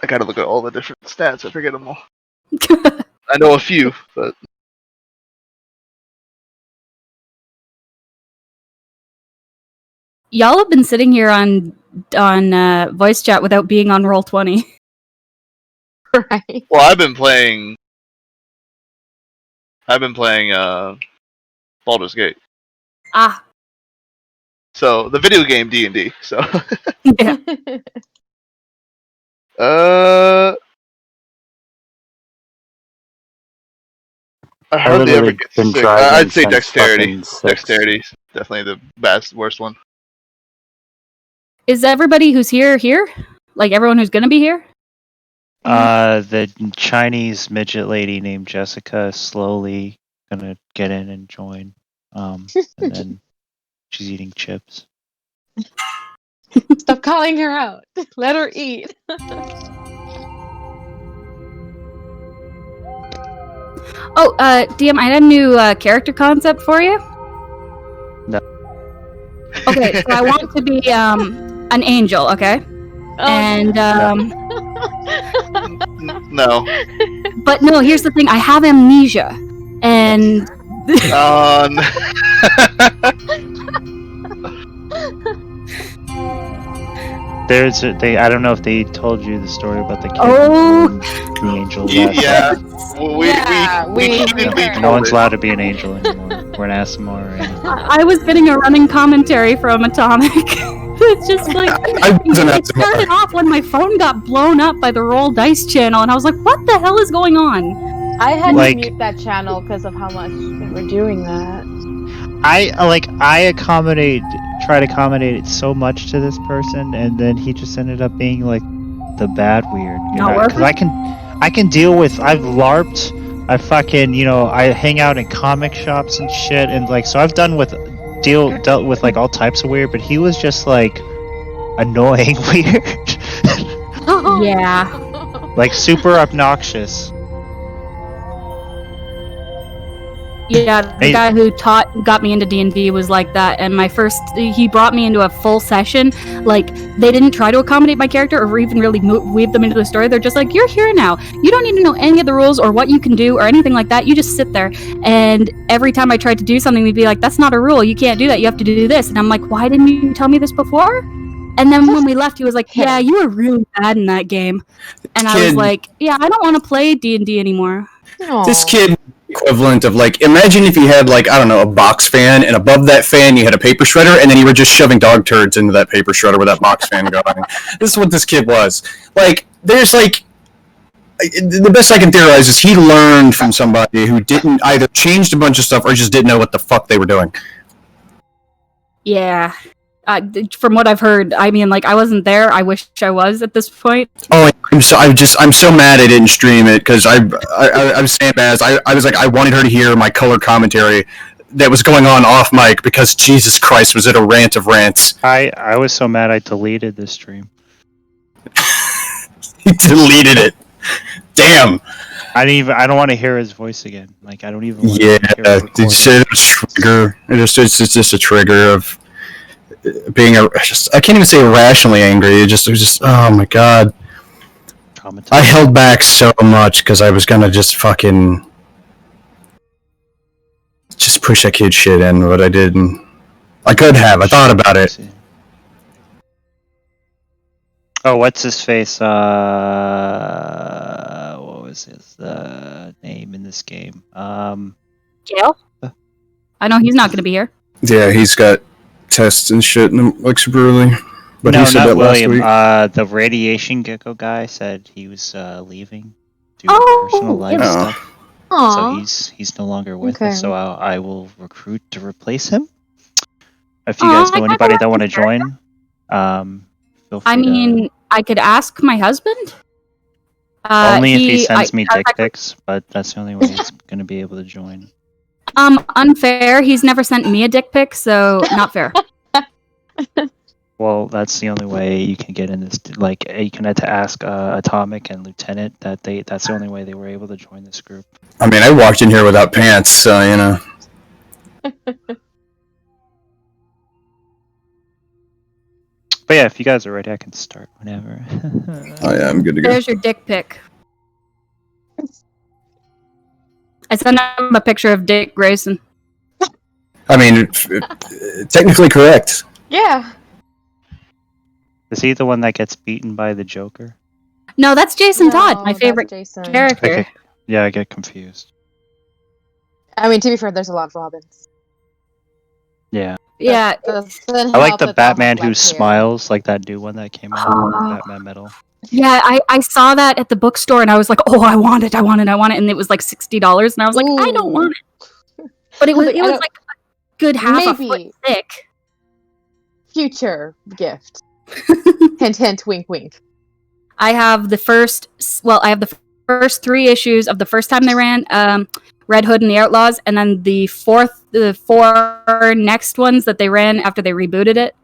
I gotta look at all the different stats. I forget them all. I know a few, but Y'all have been sitting here on voice chat without being on Roll20. Right. well, I've been playing Baldur's Gate. Ah, So the video game D&D. So yeah. I hardly ever literally get been sick. driving I'd say since dexterity. fucking 6. Dexterity's definitely the worst one. Is everybody who's here? Like everyone who's gonna be here? The Chinese midget lady named Jessica is slowly gonna get in and join. And then she's eating chips. Stop calling her out. Let her eat. Oh, DM, I had a new character concept for you. No. Okay, so I want to be an angel, okay? Oh, And No. but no, here's the thing. I have amnesia, and I don't know if they told you the story about the kid Oh. and the angel. Yeah. We No one's allowed to be an angel anymore. We're an ASMR. And I was getting a running commentary from Atomic. It's just like it started off when my phone got blown up by the Roll Dice channel, and I was like, "What the hell is going on?" I had Like- to mute that channel because of how much they were doing that. I try to accommodate it so much to this person, and then he just ended up being like the bad weird. Not working? Because I can deal with. I've LARPed. I fucking I hang out in comic shops and shit, and like so I've dealt with like all types of weird, but he was just like annoying weird, Yeah. like super obnoxious. Yeah, the guy who got me into D&D was like that, and he brought me into a full session. Like, they didn't try to accommodate my character or even really weave them into the story. They're just like, you're here now. You don't need to know any of the rules or what you can do or anything like that. You just sit there. And every time I tried to do something, they'd be like, that's not a rule. You can't do that. You have to do this. And I'm like, why didn't you tell me this before? And then when we left, he was like, yeah, you were really bad in that game. And I was like, yeah, I don't want to play D&D anymore. This kid equivalent of like, imagine if you had like, I don't know, a box fan, and above that fan you had a paper shredder, and then you were just shoving dog turds into that paper shredder with that box fan going. This is what this kid was. Like, there's like, the best I can theorize is he learned from somebody who didn't either changed a bunch of stuff or just didn't know what the fuck they were doing. Yeah. From what I've heard, I mean, like, I wasn't there. I wish I was at this point. Oh, I'm so mad I didn't stream it because I was saying as I was like, I wanted her to hear my color commentary that was going on off mic because Jesus Christ, was it a rant of rants? I was so mad I deleted this stream. He deleted it. Damn. I don't want to hear his voice again. Like I don't even. Want Yeah, to hear it it's a trigger. It's just a trigger of being I can't even say irrationally angry. It was just oh my god. I held back so much because I was gonna just fucking just push that kid shit in, but I didn't. I could have. I thought about it. Oh, what's his face? What was his name in this game? Gale? I know he's not going to be here. Yeah, he's got tests and shit, and like super early. But no, he said not that William. last week. The radiation gecko guy said he was leaving due to Oh, personal life yeah. stuff. Aww. So he's no longer with Okay. us. So I will recruit to replace him. If you guys know anybody that want to join, feel free. I mean, I could ask my husband. Only if he sends me dick pics, but that's the only way he's going to be able to join. Unfair. He's never sent me a dick pic, so not fair. Well, that's the only way you can get in this. Like, you can have to ask Atomic and Lieutenant that's the only way they were able to join this group. I mean, I walked in here without pants, so you know. But yeah, if you guys are ready, I can start whenever. Oh yeah, I'm good to go. There's your dick pic. I sent him a picture of Dick Grayson. I mean, technically correct. Yeah. Is he the one that gets beaten by the Joker? No, that's Jason Todd, No, my that's favorite Jason. character. Okay. Yeah, I get confused. I mean, to be fair, there's a lot of Robins. Yeah. Yeah, I like the Batman who smiles, like that new one that came out, Batman Metal. yeah. I saw that at the bookstore and I was like, oh, I want it, and it was like $60, and I was like, I don't want it. But it was I like don't- a good half a foot Maybe. thick. Future gift. Hint, hint, wink, wink. I have the first 3 issues of the first time they ran Red Hood and the Outlaws, and then the 4 next ones that they ran after they rebooted it.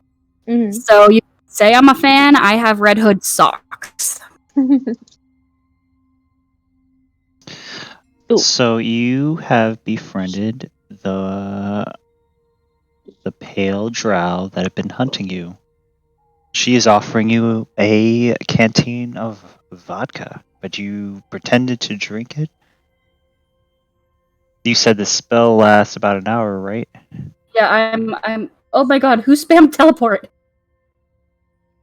Mhm. So you say I'm a fan. I have Red Hood socks. Ooh. So you have befriended the pale drow that have been hunting you. She is offering you a canteen of vodka, but you pretended to drink it. You said the spell lasts about an hour, right? Yeah, I'm. Oh my god, who spammed teleport?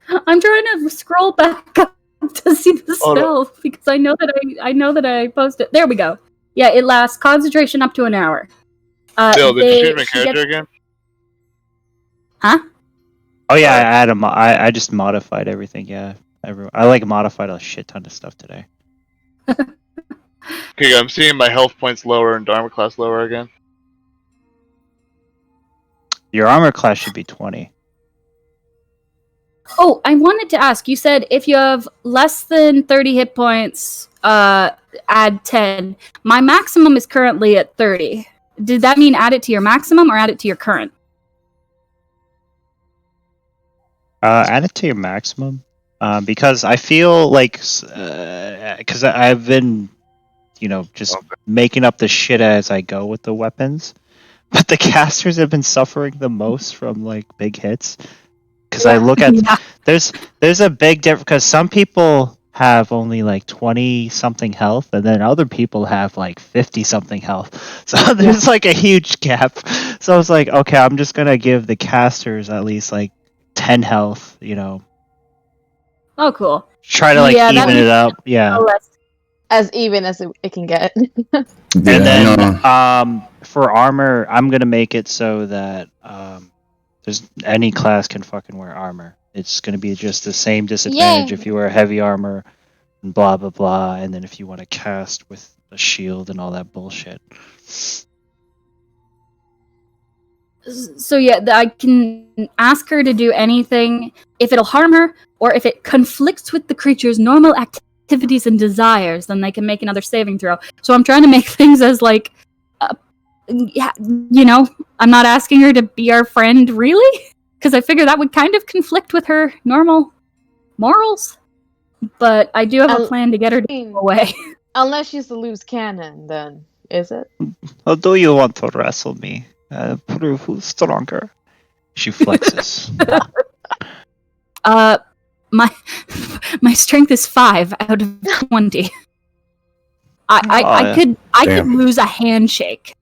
I'm trying to scroll back up to see the Hold spell because I know that I posted. There we go. Yeah, it lasts concentration up to an hour. Bill, did you change my she character gets- again? Huh? Oh yeah, I had I just modified everything. Yeah, I modified a shit ton of stuff today. Okay, I'm seeing my health points lower and Dharma class lower again. Your armor class should be 20. Oh, I wanted to ask. You said if you have less than 30 hit points, add 10. My maximum is currently at 30. Did that mean add it to your maximum or add it to your current? Add it to your maximum, because I feel like, because I've been, just making up the shit as I go with the weapons, but the casters have been suffering the most from like big hits. Because I look at Yeah. there's a big difference because some people have only like 20 something health, and then other people have like 50 something health. So there's like a huge gap. So I was like, okay, I'm just gonna give the casters at least like 10 health. Oh, cool. Try to like Yeah, that even it makes up. Yeah. Oh, that's- As even as it can get. Yeah, And then no. for armor, I'm gonna make it so that there's any class can fucking wear armor. It's gonna be just the same disadvantage Yay. if you wear heavy armor and blah blah blah, and then if you want to cast with a shield and all that bullshit. So yeah, I can ask her to do anything if it'll harm her or if it conflicts with the creature's normal activities and desires, then they can make another saving throw. So I'm trying to make things as like, I'm not asking her to be our friend really, because I figure that would kind of conflict with her normal morals. But I do have a plan to get her to go away. Unless she's the loose cannon, then is it? Oh, do you want to wrestle me? Prove who's stronger. She flexes. My strength is 5 out of 20. I could Damn. lose a handshake,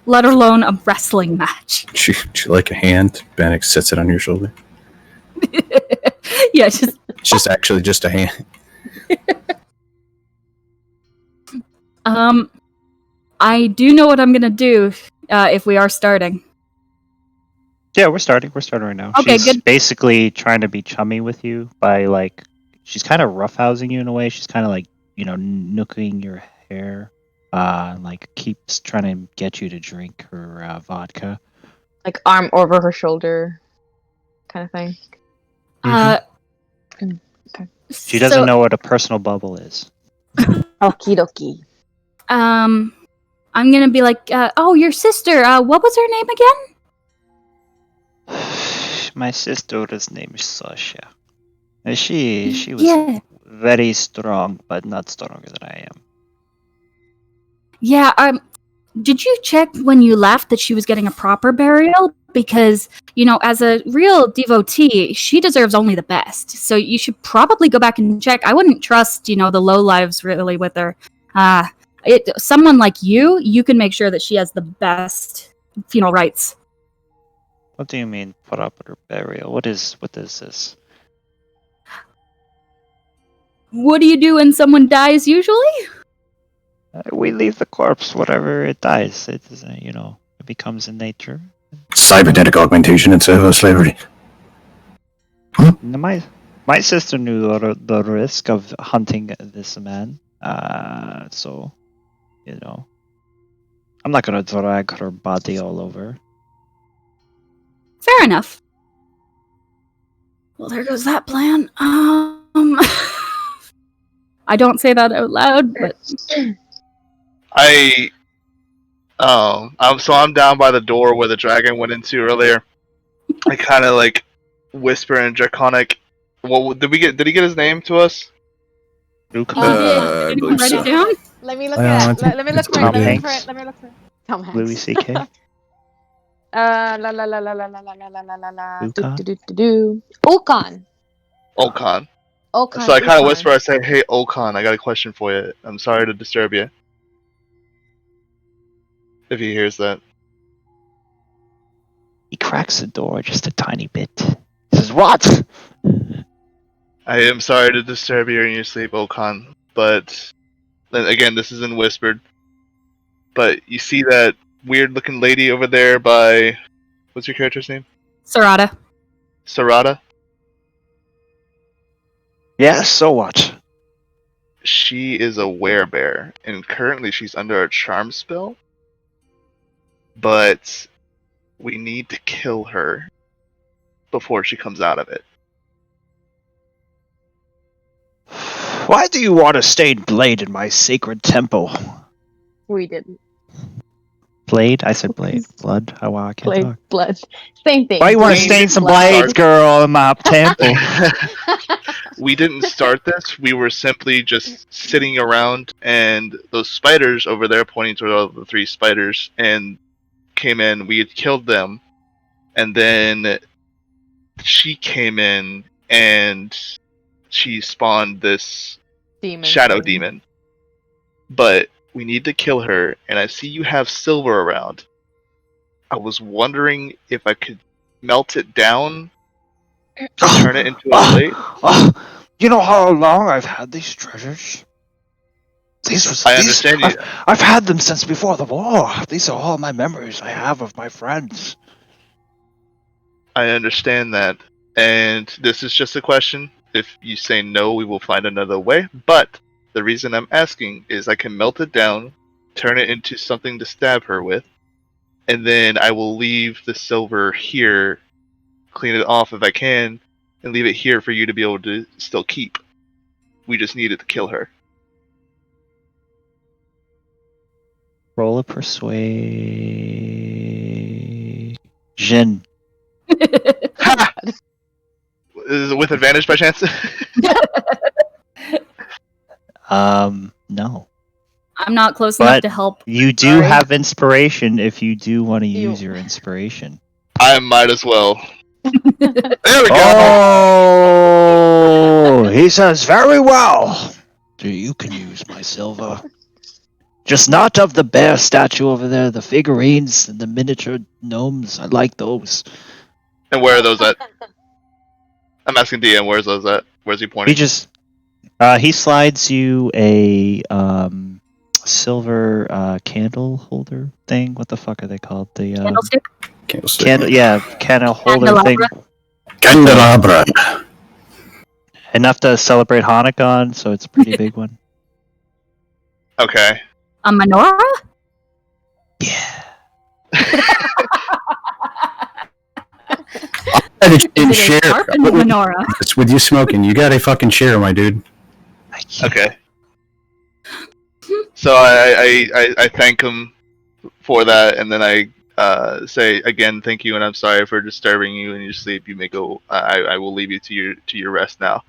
let alone a wrestling match. She like a hand. Bannock sets it on your shoulder. Yeah, just It's just actually just a hand. I do know what I'm gonna do if we are starting. Yeah, we're starting. We're starting right now. Okay, She's good. basically trying to be chummy with you by like, she's kind of roughhousing you in a way. She's kind of like, nooking your hair, like keeps trying to get you to drink her vodka. Like arm over her shoulder, kind of thing. She doesn't know what a personal bubble is. Okie dokie. I'm gonna be like, oh, your sister. What was her name again? My sister's name is Sasha. She was Yeah. very strong, but not stronger than I am. Yeah. did you check when you left that she was getting a proper burial? Because, as a real devotee, she deserves only the best. So you should probably go back and check. I wouldn't trust, the low lives really with her. Someone like you can make sure that she has the best funeral rites. What do you mean, proper burial? What is this? What do you do when someone dies usually? We leave the corpse, whatever it dies. It is, it becomes in nature. Cybernetic augmentation and slavery. My sister knew the risk of hunting this man. So, I'm not gonna drag her body all over. Fair enough. Well, there goes that plan. I don't say that out loud, but I'm down by the door where the dragon went into earlier. I kind of like whisper in Draconic. Well, did he get his name to us? did anyone write it down? Let me look at. Let me look for it. Tom Hanks. Let me look for it. Tom Hanks. Louis C.K. La la la la la la la la la la la la. Luca? Okan. Okan. Okan. So I kind of Okan. whisper. I say, "Hey, Okan, I got a question for you. I'm sorry to disturb you." If he hears that. He cracks the door just a tiny bit. He says, "What?" I am sorry to disturb you in your sleep, Okan, but then again, this isn't whispered. But you see that weird-looking lady over there by what's your character's name? Sarada. Sarada. Yes. So what? She is a werebear, and currently she's under a charm spell. But we need to kill her before she comes out of it. Why do you want a stained blade in my sacred temple? We didn't. Blade? I said blade. Blood? Oh wow, I can't Blade, talk. blood. Same thing. Why you want to Blade, stain some blood. blades, girl, in my temple? We didn't start this. We were simply just sitting around, and those spiders over there, pointing to all the 3 spiders, and came in. We had killed them, and then she came in, and she spawned this Demon shadow thing. demon. But we need to kill her, and I see you have silver around. I was wondering if I could melt it down and turn it into a blade. You know how long I've had these treasures? I understand you. I've had them since before the war. These are all my memories I have of my friends. I understand that. And this is just a question. If you say no, we will find another way. But the reason I'm asking is I can melt it down, turn it into something to stab her with, and then I will leave the silver here, clean it off if I can, and leave it here for you to be able to still keep. We just needed to kill her. Roll a persuasion. Ha! Is it with advantage by chance? No. I'm not close enough But to help. you do Sorry. have inspiration if you do want to use your inspiration. I might as well. There we go. Oh, he says very well. You can use my silver. Just not of the bear statue over there, the figurines and the miniature gnomes. I like those. And where are those at? I'm asking DM, where's those at? Where's he pointing? He slides you a silver candle holder thing. What the fuck are they called? The Candlestick? candle holder thing. Candelabra. Enough to celebrate Hanukkah on, so it's a pretty big one. Okay. A menorah? Yeah. That you didn't Is it a share. sharpened menorah? It's with you smoking. You gotta fucking share, my dude. Okay. So I thank him for that, and then I say again, thank you, and I'm sorry for disturbing you in your sleep. You may go. I will leave you to your rest now.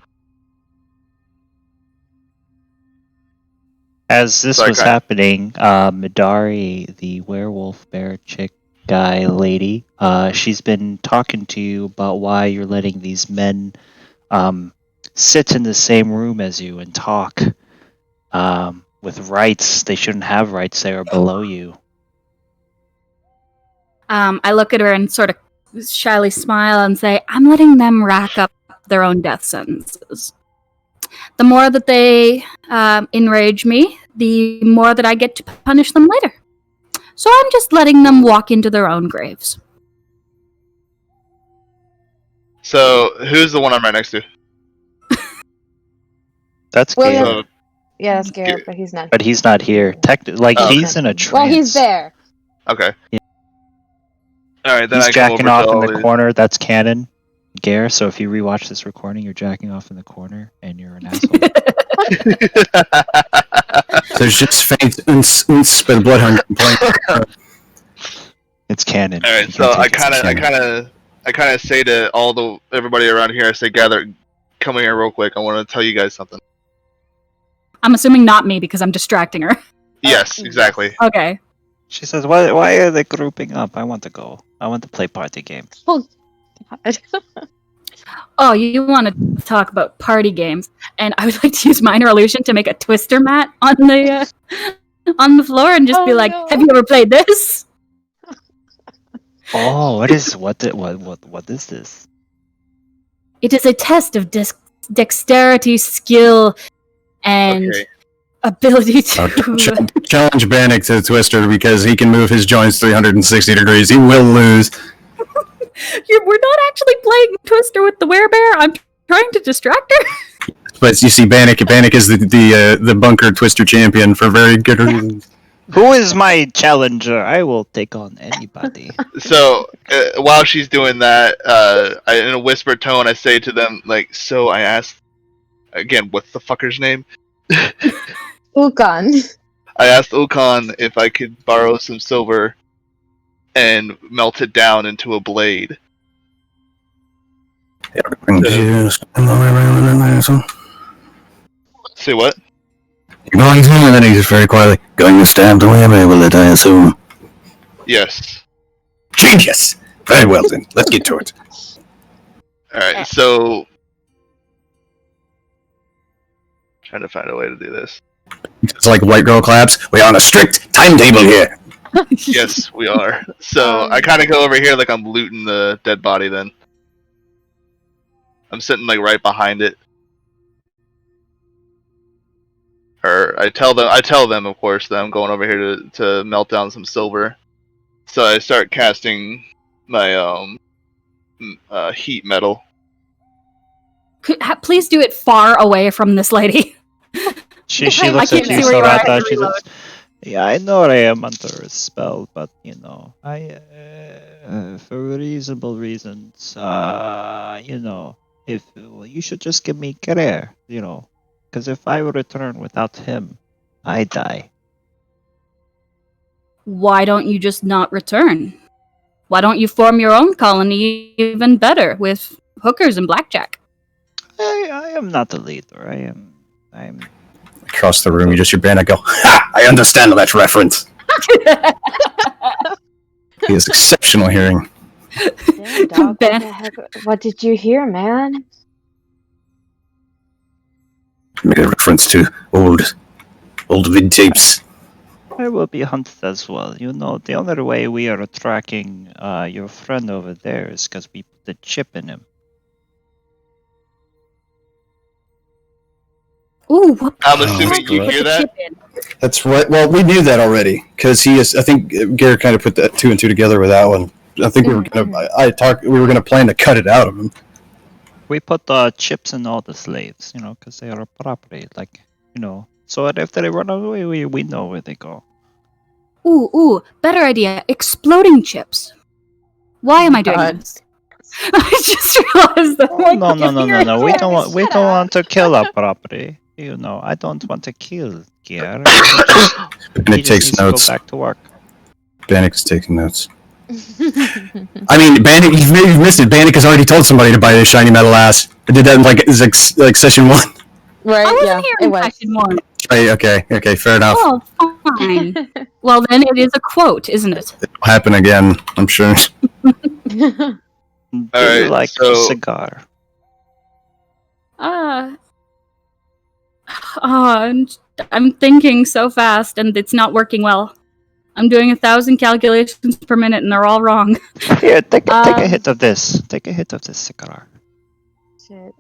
As this Sorry, was Kai. happening, Midari, the werewolf bear chick guy lady, she's been talking to you about why you're letting these men sit in the same room as you and talk with rights. They shouldn't have rights. They are below you. I look at her and sort of shyly smile and say, I'm letting them rack up their own death sentences. The more that they enrage me, the more that I get to punish them later. So I'm just letting them walk into their own graves. So, who's the one I'm right next to? That's William. Gare. So, Yeah, that's Garrett, but he's not. But he's not here. Oh, He's in a trance. Well, he's there. okay. Yeah. Alright, then He's I come jacking over off to in all the these- corner. That's canon, Gare. So if you rewatch this recording, you're jacking off in the corner, and you're an asshole. There's just faint but the bloodhound complaint. It's canon. Alright, You so can't take I it kinda say to everybody around here, I say, gather, come here real quick, I want to tell you guys something. I'm assuming not me because I'm distracting her. Yes, exactly. Okay. She says, why are they grouping up? I want to go. I want to play party games. Oh, you want to talk about party games? And I would like to use minor illusion to make a twister mat on the floor and just Oh, be like, no. "Have you ever played this?" Oh, what is this? It is a test of dexterity, skill, and Okay. ability to. Challenge Bannock to Twister because he can move his joints 360 degrees. He will lose. We're not actually playing Twister with the werebear. I'm trying to distract her. But you see, Bannock is the bunker Twister champion for very good reasons. Who is my challenger? I will take on anybody. So, while she's doing that, in a whispered tone, I say to them, like, so I asked, again, what's the fucker's name? Ukan. I asked Okan if I could borrow some silver and melt it down into a blade. Say what? You're going to, and then he just very quietly, going to stab the whammy with it, I assume. Yes. Genius! Very well then, let's get to it. Alright, so... Trying to find a way to do this. It's like white girl claps. We're on a strict timetable here. Yes, we are. So, I kind of go over here like I'm looting the dead body then. I'm sitting like right behind it. Or I tell them of course that I'm going over here to melt down some silver. So I start casting my heat metal. Please do it far away from this lady. She I looks can't at you, see where you are. I Sarata. can She reload. says, yeah, I know I am under a spell, but I, for reasonable reasons, if you should just give me Gare, because if I return without him, I die. Why don't you just not return? Why don't you form your own colony even better with hookers and blackjack? I am not a leader. I'm. Across the room, you just hear Bannock go, ha! I understand that reference. He has exceptional hearing. Damn, dog, what, Ben. the heck? What did you hear, man? Make a reference to old vid tapes. I will be hunted as well. The only way we are tracking your friend over there is because we put the chip in him. Ooh, what I'm Oh, assuming you God. hear the that? chip in? That's right. Well, we knew that already because he is. I think Garrett kind of put that 2 and 2 together with that one. I think we were gonna plan to cut it out of him. We put chips in all the slaves, because they are a property. So that if they run away, we know where they go. Ooh, better idea. Exploding chips. Why am I doing God. this? I just realized that. Oh, no. We don't want. We Shut don't up. want to kill our property. I don't want to kill Gear. Bannock takes notes. Go back to work. Bannock's taking notes. I mean, Bannock, you've missed it. Bannock has already told somebody to buy this shiny metal ass. I did that in like session 1. Right, I wasn't yeah, here it in was. session 1. Okay, fair enough. Oh, fine. Well, then it is a quote, isn't it? It'll happen again, I'm sure. Do you Alright, like so- a cigar? I'm thinking so fast, and it's not working well. I'm doing 1,000 calculations per minute, and they're all wrong. Here, take a hit of this. Take a hit of this cigar. Shit.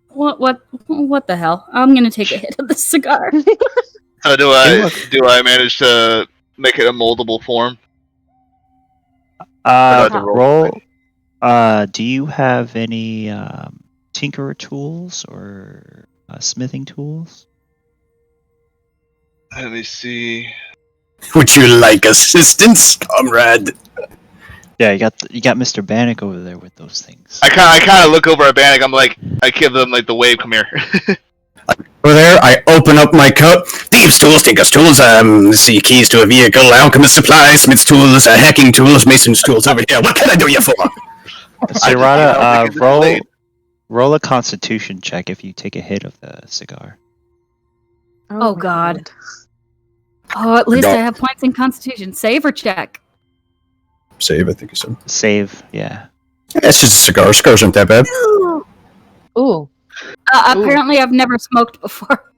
What the hell? I'm gonna take a hit of the cigar. So do I manage to make it a moldable form? Or do I have to Roll. Do you have any tinkerer tools or smithing tools? Let me see. Would you like assistance, comrade? Yeah, you got Mr. Bannock over there with those things. I kind of look over at Bannock. I'm like, I give them like the wave. Come here. Over there, I open up my coat. Thieves' tools, tinker's tools, see keys to a vehicle, alchemist supplies, smith's tools, hacking tools, mason's tools over here. What can I do you for? Sirata, roll a constitution check if you take a hit of the cigar. Oh, God. Oh, at least I have points in Constitution. Save or check? Save, I think you said. Save, yeah. It's just a cigar. Cigars aren't that bad. Ooh. Apparently, I've never smoked before.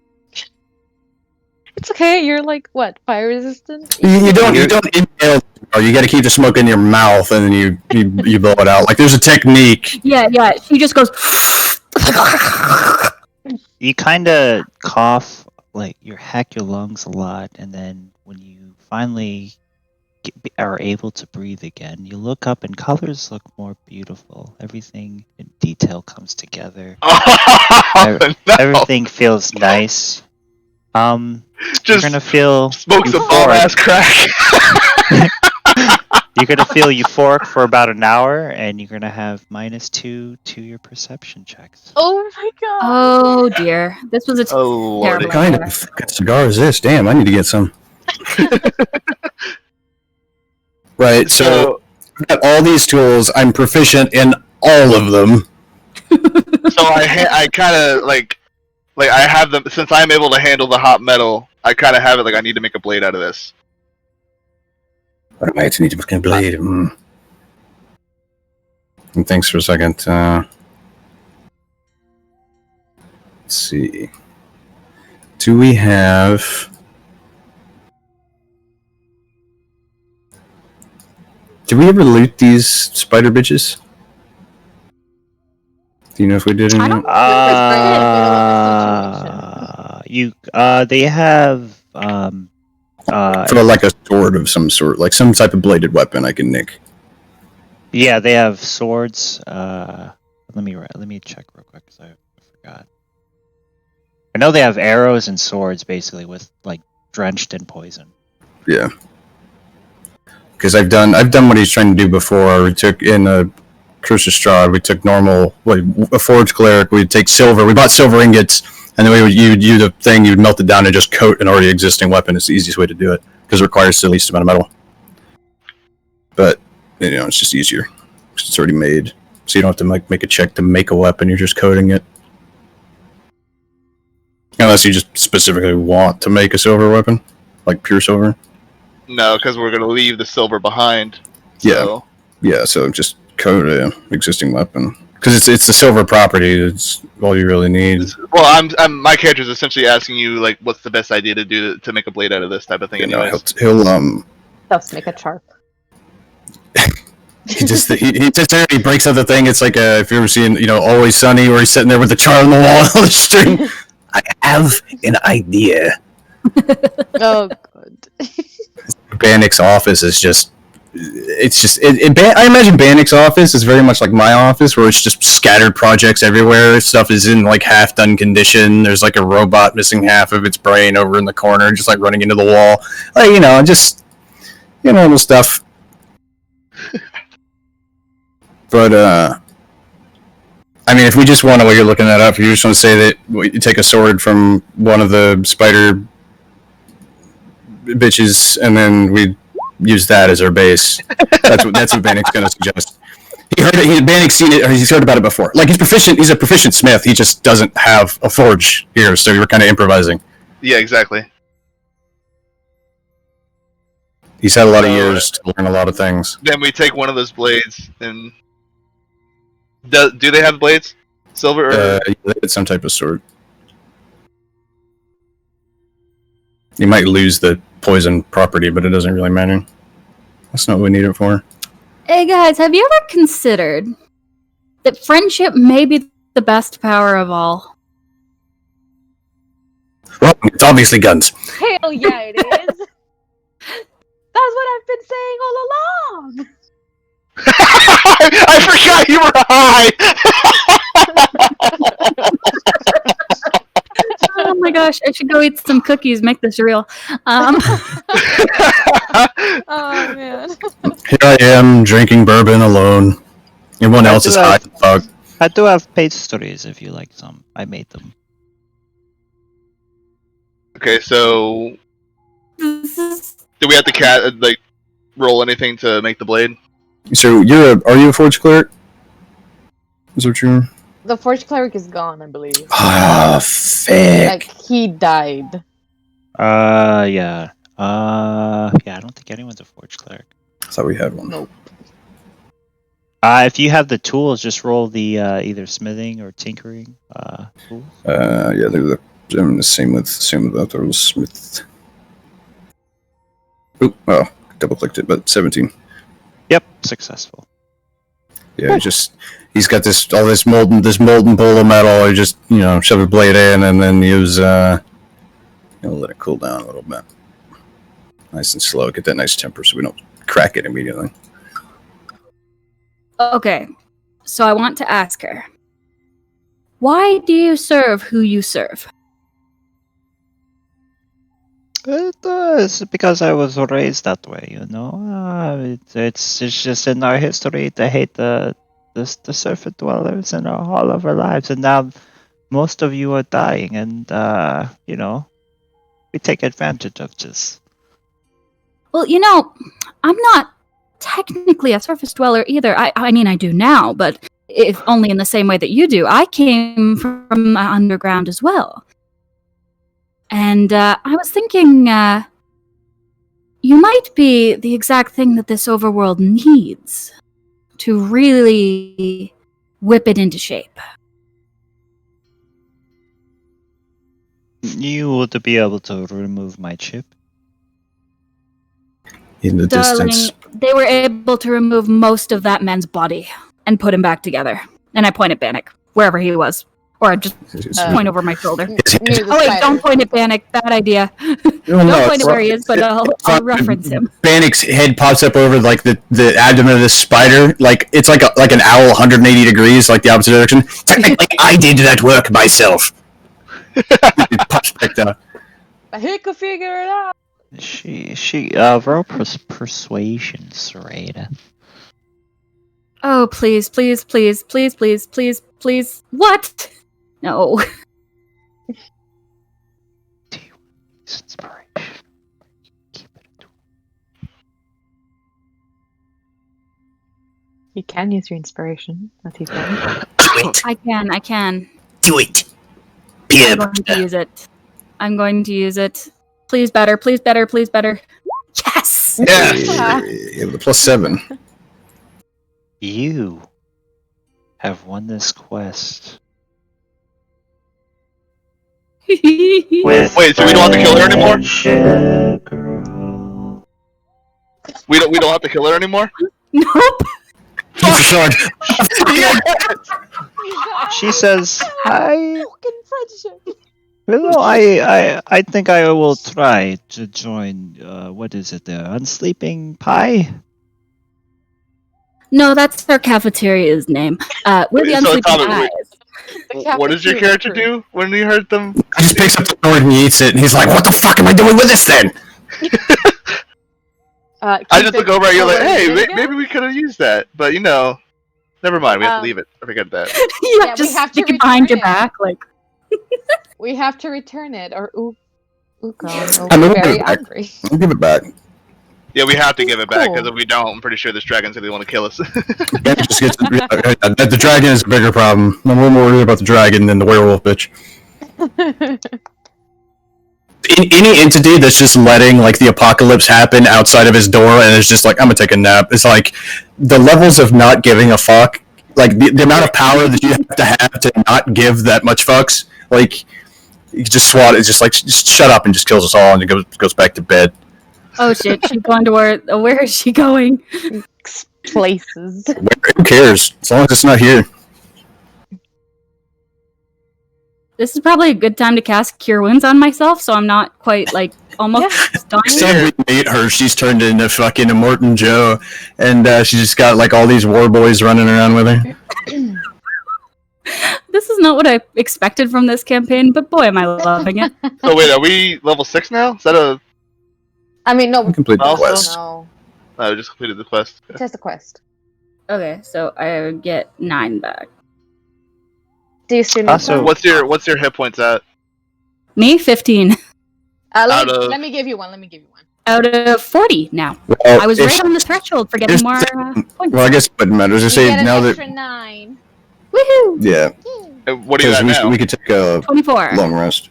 It's okay. You're like what? Fire resistant? You don't inhale. Or you got to keep the smoke in your mouth and then you blow it out. Like there's a technique. Yeah. She just goes. You kind of cough, like you hack your lungs a lot, and then when you finally are able to breathe again, you look up and colors look more beautiful. Everything in detail comes together. Oh, no. Everything feels nice. You're Just gonna feel smoke some bomb ass crack. You're gonna feel euphoric for about an hour, and you're gonna have -2 to your perception checks. Oh my god. Oh dear, this was a Oh, terrible What kind of fucking cigar is this? Damn, I need to get some. Right, so I've got all these tools. I'm proficient in all of them. So I kind of like I have them since I'm able to handle the hot metal. I kind of have it like I need to make a blade out of this. What am I to need to fucking blade? And thanks for a second. Let's see. Do we have? Did we ever loot these spider bitches? Do you know if we did? I don't They have For like a sword of some sort, like some type of bladed weapon I can nick. yeah, they have swords. Let me check real quick because I forgot. I know they have arrows and swords, basically, with like drenched in poison. Yeah. Because I've done what he's trying to do before. We took in a Crucius Strahd, we took normal, a Forge Cleric, we'd take silver, we bought silver ingots, and then you'd use the thing, you'd melt it down and just coat an already existing weapon. It's the easiest way to do it, because it requires the least amount of metal. But, it's just easier, because it's already made. So you don't have to make a check to make a weapon, you're just coating it. Unless you just specifically want to make a silver weapon, like pure silver. No, because we're gonna leave the silver behind. Yeah. So. Yeah, so just coat an existing weapon. Because it's the silver property, it's all you really need. Well, my character's essentially asking you, like, what's the best idea to do to make a blade out of this type of thing, anyways. He'll Let's make a chart. he just breaks out the thing. It's like if you ever seen Always Sunny, where he's sitting there with the chart on the wall on the string. I have an idea. Oh god. Bannock's office is just. I imagine Bannock's office is very much like my office, where it's just scattered projects everywhere. Stuff is in like half-done condition. There's like a robot missing half of its brain over in the corner, just like running into the wall. Like just normal stuff. But I mean, if we just want to, while you're looking that up, you just want to say that you take a sword from one of the spider bitches, and then we use that as our base. That's what Bannock's going to suggest. He heard it. Bannock's seen it, or he's heard about it before. Like he's a proficient smith. He just doesn't have a forge here, so we were kind of improvising. Yeah, exactly. He's had a lot of years to learn a lot of things. Then we take one of those blades and do they have blades? Silver or It's some type of sword. You might lose the poison property, but it doesn't really matter. That's not what we need it for. Hey guys, have you ever considered that friendship may be the best power of all? Well, it's obviously guns. Hell yeah, it is. That's what I've been saying all along. I forgot you were high. Oh my gosh, I should go eat some cookies, make this real. Oh man. Here I am drinking bourbon alone. Everyone else is high as fuck. I do have pastries if you like some. I made them. Okay, so This is- do we have to roll anything to make the blade? So are you a forge cleric? Is that what you're? The Forge Cleric is gone, I believe. Ah, fuck. Like, he died. Yeah. Yeah, I don't think anyone's a forge cleric. I thought we had one. Nope. If you have the tools, just roll the either smithing or tinkering tools. Yeah, they're the same with other smith. Oop, oh, double clicked it, but 17. Yep, successful. Yeah, he's got this molten bowl of metal. He just shove a blade in and then use let it cool down a little bit, nice and slow. Get that nice temper so we don't crack it immediately. Okay, so I want to ask her, why do you serve who you serve? It's because I was raised that way, it's just in our history to hate the surface dwellers in all of our lives, and now most of you are dying, and we take advantage of this. Well, I'm not technically a surface dweller either. I mean, I do now, but if only in the same way that you do. I came from underground as well. And I was thinking, you might be the exact thing that this overworld needs to really whip it into shape. You would be able to remove my chip. In the Darling, distance, they were able to remove most of that man's body and put him back together. And I point at Bannock, wherever he was. Or I just point over my shoulder. Near the Oh wait, spider. don't point at Bannock. Bad idea. No, Don't point at where he is, but I'll reference him. Bannock's head pops up over like the abdomen of this spider, like it's like an owl, 180 degrees, like the opposite direction. Technically, I did that work myself. It pops back down. He could figure it out. She roll persuasion, Serena. Oh, please, please, please, please, please, please, please. What? No. Inspiration. Keep it. You can use your inspiration. That's easy. Do it. I can. Do it. I'm going to use it. I'm going to use it. Please better, please better, please better. Yes! Yeah. Yeah, with a +7. You have won this quest. Wait, so we don't have to kill her anymore? We don't have to kill her anymore? Nope. She says, Fucking friendship. I think I will try to join, what is it there, Unsleeping Pie? No, that's our cafeteria's name. We're the So Unsleeping Tommy, Eyes. What does your character do when he hurt them? He just picks up the sword and he eats it, and he's like, "What the fuck am I doing with this then?" I just look over at you like, hey, maybe we could have used that, but never mind. We have to leave it. I forget that. Yeah, we just have to stick it behind your return it. back, like. We have to return it, or God, I'm we're gonna very give it back. angry. I'll give it back. Yeah, we have to give it back Cool. because if we don't, I'm pretty sure this dragon's gonna want to kill us. Just gets the dragon is a bigger problem. I'm more worried about the dragon than the werewolf bitch. any entity that's just letting like the apocalypse happen outside of his door and is just like, I'm gonna take a nap. It's like the levels of not giving a fuck, like the amount of power that you have to not give that much fucks. Like you just SWAT is just like just shut up and just kills us all and it goes back to bed. Oh shit, she's going to where is she going? Places. Who cares? As long as it's not here. This is probably a good time to cast Cure Wounds on myself, so I'm not quite like almost dying. Next time we meet her, she's turned into fucking Immortan Joe, and she just got like all these war boys running around with her. This is not what I expected from this campaign, but boy, am I loving it. So wait, are we level 6 now? Is that a... I mean, no. We completed the Also- quest. No. I just completed the quest. Just a quest. Okay, so I get 9 back. Do you still need Also- one? What's your hit points at? Me, 15 out of- Let me give you one. out of 40 now. Well, I was if- right on the threshold for getting if- more points. Well, I guess it matters. I You say get an now that extra 9. Woohoo! yeah, What are you because at now? we could take a 24. long rest.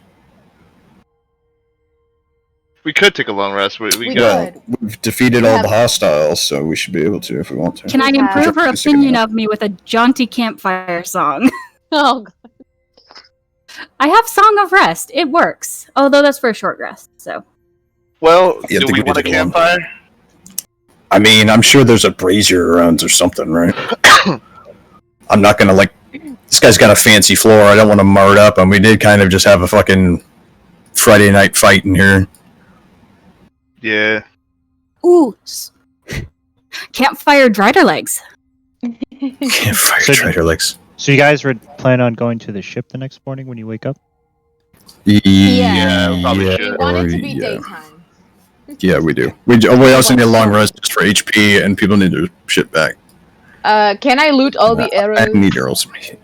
We could take a long rest. We We got... could. We've defeated We all have- the hostiles, so we should be able to if we want to. Can I We have- improve her Just a second opinion now. of me with a jaunty campfire song? Oh, God. I have Song of Rest. It works. Although that's for a short rest, so. Well, Yeah, I do think we we want a did one. campfire? I mean, I'm sure there's a brazier around or something, right? I'm not gonna like. This guy's got a fancy floor. I don't want to mar it up, and we did kind of just have a fucking Friday night fight in here. Yeah. Ooh. Campfire Drider Legs. Fire So- trader legs. So you guys would plan on going to the ship the next morning when you wake up? Yeah, we probably yeah, should. We want it to be yeah. daytime. Yeah, we do. We also need a long rest just for HP, and people need their shit back. Can I loot all the arrows? I need to roll some hit.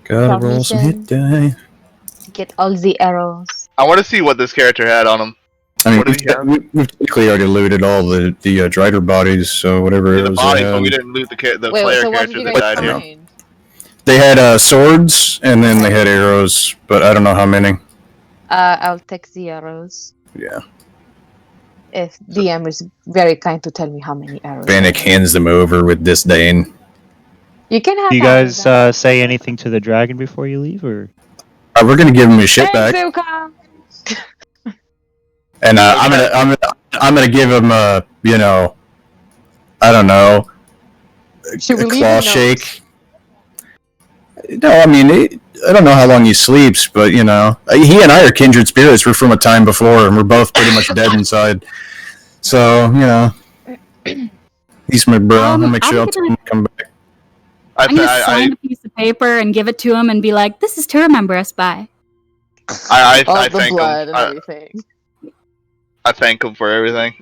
Gotta roll some hit die. Get all the arrows. I want to see what this character had on him. I mean, What do we have? we've technically already looted all the Drider bodies, so whatever Yeah, the arrows they bodies, but had. we didn't loot the Wait, player so what did character you that guys died here. find? They had swords, and then they had arrows, but I don't know how many. I'll take the arrows. Yeah. If DM is very kind to tell me how many arrows. Vanek hands them over with disdain. You can have. Do you that, guys that. say anything to the dragon before you leave, or? We're gonna give him his shit back, Thanks, Zuka. and I'm gonna give him a I don't know, Should we a leave claw a note? shake. No, I mean I don't know how long he sleeps, but he and I are kindred spirits. We're from a time before, and we're both pretty much dead inside. So he's my bro. I'll make sure I'm I'll tell him to come back. I'm gonna sign a piece of paper and give it to him and be like, "This is to remember us by." I All the thank blood him. and everything. I thank him for everything.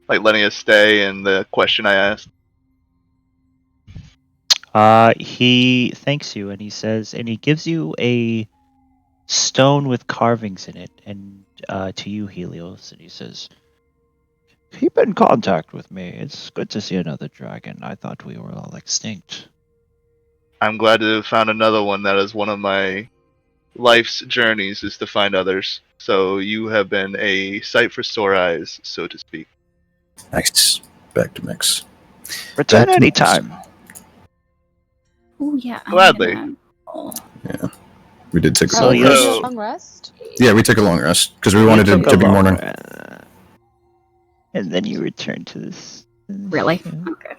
Like letting us stay and the question I asked. He thanks you and he says, and he gives you a stone with carvings in it, and to you, Helios, and he says, "Keep in contact with me. It's good to see another dragon. I thought we were all extinct." I'm glad to have found another one. That is one of my life's journeys, is to find others. So you have been a sight for sore eyes, so to speak. Nice. Back to mix. Return That's anytime. Oh yeah. I'm Gladly. gonna- We did take a So long you- rest. Long rest. Yeah, we took a long rest because we wanted it to be morning. And then you return to this. Really? Yeah. Okay.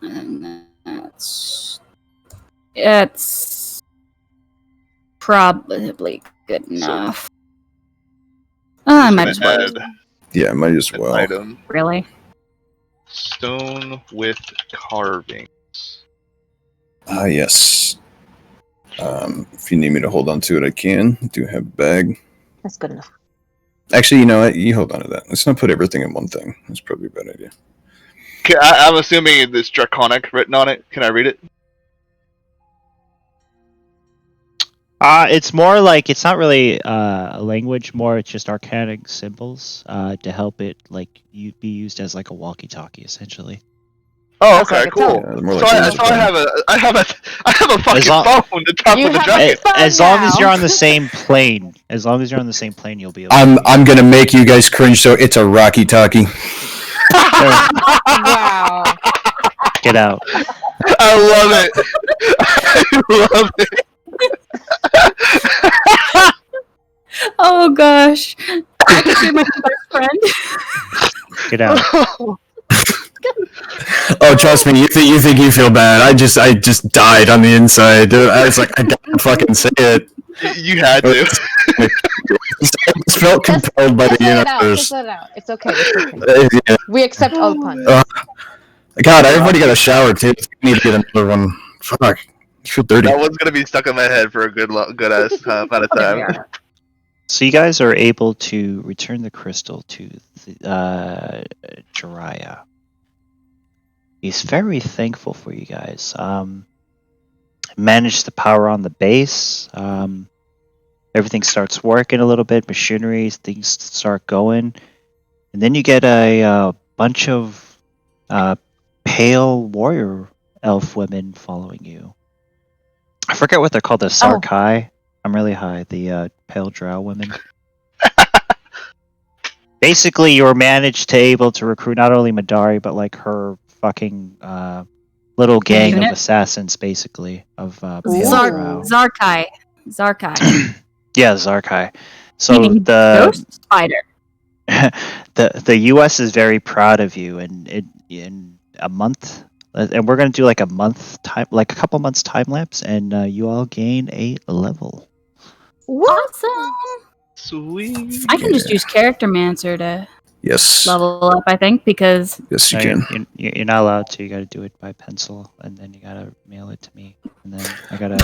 And it's probably good enough. I might as well. Add Yeah, might as an well. item. Really? Stone with carvings. Ah, yes. If you need me to hold on to it, I can. I do have a bag. That's good enough. Actually, you know what? You hold on to that. Let's not put everything in one thing. That's probably a bad idea. I'm assuming there's Draconic written on it. Can I read it? It's more like, it's not really a language, more it's just arcanic symbols to help it be used as like a walkie-talkie, essentially. Oh, That's okay, like a cool. tone. Yeah, more So, like I have a fucking long- phone to talk You with the have dragon. Phone As long as now. you're on the same plane, you'll be able. I'm gonna make you guys cringe. So it's a Rocky Talkie. Wow. Get out. I love it. I love it. Oh gosh. I can see my best friend. Get out. Oh, trust me, you think you feel bad. I just died on the inside. I was like, I gotta fucking say it. You had to. I just felt compelled by the Just let it out. universe. Just let it out. It's okay. It's okay. Yeah. We accept all puns. God, everybody got a shower too. I need to get another one. Fuck, I feel dirty. That one's gonna be stuck in my head for a good ass amount of time. So you guys are able to return the crystal to Jiraiya. He's very thankful for you guys. Managed to power on the base. Everything starts working a little bit. Machinery, things start going, and then you get a bunch of pale warrior elf women following you. I forget what they're called. The Sarkai. I'm really high. The pale drow women. Basically, you were managed to able to recruit not only Madari but like her fucking little gang Unit? of assassins, basically of pale drow. Zarkai. Yeah, Zarkai. So Meaning the Ghost spider. the U.S. is very proud of you, and in a month, and we're gonna do like a couple months time lapse, and you all gain a level. Awesome. Sweet. I can just use Character Mancer to Yes, level up, I think, because yes, you No, can. you're not allowed to. You got to do it by pencil, and then you got to mail it to me, and then I gotta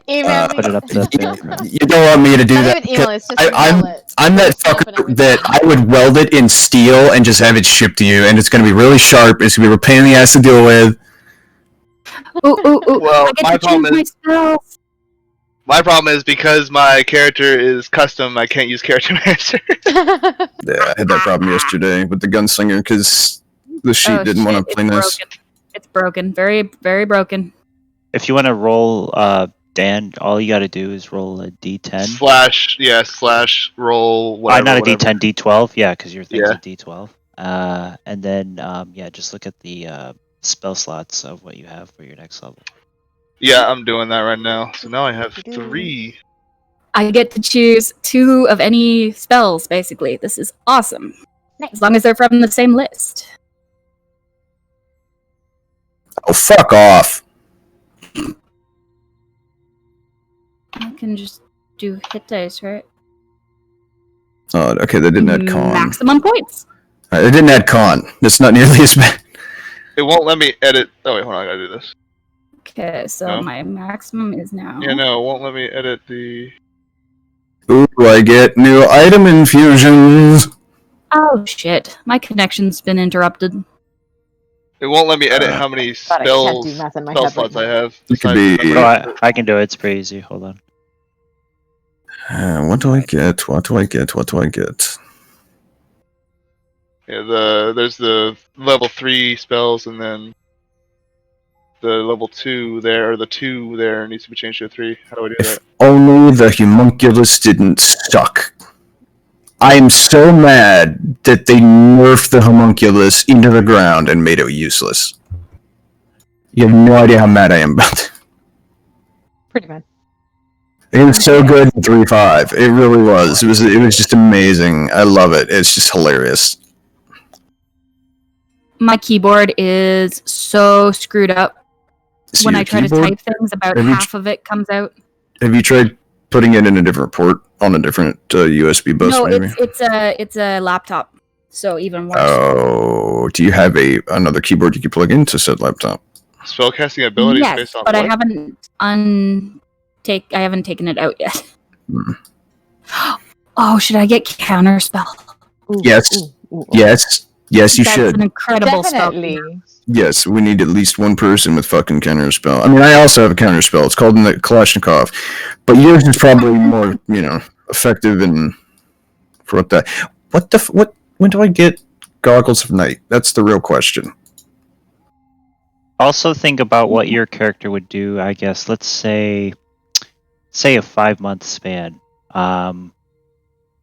Email me. put it up to the paragraph. You don't want me to do Not that. even email. It's just I'm mail it. that Stamp and fucker everything. that I would weld it in steel and just have it shipped to you, and it's gonna be really sharp. It's gonna be a pain in the ass to deal with. ooh. Well, I get my to choose problem my is spells. my problem is because my character is custom. I can't use Character Master. Yeah, I had that problem yesterday with the gunslinger because the sheet Oh, didn't want shit, to play it's nice. broken. It's broken. Very, very broken. If you want to roll, Dan, all you got to do is roll a d10. slash roll whatever. Not a whatever. d10, d12. Yeah, because your thing's Yeah. a d12. And then just look at the spell slots of what you have for your next level. Yeah, I'm doing that right now. So now I have 3. I get to choose 2 of any spells, basically. This is awesome. Nice. As long as they're from the same list. Oh, fuck off! I can just do hit dice, right? Oh, okay, they didn't add con. Maximum points. They didn't add con. That's not nearly as bad. It won't let me edit. Oh wait, hold on. I gotta do this. Okay, so No. my maximum is now. Yeah, no, it won't let me edit the. Ooh, I get new item infusions. Oh shit, my connection's been interrupted. It won't let me edit how many But I can't do spells math in my spell head slots right I now. have. It could besides be- the Oh, number. I can do it. It's pretty easy. Hold on. What do I get? What do I get? What do I get? Yeah, there's the level 3 spells, and then the level 2 there, or the 2 there needs to be changed to a 3. How do I do If that? only the homunculus didn't suck. I am so mad that they nerfed the homunculus into the ground and made it useless. You have no idea how mad I am about it. Pretty bad. It was so good in 3.5. It really was. It was just amazing. I love it. It's just hilarious. My keyboard is so screwed up. So When your I try keyboard- to type things, about Have you half of it comes out. Have you tried putting it in a different port on a different USB bus? No, maybe. it's a laptop, so even worse. Oh, do you have another keyboard you can plug into said laptop? Spellcasting abilities yes, based on but what? I haven't taken it out yet. Hmm. Oh, should I get counterspell? Ooh, Yes. ooh, ooh. Yes, yes, you That's should. an incredible Definitely. spell. Yes, we need at least one person with fucking counterspell. I mean, I also have a counterspell. It's called the Kalashnikov, but yours is probably more, effective and for what that. What? When do I get Goggles of Night? That's the real question. Also think about what your character would do, I guess. Let's say a 5-month span.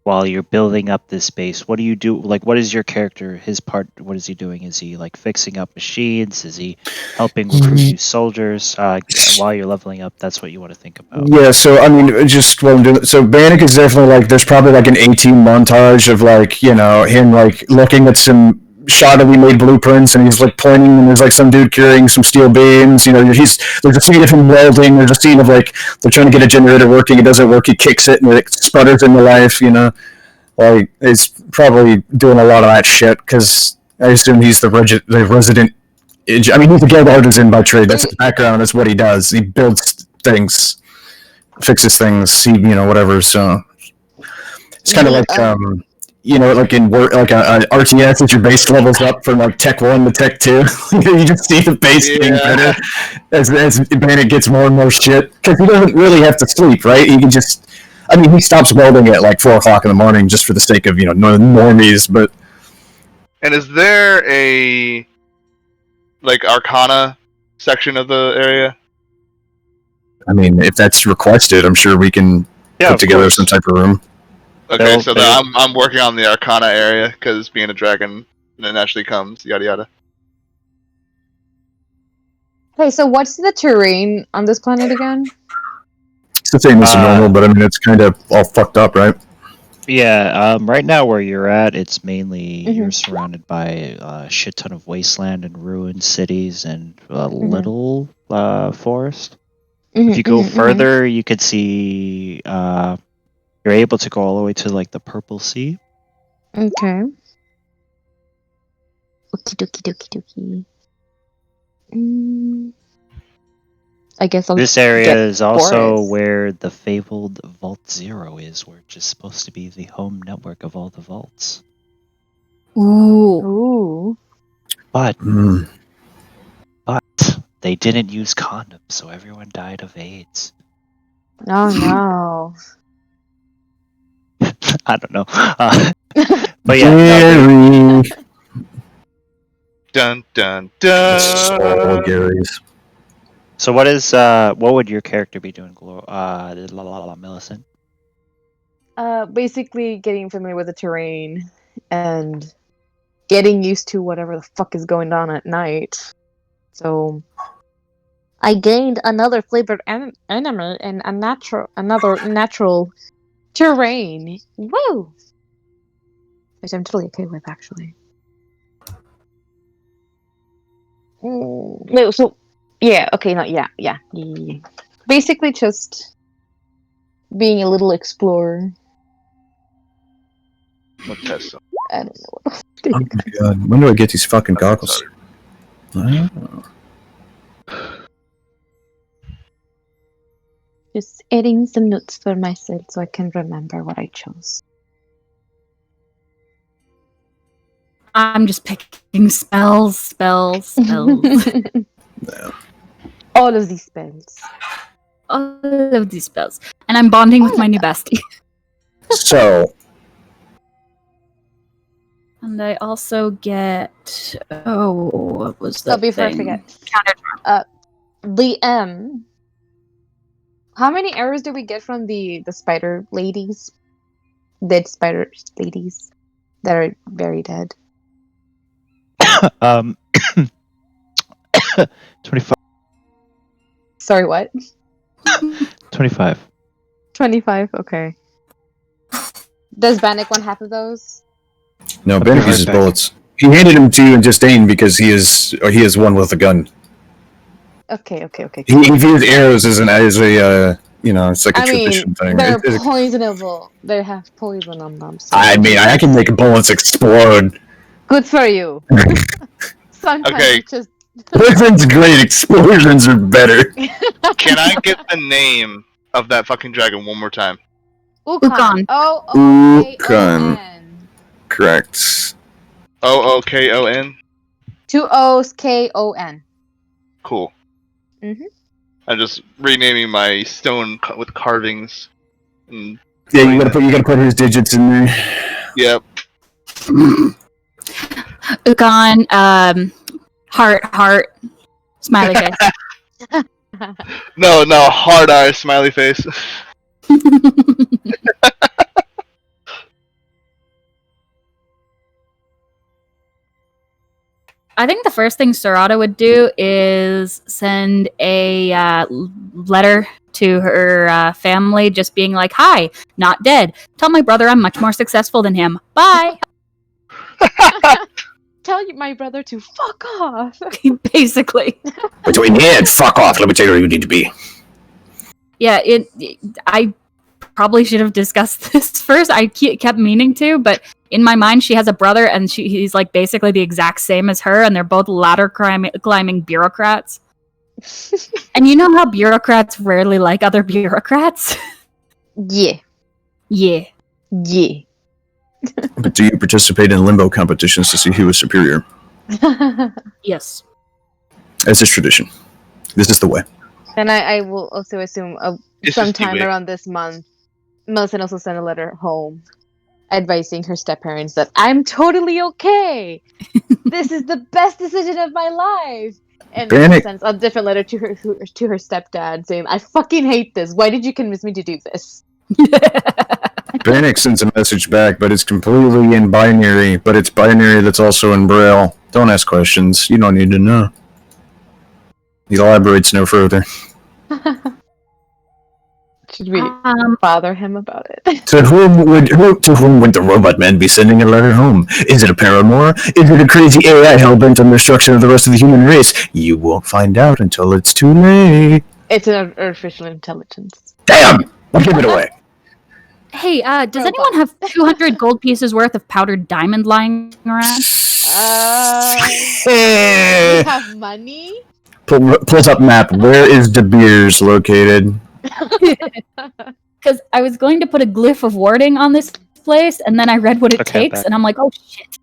While you're building up this base, what do you do? Like, what is your character, his part, what is he doing? Is he, like, fixing up machines? Is he helping recruit new soldiers? While you're leveling up, that's what you want to think about. Yeah, so, I mean, just what I'm doing. So, Bannock is definitely, like, there's probably, like, an 18 montage of, like, you know, him, like, looking at some shoddily made blueprints, and he's, like, pointing, and there's, like, some dude carrying some steel beams, you know, there's a scene of him welding, there's a scene of, like, they're trying to get a generator working, it doesn't work, he kicks it, and it sputters into life, you know. Like, he's probably doing a lot of that shit, because I assume he's the resident... I mean, he's a guild artisan by trade, that's his background, that's what he does. He builds things, fixes things, you know, whatever, so... It's kind of like, you know, like in RTS, as your base levels up from, like, Tech 1 to Tech 2, you just see the base getting better as Bandit gets more and more shit, because he doesn't really have to sleep, right? He can just... I mean, he stops welding at like 4 o'clock in the morning just for the sake of, you know, normies, but... And is there a, like, Arcana section of the area? I mean, if that's requested, I'm sure we can put together some type of room. Okay, so I'm working on the Arcana area, because being a dragon, it naturally comes, yada yada. Okay, so what's the terrain on this planet again? It's the same as normal, but I mean, it's kind of all fucked up, right? Yeah, right now where you're at, it's mainly you're surrounded by a shit ton of wasteland and ruined cities and a little forest. If you go further, you could see you're able to go all the way to like the Purple Sea. Okay. Okie dokie. I guess I'll This area is also forest. where the fabled Vault Zero is, which is supposed to be the home network of all the vaults. Ooh. But they didn't use condoms, so everyone died of AIDS. Oh no. I don't know. But yeah. Dun dun dun. Gary's. So what would your character be doing, Millicent? Basically getting familiar with the terrain and getting used to whatever the fuck is going on at night. So I gained another flavored enemy and another natural terrain. Woo! Which I'm totally okay with, actually. No, so yeah, okay, no, yeah. Basically, just being a little explorer. What test? I don't know. Oh my god, when do I get these fucking goggles? I don't know. Just adding some notes for myself so I can remember what I chose. I'm just picking spells. Yeah. All of these spells. All of these spells. And I'm bonding with my new bestie. So, And I also get... Oh, what was that before thing? I forget. The M. How many arrows do we get from the spider ladies? Dead spider ladies that are very dead. 25. Sorry, what? 25. 25, okay. Does Bannock want half of those? no, I'll be Bannock right uses back. bullets. He handed him to you in disdain because he is one with a gun. Okay. He views arrows as a you know, it's like a tradition thing. They're It- poisonable. They have poison on them. So I mean, I can make bullets explode. good for you. Sometimes Okay. it's just Poison's great, explosions are better. Can I get the name of that fucking dragon one more time? Ukon. O-O-K-O-N. Correct. OOKON? 2 O's K-O-N. Cool. Mhm. I'm just renaming my stone with carvings. And, Yeah, you gotta put his digits in there. yep. Ukon, heart, Smiley face. No, hard eye, smiley face. I think the first thing Sarada would do is send a letter to her family, just being like, "Hi, not dead. Tell my brother I'm much more successful than him. Bye." Tell my brother to fuck off. Basically. Between here and fuck off, let me tell you where you need to be. Yeah, I probably should have discussed this first. I kept meaning to, but in my mind, she has a brother, and he's like basically the exact same as her, and they're both ladder climbing bureaucrats. And you know how bureaucrats rarely like other bureaucrats? Yeah. Yeah. Yeah. But do you participate in limbo competitions to see who is superior? Yes. As is tradition. This is the way. And I will also assume It's just sometime the way. around this month, Millicent also sent a letter home advising her step-parents that I'm totally okay. This is the best decision of my life. And Bannock. sends a different letter to her stepdad saying, I fucking hate this. Why did you convince me to do this? Bannock sends a message back, but it's completely in binary, but it's binary that's also in Braille. Don't ask questions. You don't need to know. He elaborates no further. Should we bother him about it? To whom would the robot man be sending a letter home? Is it a paramour? Is it a crazy AI hellbent on the destruction of the rest of the human race? You won't find out until it's too late. It's an artificial intelligence. Damn! I'll give it away. Hey, does anyone have 200 gold pieces worth of powdered diamond lying around? You have money? Pulls up map. Where is De Beers located? Because I was going to put a glyph of warding on this place, and then I read what it takes, and I'm like, oh shit.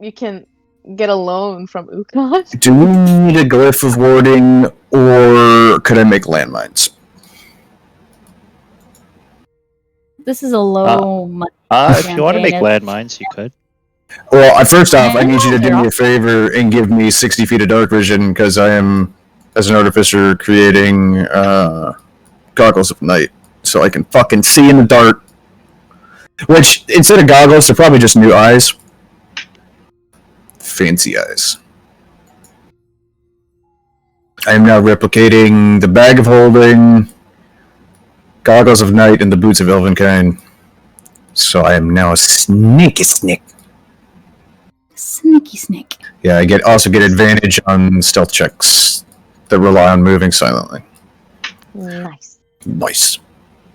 You can get a loan from Ukon. Do we need a glyph of warding, or could I make landmines? This is a low money. If you want to make campaign. landmines, you could. Well, first off, I need you to do me a favor and give me 60 feet of dark vision, because I am, as an artificer, creating goggles of night, so I can fucking see in the dark. Which, instead of goggles, they're probably just new eyes. Fancy eyes. I am now replicating the bag of holding, goggles of night, and the boots of Elvenkind. So I am now a sneaky snick. Sneaky snake. Yeah, I also get advantage on stealth checks that rely on moving silently. Nice. Nice.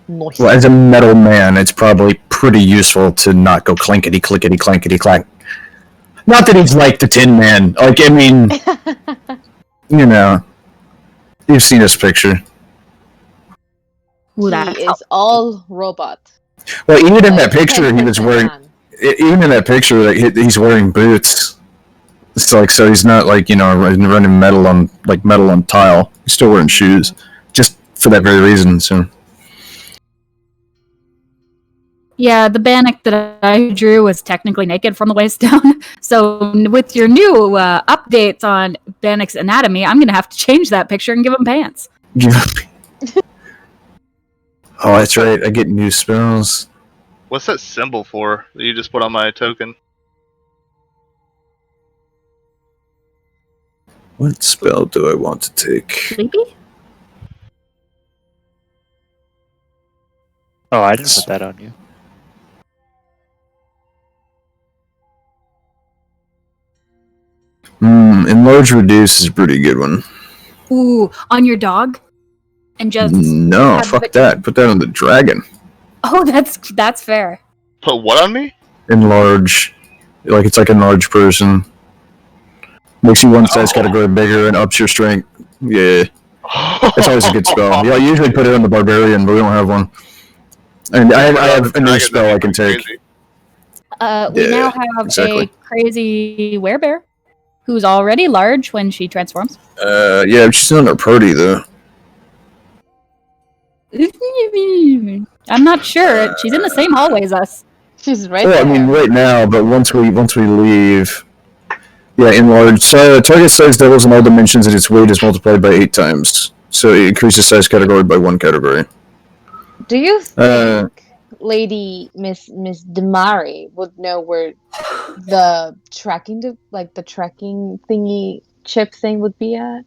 Nice. Well, as a metal man, it's probably pretty useful to not go clinkety clickety clankety clank. Not that he's like the Tin Man. Like, I mean, you know, you've seen his picture. Ooh, He that's is all robot. Well, even in that Like, picture, he was wearing. man. Even in that picture, like, he's wearing boots. It's like, so he's not like, you know, running metal on tile. He's still wearing shoes, just for that very reason. So. Yeah, the Bannock that I drew was technically naked from the waist down. So with your new updates on Bannock's anatomy, I'm going to have to change that picture and give him pants. Oh, that's right. I get new spells. What's that symbol for that you just put on my token? What spell do I want to take? Sleepy? Oh, I didn't put that on you. Enlarge Reduce is a pretty good one. Ooh, on your dog? And just... No, have fuck the- that. Put that on the dragon. Oh, that's fair. Put what on me? Enlarge. Like, it's like enlarge person. Makes you one size category bigger and ups your strength. Yeah. That's always a good spell. Yeah, I usually put it on the barbarian, but we don't have one. And I have a new spell I can take. Crazy. We Yeah, now have exactly. a crazy werebear who's already large when she transforms. Yeah, she's not in our party, though. I'm not sure. She's in the same hallway as us. She's right Well, I there. mean, right now, but once we leave, Yeah, enlarged. So target size doubles in all dimensions and its weight is multiplied by 8 times. So it increases size category by 1 category. Do you Uh, think Lady Miss Demari would know where the tracking the tracking thingy chip thing would be at?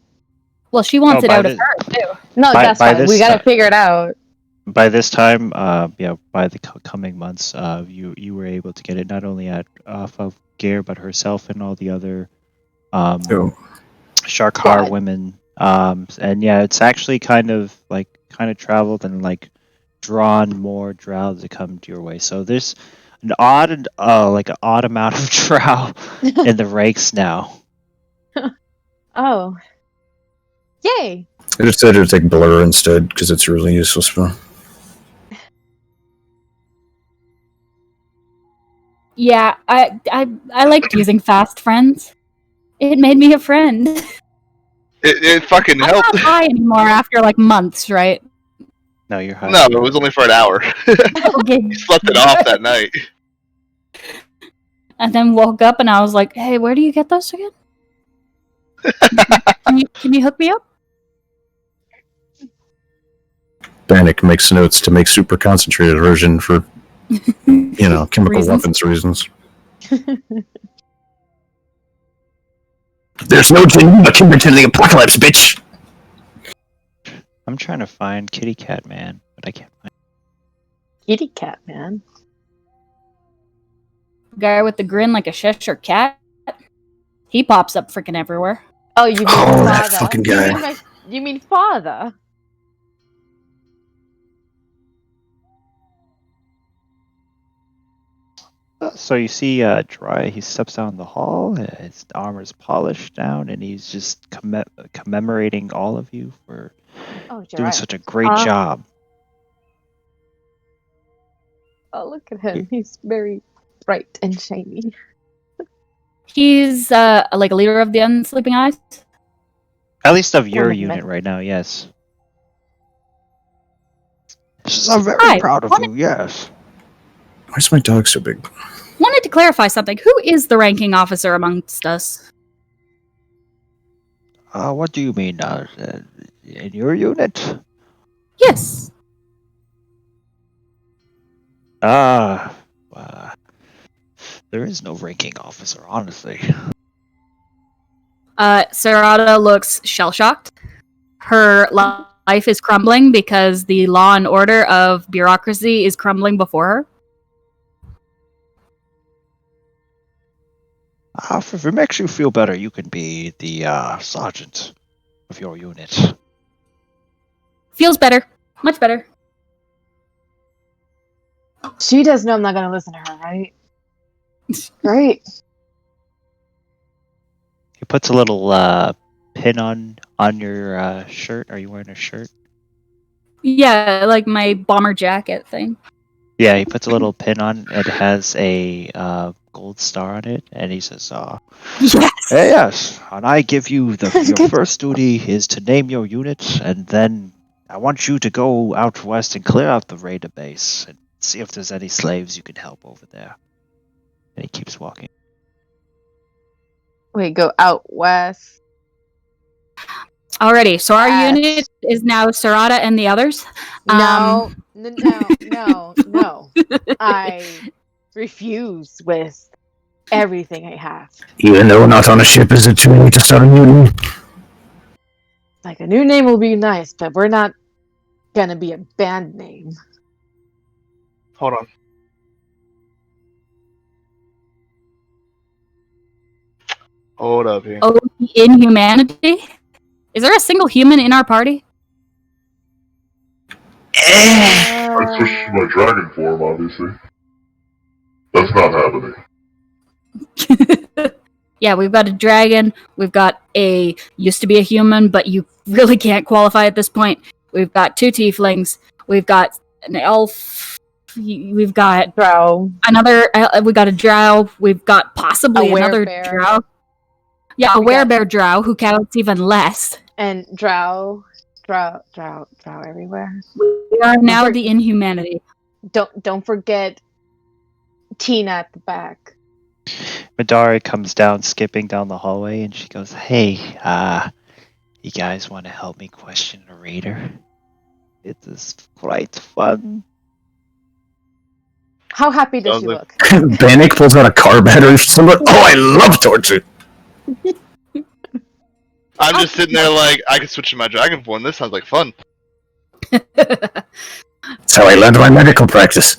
Well, she wants Oh, it by out of the- her too. No, By- that's by fine. We this gotta ti- figure it out. By this time, by the coming months, you were able to get it not only off of Gear, but herself and all the other oh. Sharkhar Squad. women. And yeah, it's actually kind of traveled and like drawn more drow to come to your way. So there's an odd amount of drow in the ranks now. Oh. Yay! I decided to take Blur instead because it's a really useful spell. Yeah, I liked using fast friends. It made me a friend. It fucking I'm helped. not high anymore after like months, right? No, you're high. No, it was only for an hour. Okay. You slept it off that night. And then woke up and I was like, "Hey, where do you get those again? Can you hook me up?" Bannock makes notes to make super concentrated version for, chemical Reasons. weapons reasons. There's no Geneva to the apocalypse, bitch! I'm trying to find Kitty Cat Man, but I can't find. Kitty cat, man. Guy with the grin like a Cheshire cat. He pops up freaking everywhere. Oh, you mean Oh, father? that fucking guy. You mean father? So you see, Dry. He steps down the hall. His armor's polished down, and he's just commemorating all of you for Oh, doing Jiraiya. such a great job. Oh, look at him. He's very bright and shiny. He's like a leader of the Unsleeping Eyes. At least of your Woman, unit man. right now, yes. I'm very Hi, proud of wanted- you. Yes. Why's my dog so big? Wanted to clarify something. Who is the ranking officer amongst us? What do you mean? In your unit? Yes. There is no ranking officer, honestly. Sarada looks shell-shocked. Her life is crumbling because the law and order of bureaucracy is crumbling before her. If it makes you feel better, you can be the sergeant of your unit. Feels better. Much better. She does know I'm not gonna listen to her, right? Great. He puts a little pin on your shirt. Are you wearing a shirt? Yeah, like my bomber jacket thing. Yeah, he puts a little pin on. It has a gold star on it, and he says, Yes. yes, and I give you That's your good. first duty is to name your unit, and then I want you to go out west and clear out the raider base and see if there's any slaves you can help over there. And he keeps walking. Wait, go out west. Alrighty, so our Yes. unit is now Sarada and the others. No, no. I refuse with everything I have. Even though we're not on a ship, is it too late to start a new? Like, a new name will be nice, but we're not gonna be a band name. Hold on. Hold up here. Oh, the inhumanity? Is there a single human in our party? I switched to my dragon form, obviously. That's not happening. Yeah, we've got a dragon. We've got a used to be a human, but you really can't qualify at this point. We've got 2 tieflings. We've got an elf. We've got Drow. another. We got a drow. We've got possibly A another werebear. drow. Yeah, a We got- werebear drow who counts even less. And drow everywhere. We are now for- the inhumanity. Don't forget Tina at the back. Midari comes down, skipping down the hallway, and she goes, "Hey, you guys want to help me question a raider? It is quite fun." How happy does Sounds she like- look? Bannock pulls out a car battery. Oh, I love torture. I'm just sitting there like, I can switch to my dragon form. This sounds like fun. That's how I learned my medical practice.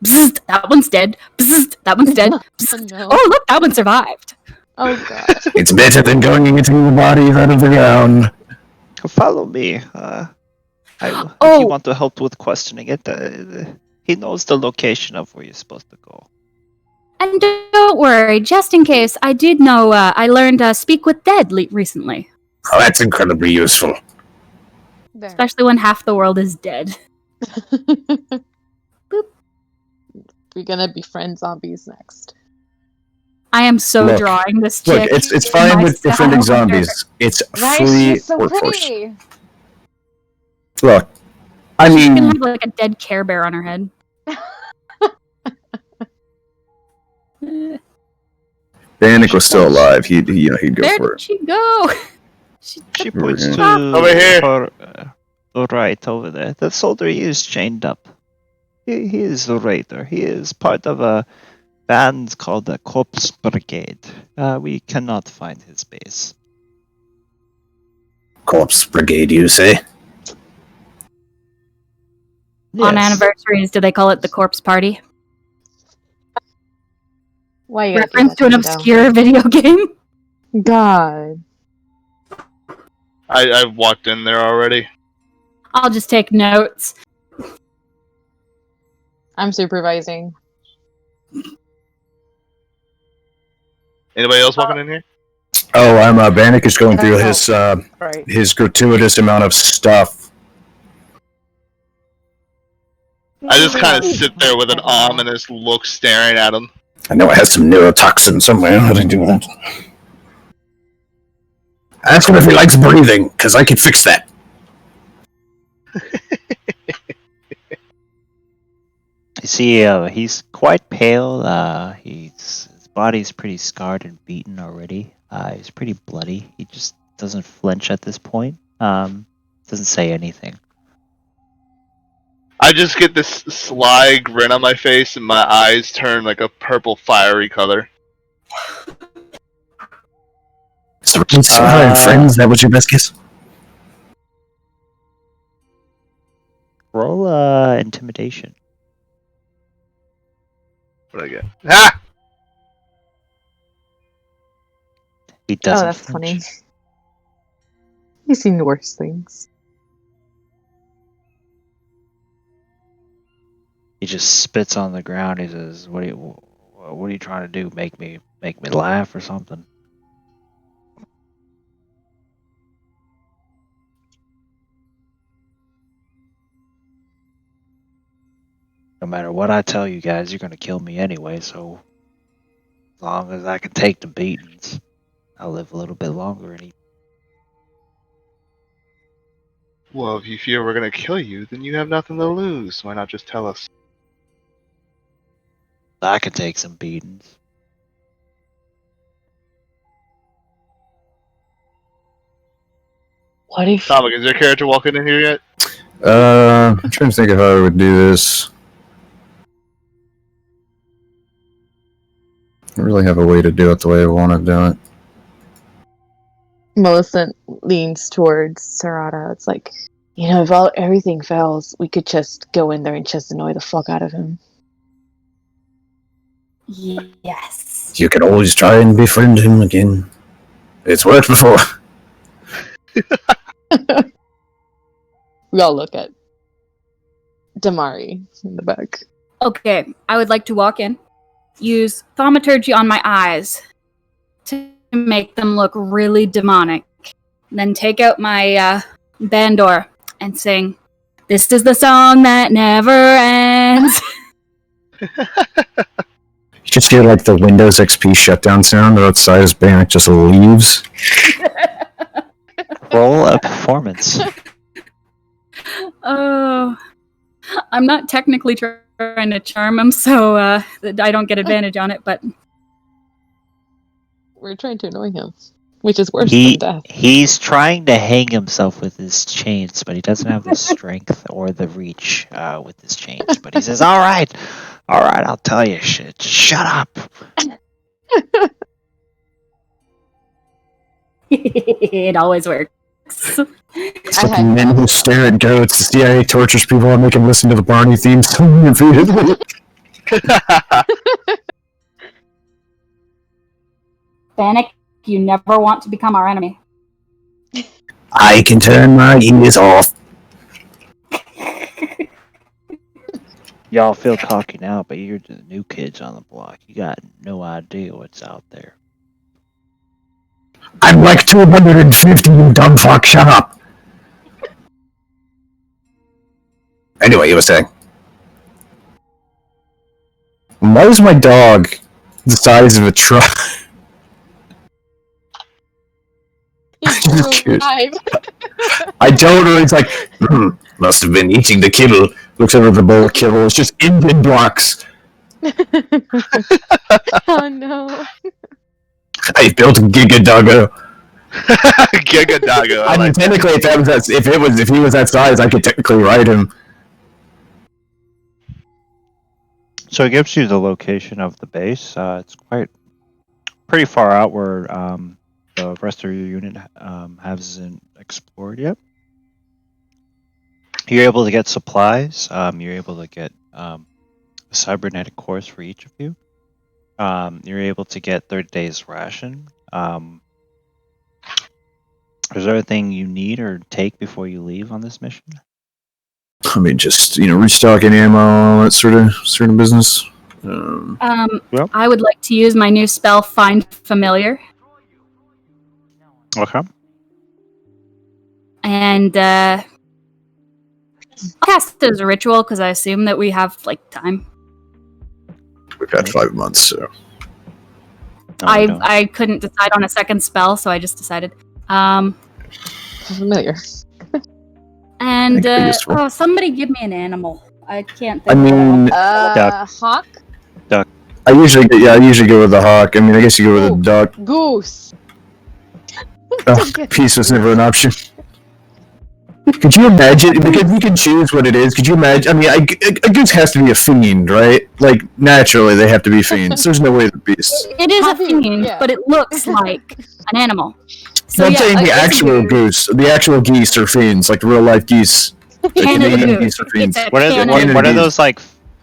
Bzzzt, that one's dead. Bzzzt, that one's dead. Oh, Bzzzt. no. Oh, look, that one survived. Oh god. It's better than going and getting the bodies out of the ground. Follow me. If Oh. you want to help with questioning it, he knows the location of where you're supposed to go. And don't worry, just in case, I did know, I learned Speak with Dead recently. Oh, that's incredibly useful. There. Especially when half the world is dead. Boop. We're gonna befriend zombies next. I am so Look, drawing this Look, chick. it's in fine my with befriending style. zombies. It's Right? free She's so workforce. pretty. Look, I She's gonna mean, have like a dead Care Bear on her head. Bannock was still alive. He'd go Where for did it. she go? She points here. to Over here. her, right over there. The soldier he is chained up. He is a raider. He is part of a band called the Corpse Brigade. We cannot find his base. Corpse Brigade, you say? On Yes. anniversaries, do they call it the Corpse Party? Why you gotta keep Reference to an that down? obscure video game? God. I walked in there already. I'll just take notes. I'm supervising. Anybody else walking in here? Oh, I'm Bannock is going through his Right. his gratuitous amount of stuff. I just kind of sit there with an ominous look staring at him. I know I have some neurotoxin somewhere. How do I do that? Ask him if he likes breathing, because I can fix that. You see, he's quite pale. His body's pretty scarred and beaten already. He's pretty bloody. He just doesn't flinch at this point. Doesn't say anything. I just get this sly grin on my face and my eyes turn like a purple fiery color. So, friends, that was your best guess? Roll intimidation. What do I get? Ah! He Oh, doesn't. that's flinch. funny. He's seen worse things. He just spits on the ground. He says, "What are you trying to do? Make me laugh or something?" No matter what I tell you guys, you're gonna kill me anyway. So as long as I can take the beatings, I'll live a little bit longer. And Well, if you fear we're gonna kill you, then you have nothing to lose. Why not just tell us? I can take some beatings. What if Dominic, is your character walking in here yet? I'm trying to think of how I would do this. I don't really have a way to do it the way I want to do it. Millicent leans towards Sarada? It's like, if everything fails, we could just go in there and just annoy the fuck out of him. Yes. You can always try and befriend him again. It's worked before. We all look at Damari in the back. Okay, I would like to walk in, use thaumaturgy on my eyes to make them look really demonic, then take out my bandor and sing, "This is the song that never ends." You just hear like the Windows XP shutdown sound outside as Bannock just leaves. Roll a performance. Oh, I'm not technically trained trying to charm him so that I don't get advantage on it. But We're trying to annoy him, which is worse than death. He's trying to hang himself with his chains, but he doesn't have the strength or the reach with his chains. But he says, all right, I'll tell you shit. Just shut up. it always works. It's fucking men who stare at goats. The CIA tortures people and make them listen to the Barney theme song repeatedly. Bannock, you never want to become our enemy. I can turn my ears off. Y'all feel cocky now, but you're the new kids on the block. You got no idea what's out there. I'm like 250, you dumb fuck. Shut up. Anyway, you were saying. Why is my dog the size of a truck? He's alive. I don't know. It's like, must have been eating the kibble. Looks over the bowl of kibble. It's just Indian blocks. Oh no. I built a Giga Doggo. Giga Doggo. I mean, technically, if he was that size, I could technically ride him. So it gives you the location of the base. It's pretty far out where the rest of your unit hasn't explored yet. You're able to get supplies. You're able to get a cybernetic course for each of you. You're able to get 30 days ration. Is there anything you need or take before you leave on this mission? I mean, just restocking ammo, that sort of business. Well. I would like to use my new spell, Find Familiar, Okay. and I'll cast it as a ritual because I assume that we have time. We've had 5 months, so. No, we don't. I couldn't decide on a second spell, so I just decided. Familiar. And That'd be useful. somebody give me an animal. I can't think. I mean, Duck. Hawk? I usually go with the hawk. I mean, I guess you go with the duck. Goose. Oh, peace was never an option. Could you imagine? Because you can choose what it is. Could you imagine? I mean, a goose has to be a fiend, right? Like, naturally, they have to be fiends. There's no way the beast. It is a Happy, fiend, yeah. but it looks like an animal. So I'm yeah, saying the it's a actual goose. goose. The actual geese are fiends, like the real life geese. The Canada Canadian goose. geese are fiends. It's a What are Canada what are geese. those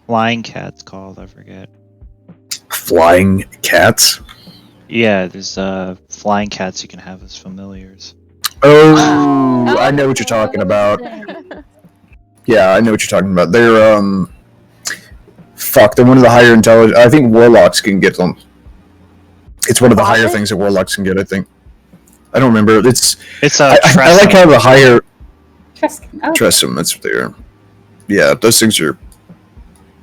flying cats called? I forget. Flying cats? Yeah, there's flying cats you can have as familiars. Oh, I know what you're talking about. Yeah, I know what you're talking about. They're they're one of the higher intelligence. I think warlocks can get them. It's one of the higher things that warlocks can get. I think. I don't remember. It's a I like how the higher Treskin. Oh, Tressum. That's what they are. Yeah, those things are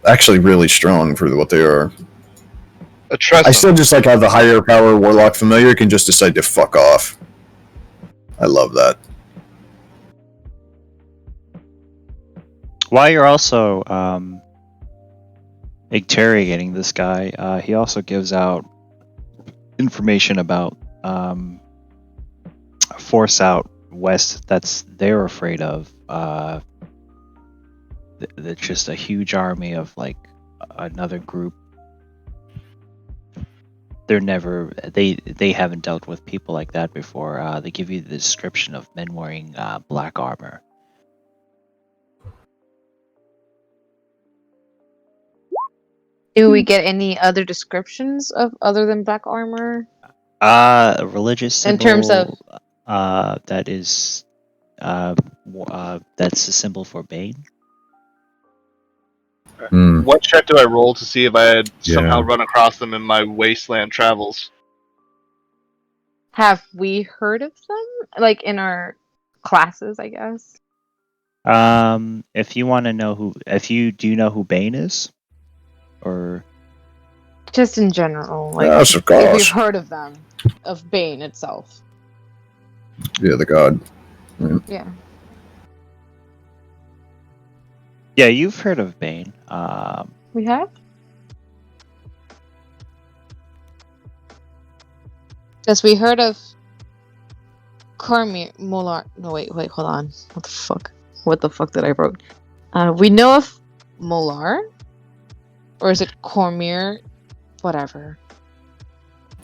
actually really strong for what they are. A Tressum. I still just like how the higher power warlock familiar can just decide to fuck off. I love that. While you're also interrogating this guy, he also gives out information about a force out west that's they're afraid of. That's just a huge army of another group. They haven't dealt with people like that before. They give you the description of men wearing black armor. Do we get any other descriptions of other than black armor? A religious symbol. In terms of- that is that's a symbol for Bane. What check do I roll to see if I had somehow Yeah. run across them in my wasteland travels? Have we heard of them? Like in our classes, I guess. If you want to know do you know who Bane is? Or Just in general, like Yes, of if we've course. heard of them, of Bane itself. Yeah, the god. Yeah. Yeah, you've heard of Bane. We have? Because we heard of Cormier Molar. No, wait, hold on. What the fuck? What the fuck did I wrote? We know of Molar, or is it Cormier? Whatever.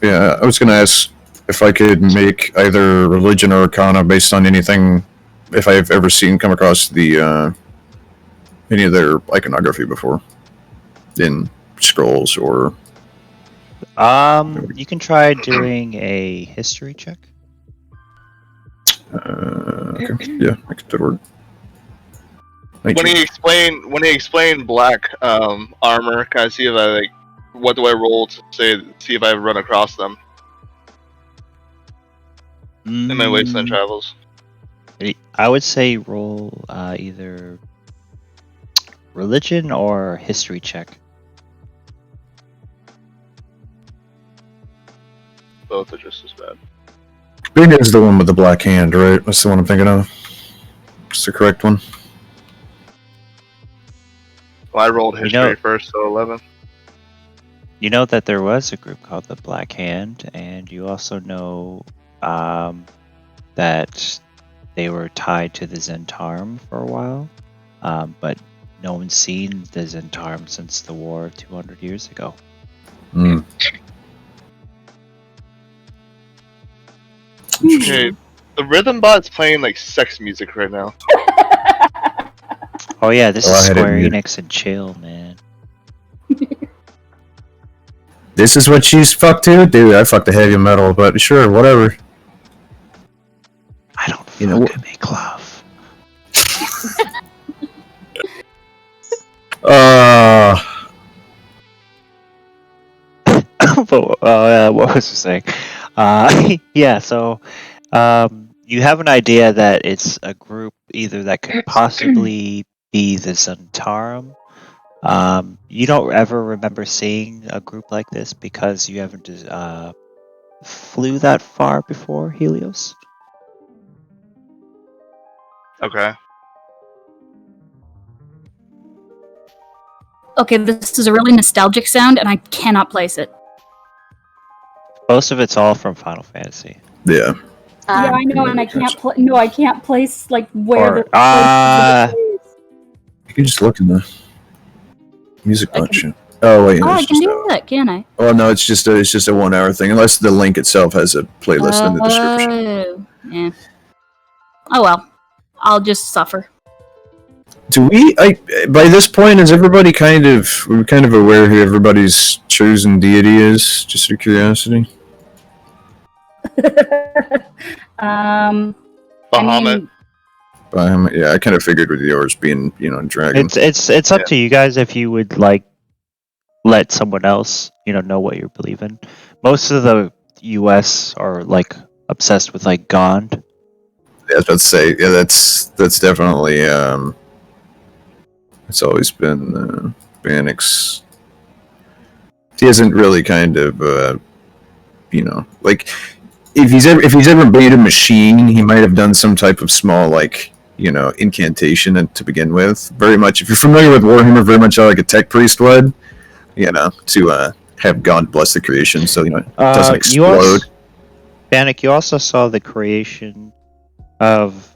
Yeah, I was gonna ask if I could make either religion or arcana based on anything, if I've ever come across the any of their iconography before in scrolls or. You can try doing a history check. Okay. Yeah, I could do it. Thank When you. he explained black armor, can I see if I what do I roll to see if I run across them in my wasteland travels? I would say roll either religion or history check. Both are just as bad. Bane is the one with the black hand, right? That's the one I'm thinking of. It's the correct one. Well, I rolled history first, so 11. You know that there was a group called the Black Hand, and you also know that they were tied to the Zentarum for a while, but no one's seen the Zentarum since the war 200 years ago. Hmm. Okay, the rhythm bot's playing like sex music right now. Oh yeah, this Oh, I is had it Square muted. Enix and chill, man. This is what she's fucked to? Dude, I fucked the heavy metal, but sure, whatever. I don't You know what? fucking make love. What was I saying? Yeah, so you have an idea that it's a group either that could possibly be the Zentarum. You don't ever remember seeing a group like this because you haven't flew that far before, Helios. Okay. Okay, this is a really nostalgic sound, and I cannot place it. Most of it's all from Final Fantasy. Yeah. Yeah, I know, and I can't. No, I can't place like where Or, the. You can just look in the music I can- bunch. Oh wait, Oh, I it's can just do that, can I? oh no, it's just a 1 hour thing. Unless the link itself has a playlist in the description. Oh, yeah. Oh well, I'll just suffer. Do we? By this point, is everybody we're kind of aware who everybody's chosen deity is? Just out of curiosity. I Bahamut. mean, Yeah, I kind of figured with yours being, dragon. It's up to you guys if you would like let someone else know what you believe in. Most of the U.S. are like obsessed with like Gond. Yeah, I was about to say, yeah, that's definitely it's always been Bannock's. He hasn't really kind of like if he's ever made a machine, he might have done some type of small incantation to begin with. Very much, if you're familiar with Warhammer, very much like a tech priest would, to have God bless the creation, so it doesn't explode. Bannock, you also saw the creation of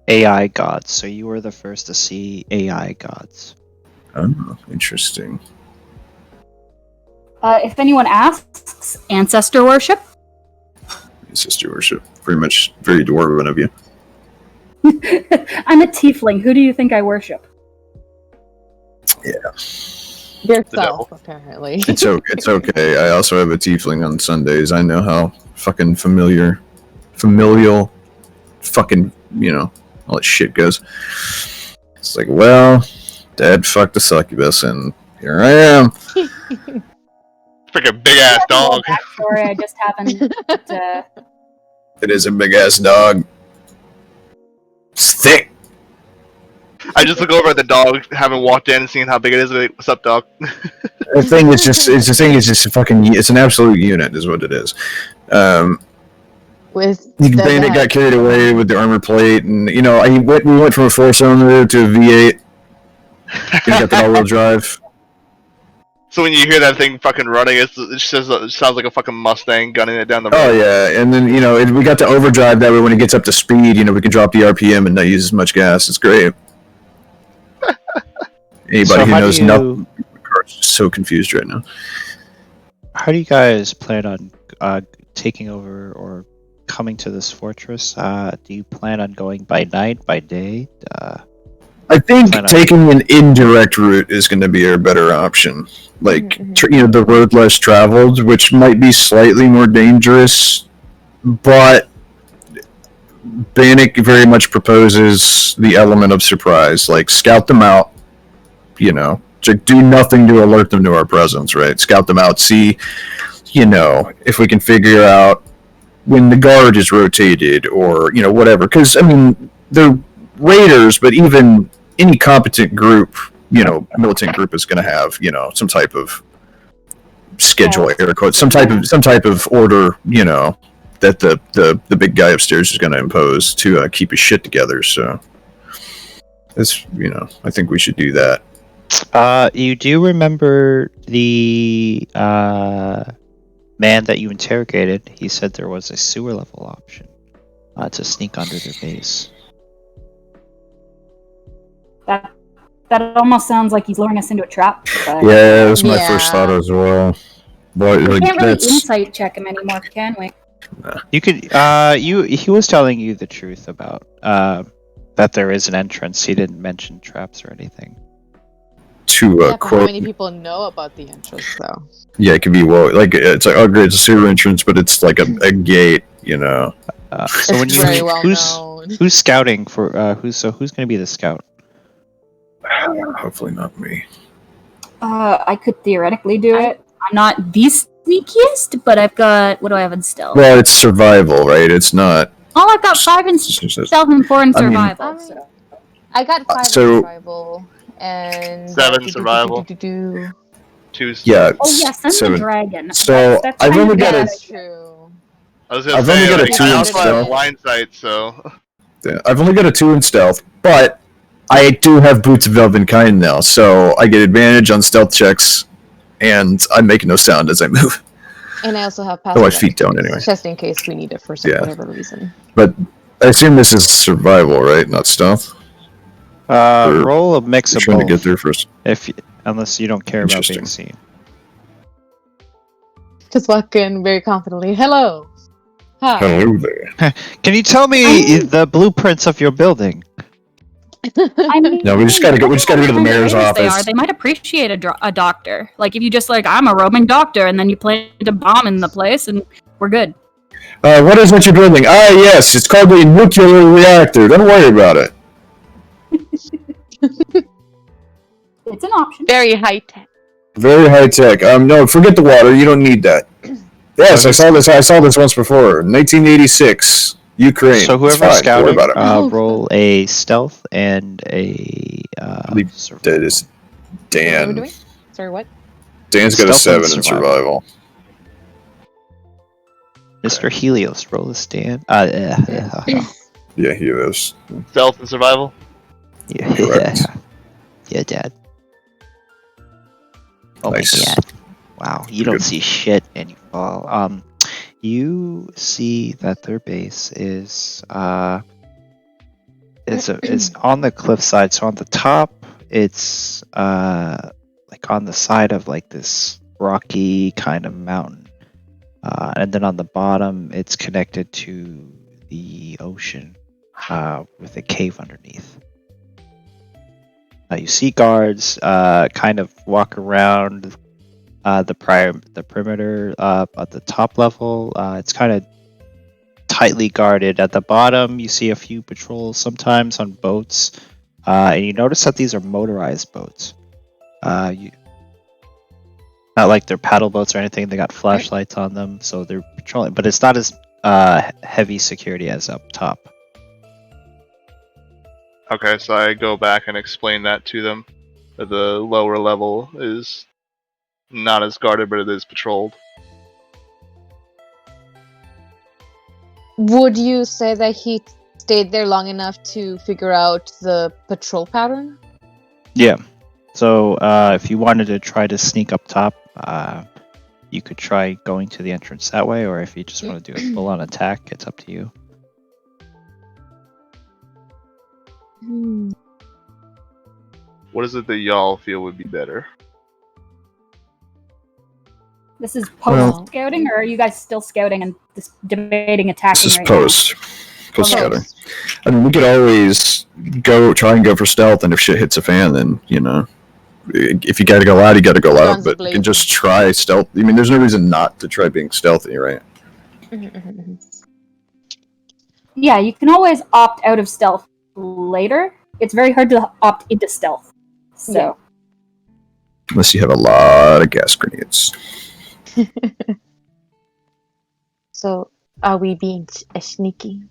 AI gods, so you were the first to see AI gods. Oh, interesting. if anyone asks, ancestor worship. Sister worship, very dwarven of you. I'm a tiefling. Who do you think I worship? Yourself, apparently. It's okay. I also have a tiefling on Sundays. I know how fucking familial, fucking, all that shit goes. It's like, well, Dad fucked a succubus, and here I am. Freaking big ass dog. Backstory, I just haven't. It is a big ass dog. It's thick. I just look over at the dog, having walked in and seen how big it is. Like, what's up, dog? The thing is just a fucking. It's an absolute unit, is what it is. With The bandit got carried away with the armor plate, and we went from a 4-cylinder to a V8. You got that all-wheel drive. So when you hear that thing fucking running, it sounds like a fucking Mustang gunning it down the road. Oh yeah, and then we got the overdrive that way when it gets up to speed, we can drop the RPM and not use as much gas. It's great. Anybody who knows nothing, is so confused right now. How do you guys plan on taking over or coming to this fortress? Do you plan on going by night, by day? I think taking an indirect route is going to be our better option. Like, the road less traveled, which might be slightly more dangerous, but Bannock very much proposes the element of surprise. Like, scout them out, do nothing to alert them to our presence, right? Scout them out, see, if we can figure out when the guard is rotated or, whatever. Because, they're raiders, but even any competent group, militant group is going to have, some type of schedule, air quotes, some type of order, that the big guy upstairs is going to impose to keep his shit together. So, it's, I think we should do that. You do remember the man that you interrogated? He said there was a sewer level option to sneak under their base. That almost sounds like he's luring us into a trap. But Yeah, that was my first thought as well. But we can't really insight check him anymore, can we? You could. He was telling you the truth about that there is an entrance. He didn't mention traps or anything. To How quote, many people know about the entrance, though? yeah, it could be it's like, oh great, it's a sewer entrance, but it's like a gate, So It's when you very well known. who's scouting for who's going to be the scout? Hopefully not me. I could theoretically do it. I'm not the sneakiest, but I've got, what do I have in stealth? Well, it's survival, right? It's not. Oh, I've got 5 in stealth and 4 in survival. so. I got 5 so- in survival and 7 survival. 2. 2. Yeah. Oh yeah, send seven. the dragon. So, That's I've kind only of got a- bad. That's true. I was gonna I've say, only got a like, 2 I in also have stealth. blind sight, so Yeah, I've only got a 2 in stealth, but I do have Boots of Elvenkind now, so I get advantage on stealth checks, and I make no sound as I move. And I also have Oh, passive my feet don't actions, anyway. just in case we need it for some Yeah. whatever reason. But I assume this is survival, right? Not stealth. Or Roll a mix of trying to both. get there first. Unless you don't care about being Interesting. seen. Just walk in very confidently. Hello. Hi. Hello there. Can you tell me the blueprints of your building? I mean, No, we just gotta go to the what mayor's kind of raiders office. They might appreciate a doctor. Like if you just like, I'm a roaming doctor, and then you plant a bomb in the place, and we're good. What is what you're building? Ah, yes, it's called the nuclear reactor. Don't worry about it. It's an option. Very high tech. Very high tech. No, forget the water. You don't need that. Yes, I saw this. I saw this once before. 1986, Ukraine. So It's whoever's fine. Don't worry scouting, about it. roll a stealth and a. believe survival. That is What are we Dan. doing? Sorry, what? Dan's got a Stealth 7 and in survival. Mr. Helios, roll a stand. Yeah, he is. stealth and survival. Yeah, Correct. yeah, Dad. Oh Nice. my God! Wow, you don't Good. see shit and you fall. You see that their base is is on the cliffside. So on the top, it's like on the side of like this rocky kind of mountain, and then on the bottom, it's connected to the ocean with a cave underneath. You see guards kind of walk around the perimeter at the top level. It's kind of tightly guarded. At the bottom, you see a few patrols sometimes on boats, and you notice that these are motorized boats. Not like they're paddle boats or anything. They got flashlights on them, so they're patrolling. But it's not as heavy security as up top. Okay, so I go back and explain that to them. That the lower level is not as guarded, but it is patrolled. Would you say that he stayed there long enough to figure out the patrol pattern? Yeah. So if you wanted to try to sneak up top, you could try going to the entrance that way, or if you just want to do a full-on attack, it's up to you. What is it that y'all feel would be better? This is Well- post scouting, or are you guys still scouting and just debating attacking This is right post now? scouting. I mean, we could always try and go for stealth, and if shit hits a fan, then if you gotta go loud, you gotta go loud. Guns But you blazing. can just try stealth. I mean, there's no reason not to try being stealthy, right? Yeah, you can always opt out of stealth later. It's very hard to opt into stealth. So, Yeah. Unless you have a lot of gas grenades. So, are we being sneaky?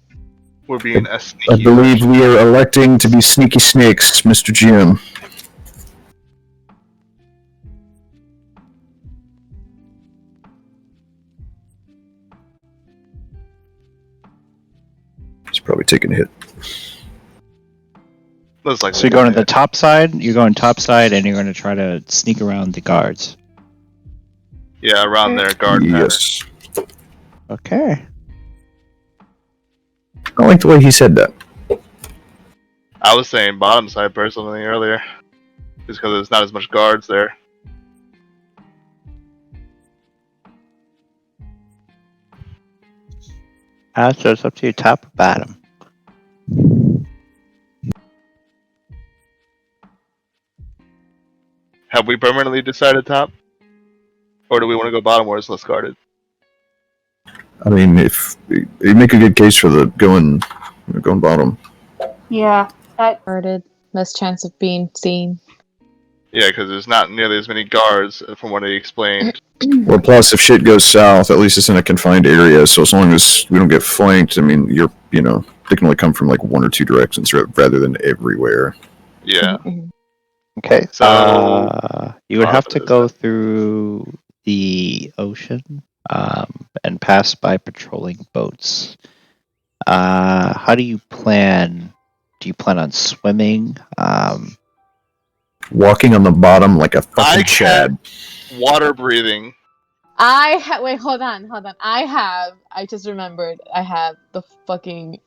We're being a I sneaky. believe we are electing to be sneaky snakes, Mr. GM. He's probably taking a hit. Looks like So you're going to the top side. You're going top side, and you're going to try to sneak around the guards. Yeah, around there, guard pattern. Yes. Okay. I don't like the way he said that. I was saying bottom side personally earlier, just because there's not as much guards there. So it's up to you, top or bottom. Have we permanently decided top, or do we want to go bottom where it's less guarded? I mean, if you make a good case for the going bottom. yeah. Guarded, less chance of being seen. Yeah, because there's not nearly as many guards from what he explained. Well, plus if shit goes south, at least it's in a confined area. So as long as we don't get flanked, I mean, they can only come from like one or two directions rather than everywhere. Yeah. Okay. So- You would have to Bottom is go through the ocean and pass by patrolling boats. How do you plan? Do you plan on swimming? Walking on the bottom like a I fucking Chad. Water breathing. Wait, hold on. I just remembered, I have the fucking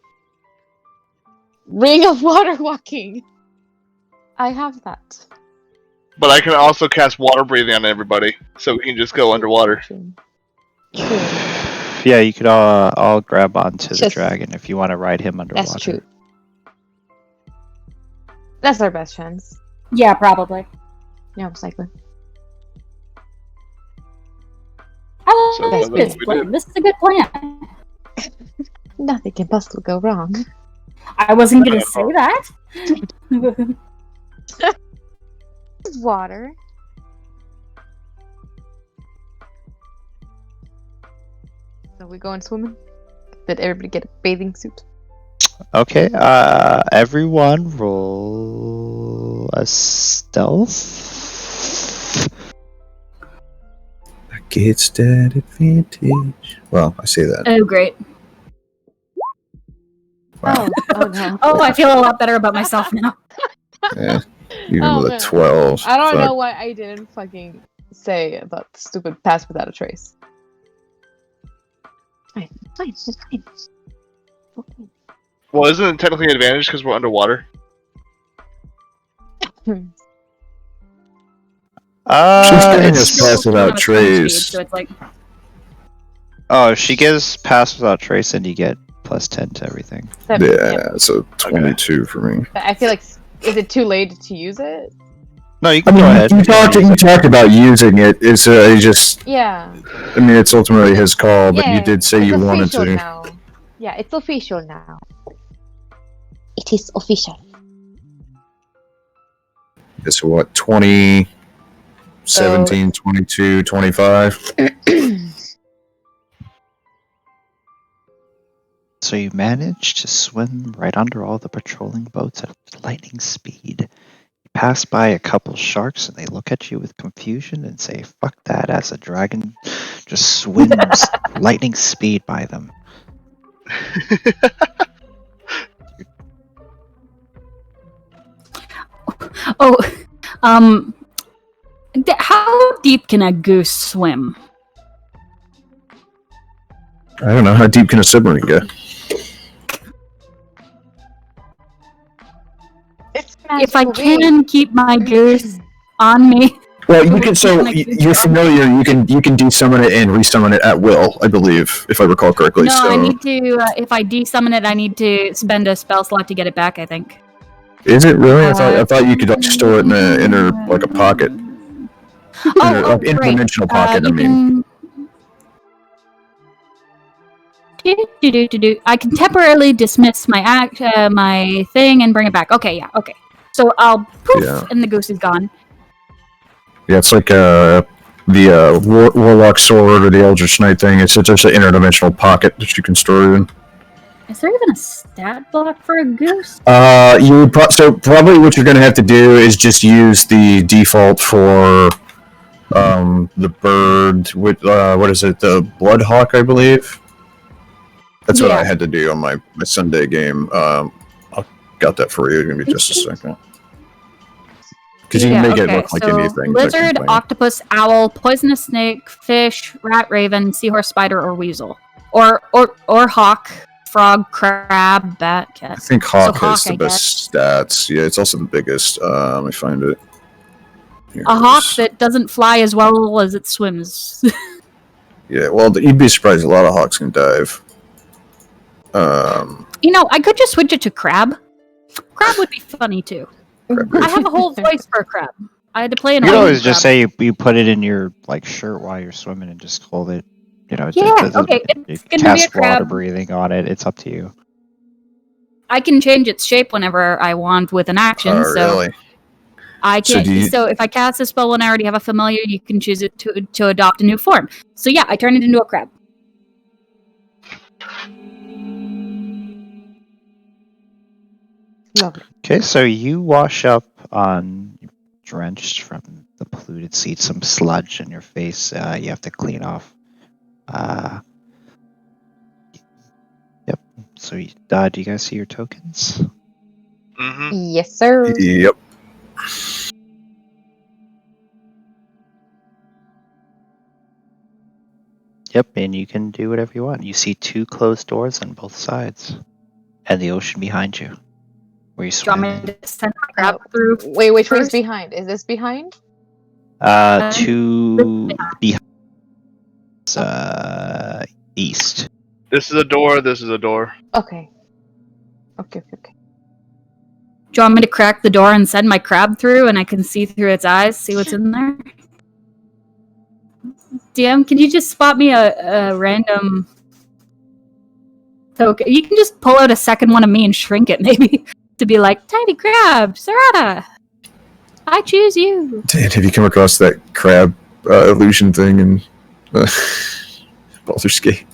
ring of water walking. I have that. But I can also cast water breathing on everybody, so we can just go underwater. True. Yeah, you could all grab onto the Just- dragon if you want to ride him underwater. That's true. That's our best chance. Yeah, probably. Yeah, I'm cycling. I So like that's this what we plan. did. This is a good plan. Nothing can possibly go wrong. I wasn't going to say that. Water. So we going swimming? Did everybody get a bathing suit? Okay, everyone roll a stealth. Gets that advantage. Well, I say that. Oh, great. Wow. Oh no. Oh, I feel a lot better about myself now. Yeah. Even Oh, with a man. 12. I don't fuck. know why I didn't fucking say about the stupid pass without a trace. Fine. Okay. Well, isn't it technically an advantage because we're underwater? She's getting It's, us pass without trace. So it's like, oh, if she gives pass without trace, then you get plus 10 to everything. Yeah, so 22 for me. But I feel like, is it too late to use it? No, you I can mean, go ahead. you talked about using it. It's Yeah. I mean, it's ultimately his call, but Yeah, you did say it's you wanted official to. Now. Yeah, it's official now. It is official. It's what, 20, 17, 22, 25? So you manage to swim right under all the patrolling boats at lightning speed. You pass by a couple sharks and they look at you with confusion and say, fuck that, as a dragon just swims lightning speed by them. oh, How deep can a goose swim? I don't know, how deep can a submarine go? If I can keep my goose on me. Well, you can. So you're familiar. You can desummon it and resummon it at will, I believe, if I recall correctly. No, so I need to. If I desummon it, I need to spend a spell slot to get it back. I think. is it really? I thought you could like store it in a inner like a pocket, interdimensional pocket. I mean, I can temporarily dismiss my my thing and bring it back. Okay, yeah, okay. So I'll poof, Yeah. and the goose is gone. yeah, it's like the Warlock Sword or the Eldritch Knight thing. It's just an interdimensional pocket that you can store it in. Is there even a stat block for a goose? So probably what you're gonna have to do is just use the default for the bird with what is it, the Bloodhawk, I believe. That's what I had to do on my Sunday game. I'll got that for you. Give me just a second. Because you can make it look like anything. Lizard, octopus, owl, poisonous snake, fish, rat, raven, seahorse, spider, or weasel, or hawk, frog, crab, bat, cat. I think hawk So has hawk, the best stats. Yeah, it's also the biggest. Let me find it. Here A it hawk is. that doesn't fly as well as it swims. Yeah, well, you'd be surprised. A lot of hawks can dive. I could just switch it to crab. Crab would be funny too. I have a whole voice for a crab. I had to play an. You could old always just crab. say you put it in your like shirt while you're swimming and just hold it. Yeah, okay, You it's gonna be a cast water crab. breathing on it. It's up to you. I can change its shape whenever I want with an action. Oh, so really? I So can. do you- So if I cast a spell when I already have a familiar, you can choose it to adopt a new form. So yeah, I turn it into a crab. Lovely. Okay, so you wash up on drenched from the polluted sea, some sludge in your face. You have to clean off. Yep. So, do you guys see your tokens? Mm-hmm. Yes, sir. Yep. Yep, and you can do whatever you want. You see 2 closed doors on both sides, and the ocean behind you, where you Do you swim. want me to send my crab through? Wait, which one's first? behind? Is this behind? 2 behind. East. This is a door. This is a door. Okay. Okay. Do you want me to crack the door and send my crab through, and I can see through its eyes, see what's in there? DM, can you just spot me a random token? You can just pull out a second one of me and shrink it, maybe, to be like, Tiny Crab, Sarada, I choose you. Dan, have you come across that crab illusion thing in Baldur's Gate?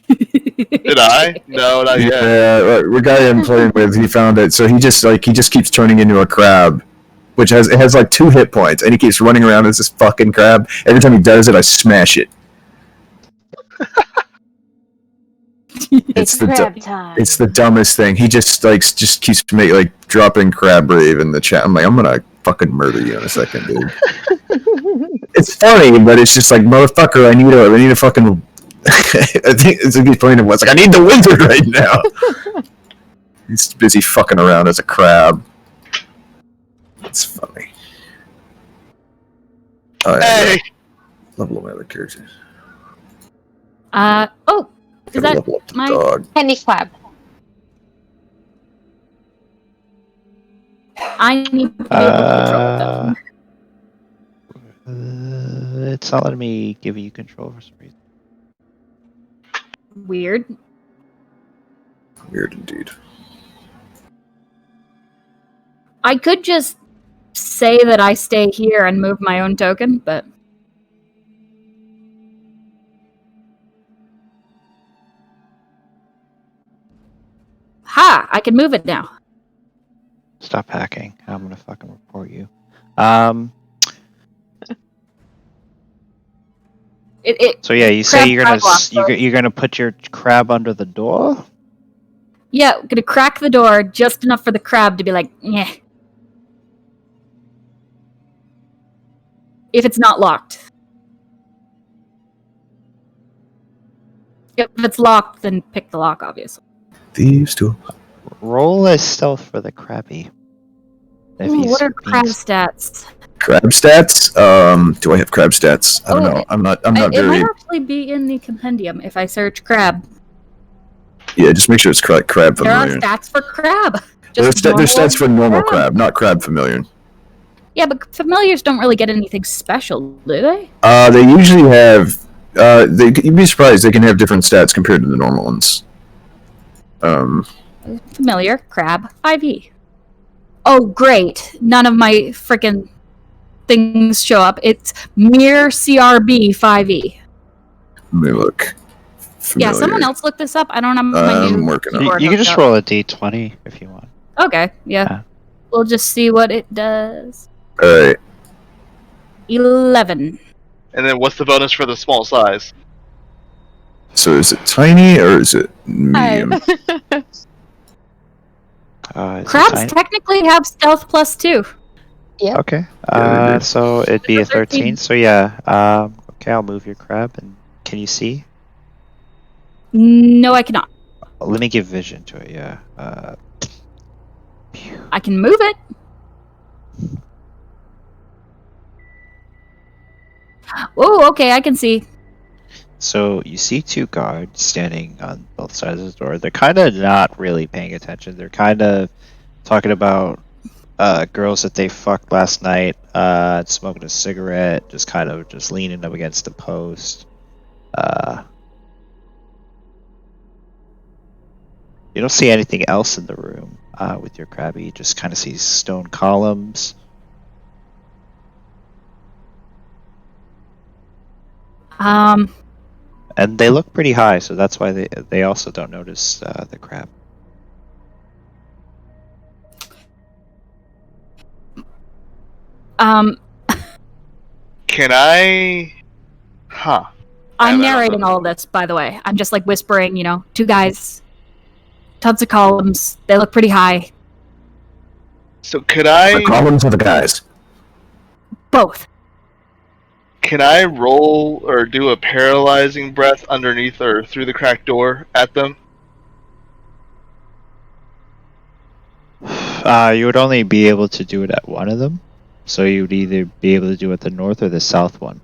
Did I? No, not yet. Yeah, the guy I'm playing with, he found it. So he just keeps turning into a crab, which has like 2 hit points, and he keeps running around as this fucking crab. Every time he does it, I smash it. It's the crab time. It's the dumbest thing. He just keeps dropping crab rave in the chat. I'm like, I'm gonna fucking murder you in a second, dude. It's funny, but it's just like, motherfucker, I need a fucking. I think it's a good point of what's like, I need the wizard right now. He's busy fucking around as a crab. It's funny. Oh, yeah, Hey, level up my other characters. Oh, is Gotta that level up the my- dog. Penny crab. I need to be able to control them. It's not letting me give you control for some reason. Weird. Weird indeed. I could just say that I stay here and move my own token, but ha! I can move it now. Stop hacking. I'm gonna fucking report you. So yeah, you say Crab you're gonna crab walk, you're gonna put your crab under the door. Yeah, gonna crack the door just enough for the crab to be like, yeah. If it's not locked. If it's locked, then pick the lock, obviously. Thieves too. Roll a stealth for the crabby. If Ooh, he's what are crab being- stats? Crab stats? Do I have crab stats? I don't know. I'm not It very. might actually be in the compendium if I search crab. Yeah, just make sure it's crab There are familiar. stats for crab. There's normal stats for normal crab, not crab familiar. Yeah, but familiars don't really get anything special, do they? They usually have. You'd be surprised. They can have different stats compared to the normal ones. Familiar, crab, 5e. Oh, great. None of my freaking things show up. It's mere CRB 5e. Let me look. Familiar. Yeah, someone else look this up. I don't have my I'm new working on it. keyboard You can just hooked up. roll a d20 if you want. Okay, yeah. Yeah. We'll just see what it does. Alright. 11. And then what's the bonus for the small size? So is it tiny or is it medium? Hi. It's a Crabs tiny- technically have stealth +2. Okay. Yeah, they do. So it'd be a 13. So yeah. Okay, I'll move your crab. And can you see? No, I cannot. Let me give vision to it. Yeah. I can move it. Oh, okay, I can see. So you see two guards standing on both sides of the door. They're kind of not really paying attention. They're kind of talking about girls that they fucked last night, smoking a cigarette, just kind of just leaning up against the post. You don't see anything else in the room with your crabby. You just kind of see stone columns. And they look pretty high, so that's why they also don't notice the crab. Can I? Huh. I'm I don't narrating know. all of this, by the way. I'm just like whispering, you know, two guys, tons of columns. They look pretty high. So could The I? columns or the guys? Both. Can I roll or do a paralyzing breath underneath or through the cracked door at them? You would only be able to do it at one of them, so you would either be able to do it the north or the south one,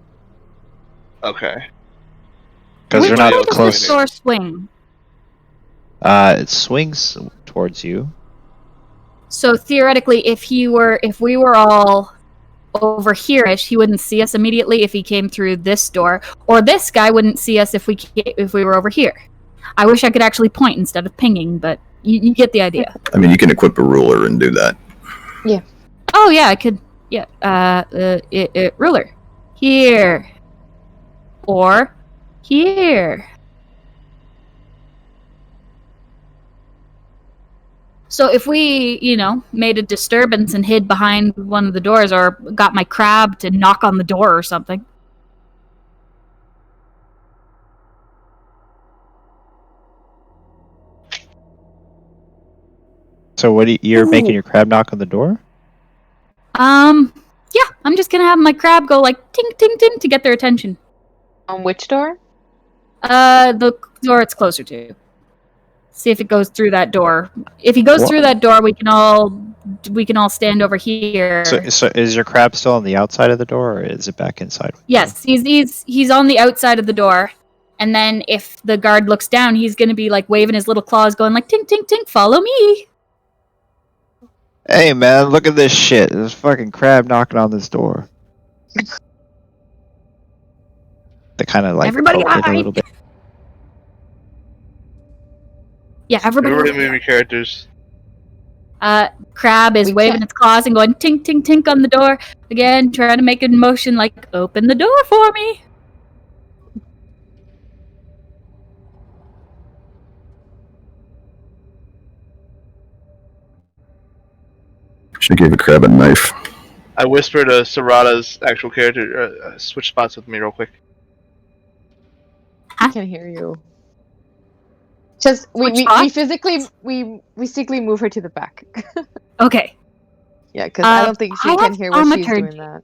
Okay. because Which they're way not does close. this door swing? It swings towards you. So theoretically, if we were all over here-ish, he wouldn't see us immediately if he came through this door, or this guy wouldn't see us if we were over here. I wish I could actually point instead of pinging, but you get the idea. I mean, you can equip a ruler and do that. Oh yeah, I could. Yeah. Ruler. Here. Or here. So if we, made a disturbance and hid behind one of the doors, or got my crab to knock on the door or something. So what? You're making your crab knock on the door? Yeah, I'm just gonna have my crab go like ting ting ting to get their attention. On which door? The door it's closer to. See if it goes through that door. If he goes through that door, we can all stand over here. So is your crab still on the outside of the door, or is it back inside? Yes, he's on the outside of the door, and then if the guard looks down, he's gonna be like waving his little claws, going like ting ting ting, follow me. Hey man, look at this shit. There's a fucking crab knocking on this door. They kind of like Everybody poke it a hide. little bit. Yeah, everybody. Everybody move your characters. Crab is We waving can't- its claws and going tink tink tink on the door again, trying to make a motion like open the door for me. Should have gave a crab a knife. I whisper to Sarada's actual character. Switch spots with me real quick. I can hear you. Just we Which spot? physically move her to the back. Okay. Yeah, because I Uh, don't think she I can have hear what she's thaumaturgy. doing that.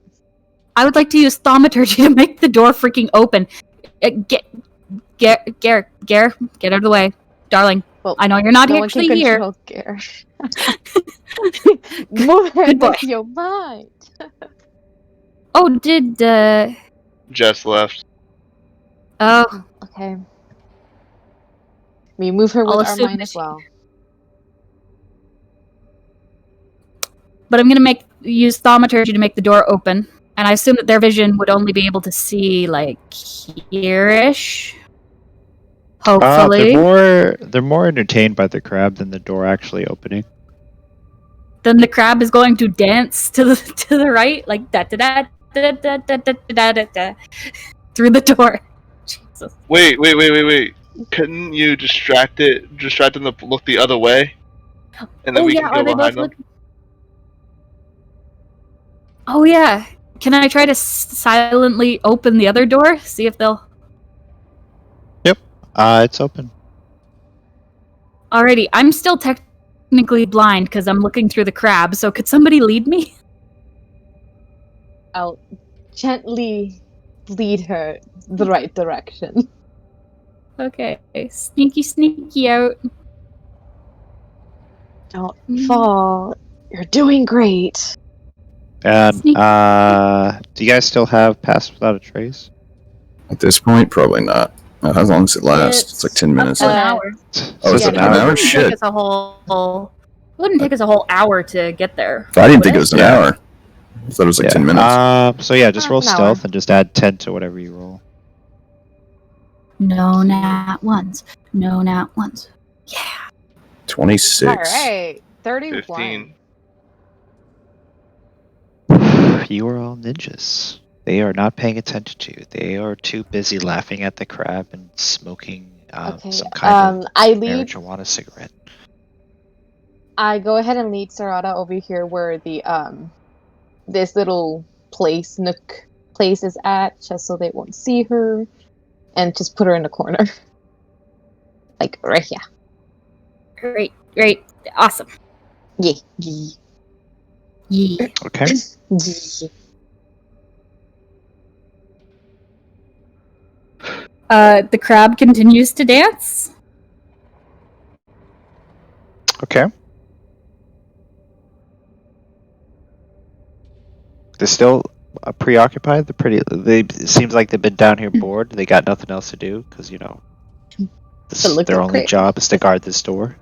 I would like to use thaumaturgy to make the door freaking open. Get out of the way, darling. Well, I know you're not no one actually can here. control Gare. Move it Good boy. with your mind. Oh, did Jess left. oh, Okay. We move her I'll with our assume mind that as well. but I'm gonna use thaumaturgy to make the door open, and I assume that their vision would only be able to see like here-ish. Hopefully, They're more entertained by the crab than the door actually opening. then the crab is going to dance to the right, like da da da da da da da da da da through the door. Jesus. Wait. Couldn't you distract them to look the other way? And then we can go behind them? Oh yeah. Can I try to silently open the other door? See if they'll... It's open. Alrighty, I'm still technically blind because I'm looking through the crab, so could somebody lead me? I'll gently lead her the right direction. Okay, sneaky out. Don't fall. You're doing great. And Sneak. do you guys still have Pass Without a Trace? At this point, probably not. How long does it last? It's like 10 minutes. Up to an Uh, hour. Oh, it's yeah, an no, hour? It wouldn't Shit. take us a whole... It wouldn't take us a whole hour to get there. I didn't would think it was an Yeah. hour. I thought it was like 10 minutes. So yeah, just roll Half an hour. stealth and just add 10 to whatever you roll. No nat ones. No nat ones. Yeah. 26. Alright. 31. 15. You are all ninjas. They are not paying attention to you. They are too busy laughing at the crab and smoking Okay. some kind I of lead. marijuana cigarette. I go ahead and lead Sarada over here where the this little nook place is at, just so they won't see her, and just put her in the corner, like right here. Great. Awesome. Yeah. Yeah. Okay. Yeah. The crab continues to dance. Okay. They're still preoccupied. It seems like they've been down here bored. They got nothing else to do because look their at only Craig. job is to guard this door.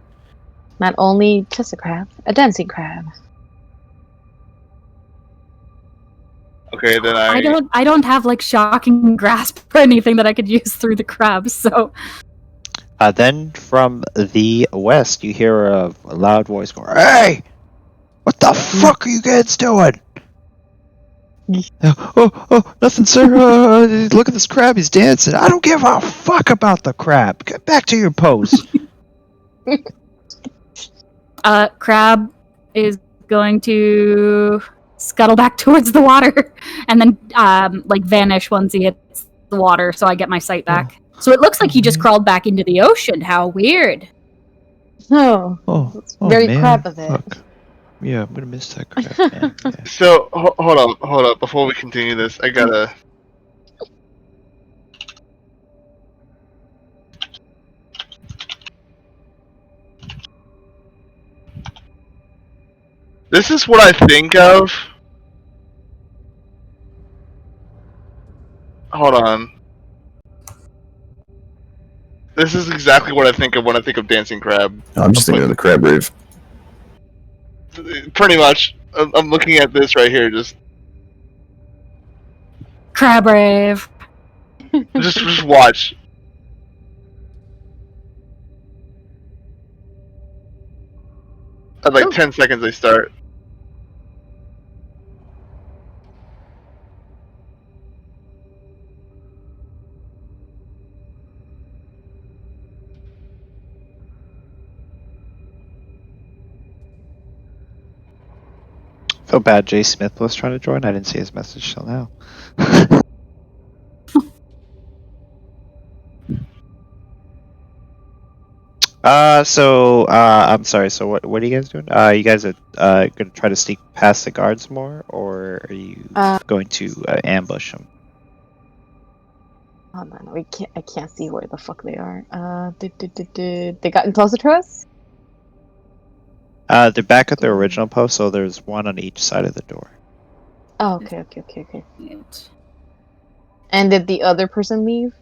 Not only just a crab, a dancing crab. Okay, then I don't have like shocking grasp or anything that I could use through the crab, so Then from the west, you hear a loud voice going, "Hey! What the fuck are you kids doing?" Oh, nothing, sir. Look at this crab. He's dancing. I don't give a fuck about the crab. Get back to your pose. crab is going to scuttle back towards the water and then like vanish once he hits the water, so I get my sight back. So it looks like he just crawled back into the ocean. How weird. Oh, Oh, very man. crab of it. Fuck. Yeah, I'm gonna miss that crab, man. Yeah. So hold up. Before we continue this, I gotta. This is what I think of. Hold on. This is exactly what I think of when I think of Dancing Crab. I'm just thinking of the crab rave. Pretty much. I'm looking at this right here. Just Crab rave. just watch. At like 10 seconds they start. Feel bad Jay Smith was trying to join. I didn't see his message till now. I'm sorry. So what are you guys doing? You guys are gonna try to sneak past the guards more, or are you going to ambush them? Oh no, we can't. I can't see where the fuck they are. They gotten closer to us. They're back at their original post, so there's one on each side of the door. Oh, okay. And did the other person leave?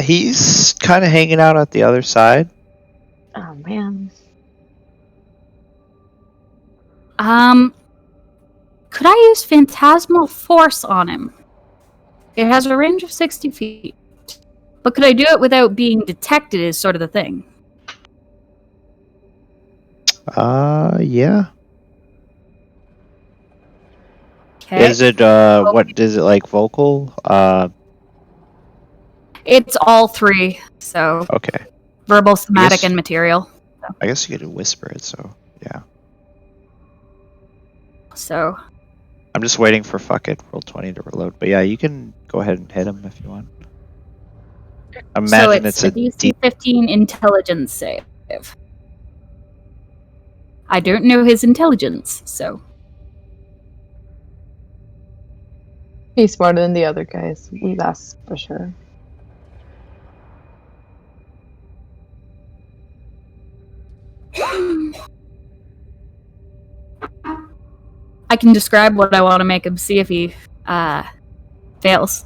He's kind of hanging out at the other side. Oh man. Could I use Phantasmal Force on him? It has a range of 60 feet. But could I do it without being detected is sort of the thing. Yeah. Okay. Is it what is it like vocal? It's all three, so Okay. verbal, somatic, Yes. and material. I guess you could whisper it, so yeah. So I'm just waiting for fucking roll 20 to reload. But yeah, you can go ahead and hit him if you want. Imagine it's a DC deep 15 intelligence save. I don't know his intelligence, so He's smarter than the other guys. That's for sure. I can describe what I want to make him see if he fails.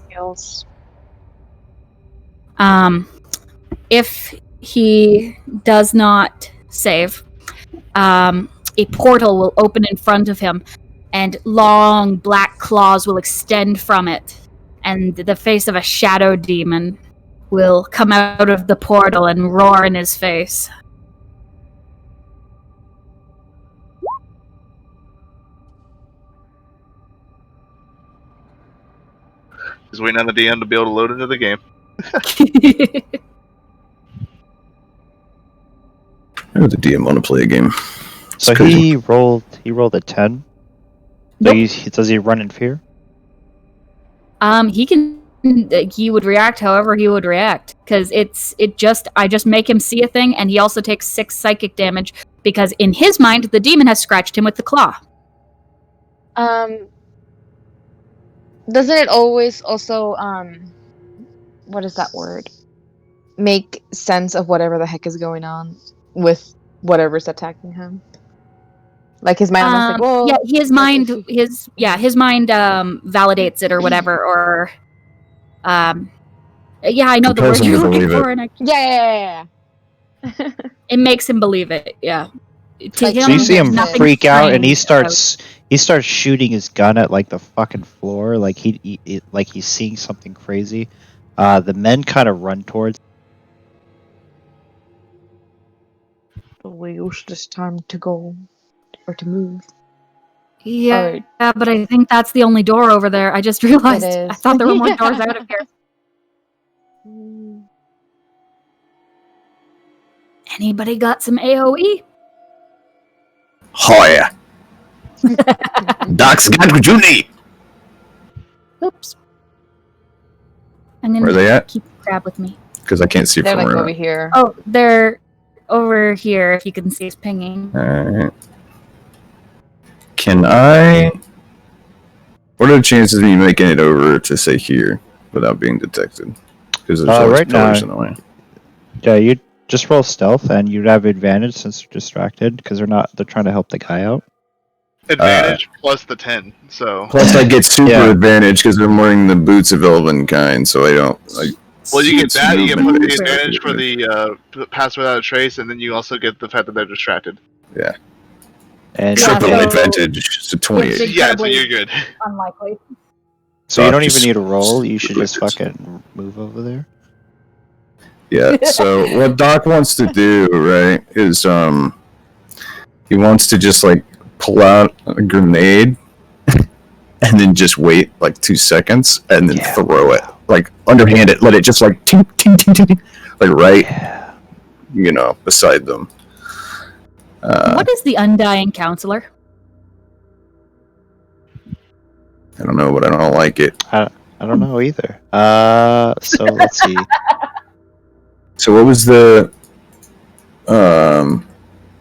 If he does not save, a portal will open in front of him, and long black claws will extend from it, and the face of a shadow demon will come out of the portal and roar in his face. Just waiting on the DM to be able to load into the game. I know the DM want to play a game. So he rolled a 10. So does he run in fear? He would react however he would react, because I just make him see a thing, and he also takes 6 psychic damage because in his mind the demon has scratched him with the claw. Doesn't it always also what is that word? Make sense of whatever the heck is going on with whatever's attacking him. Like his mind was like, whoa. Yeah, his mind validates it or whatever, or yeah, I know the word Compels him you're to looking believe for, it. and Yeah. it makes him believe it. Yeah. To Like, him, So you see him nothing freak out, and he strange starts shooting his gun at like the fucking floor, like like he's seeing something crazy. The men kind of run towards. It's time to go or to move. Yeah, Alright. but I think that's the only door over there. I just realized. It I is. thought there were more doors out of here. Anybody got some AoE? Oh yeah. Doc's got what you need. Oops. I'm Where are gonna they at? keep the crab with me. Because I can't see They're from like where. over here. Oh, they're over here. If you can see, it's pinging. Alright. Can I? What are the chances of me making it over to say here without being detected? Because there's always Right now- pillars in the way. Yeah, you just roll stealth, and you'd have advantage since they're distracted because they're trying to help the guy out. Advantage plus the 10, so. Plus, I get super Yeah. advantage because I'm wearing the boots of Elvenkind, so I don't. Well, you get that, you get movement. the advantage for the pass without a trace, and then you also get the fact that they're distracted. And Yeah, Triple so- advantage, so 28. It's Yeah, so incredibly you're good. unlikely. so you don't Just even need a roll. You should just squiggles. fucking move over there. Yeah. So what Doc wants to do, right, is he wants to just like pull out a grenade and then just wait like 2 seconds and then Yeah. throw it like underhand it, let it just like ting, ting, ting, ting, ting, like right, Yeah. beside them. What is the Undying Counselor? I don't know, but I don't like it. I don't know either. So let's see. So what was the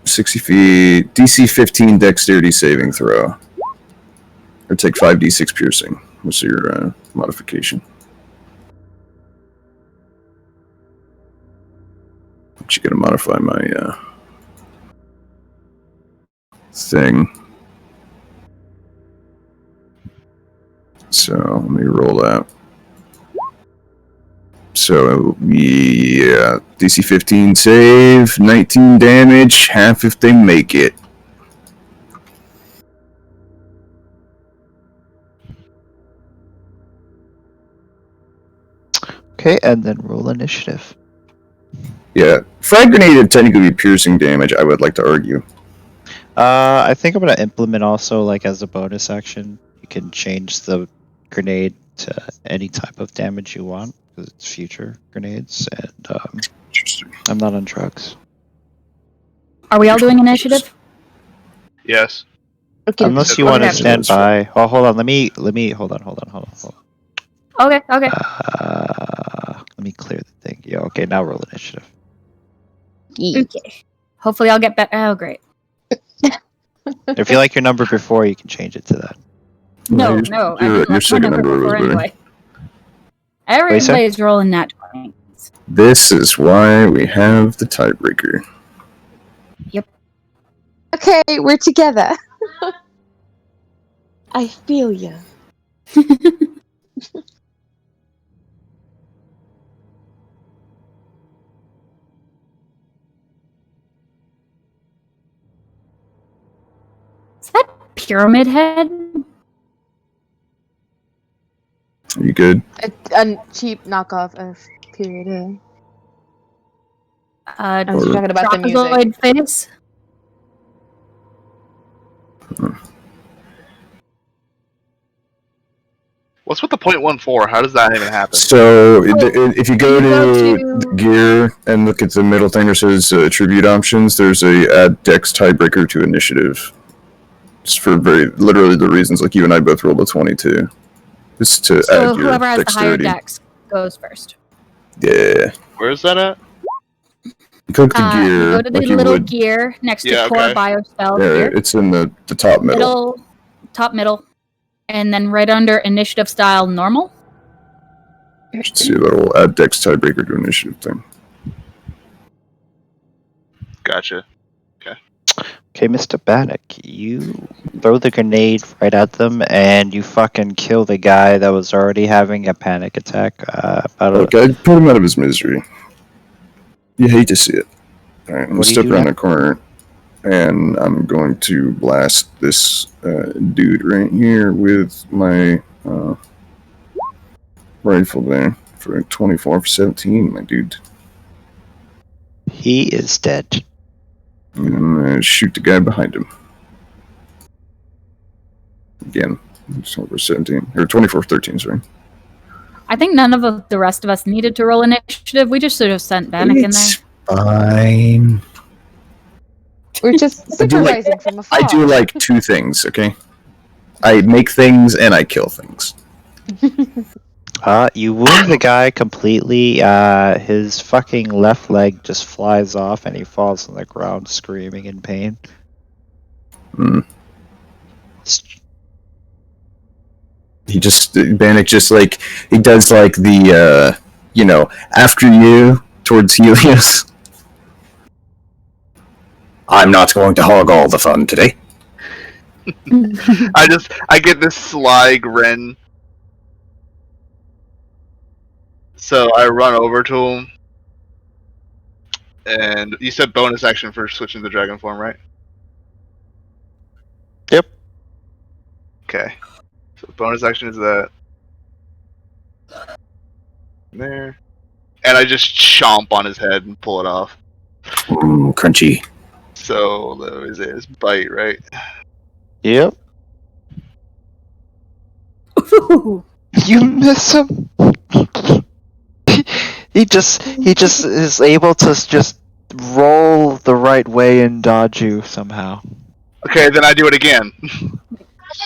60 feet DC 15 dexterity saving throw? Or take 5d6 piercing. What's your modification? I'm just gonna modify my thing. So let me roll that. So yeah, DC 15 save, 19 damage, half if they make it. Okay, and then roll initiative. Yeah, frag grenade would technically be piercing damage, I would like to argue. I think I'm gonna implement also, like, as a bonus action, you can change the grenade to any type of damage you want, because it's future grenades, and Interesting. I'm not on drugs. Are we all doing initiative? Yes. Okay. Unless you Okay. want to Okay. stand by. Oh, hold on. Let me. Hold on. Okay, okay. Let me clear the thing. Yeah. Okay. Now roll initiative. Okay. Hopefully I'll get better. Oh, great. If you like your number before, you can change it to that. No, You're- no. I Your didn't like my second number was before better. anyway. What'd you say? Everybody's rolling nat 20. This is why we have the tiebreaker. Okay, we're together. I feel ya. Is that Pyramid Head? Are you good? A cheap knockoff of Period A. I was Or- talking about the music. Trapezoid face? What's with the .14? How does that even happen? So if you go You go to to- the gear and look at the middle thing that says attribute options, there's a add dex tiebreaker to initiative. Just for very literally the reasons like you and I both rolled a 22. Just to So add your whoever has the higher dexterity. dex goes first. Yeah. Where's that at? Click the You gear go to the like you little would. gear next to Yeah, core okay. biospell Yeah, gear. it's in the top middle. Top middle. And then right under initiative style normal. See a little add dex tiebreaker to initiative thing. Gotcha. Okay, Mr. Bannock, you throw the grenade right at them, and you fucking kill the guy that was already having a panic attack. Look, I put him out of his misery. You hate to see it. Alright, I'm gonna What do you step do around now? the corner, and I'm going to blast this dude right here with my rifle there for 24 for 17, my dude. He is dead. And I'm gonna shoot the guy behind him. Again, it's over 17 or 24 for 13, sorry. I think none of the rest of us needed to roll initiative. We just should have sent Bannock in there. It's fine. We're just I do like- supervising from afar. I do like two things, okay? I make things and I kill things. You wound the guy completely. His fucking left leg just flies off, and he falls on the ground screaming in pain. Hmm. Bannock just like, he does like the, after you towards Helios. I'm not going to hog all the fun today. I get this sly grin. So I run over to him. And you said bonus action for switching to dragon form, right? Yep. Okay. So bonus action is that. There. And I just chomp on his head and pull it off. Ooh, crunchy. So is it his bite, right? Yep. You miss him. He just is able to just roll the right way and dodge you somehow. Okay, then I do it again.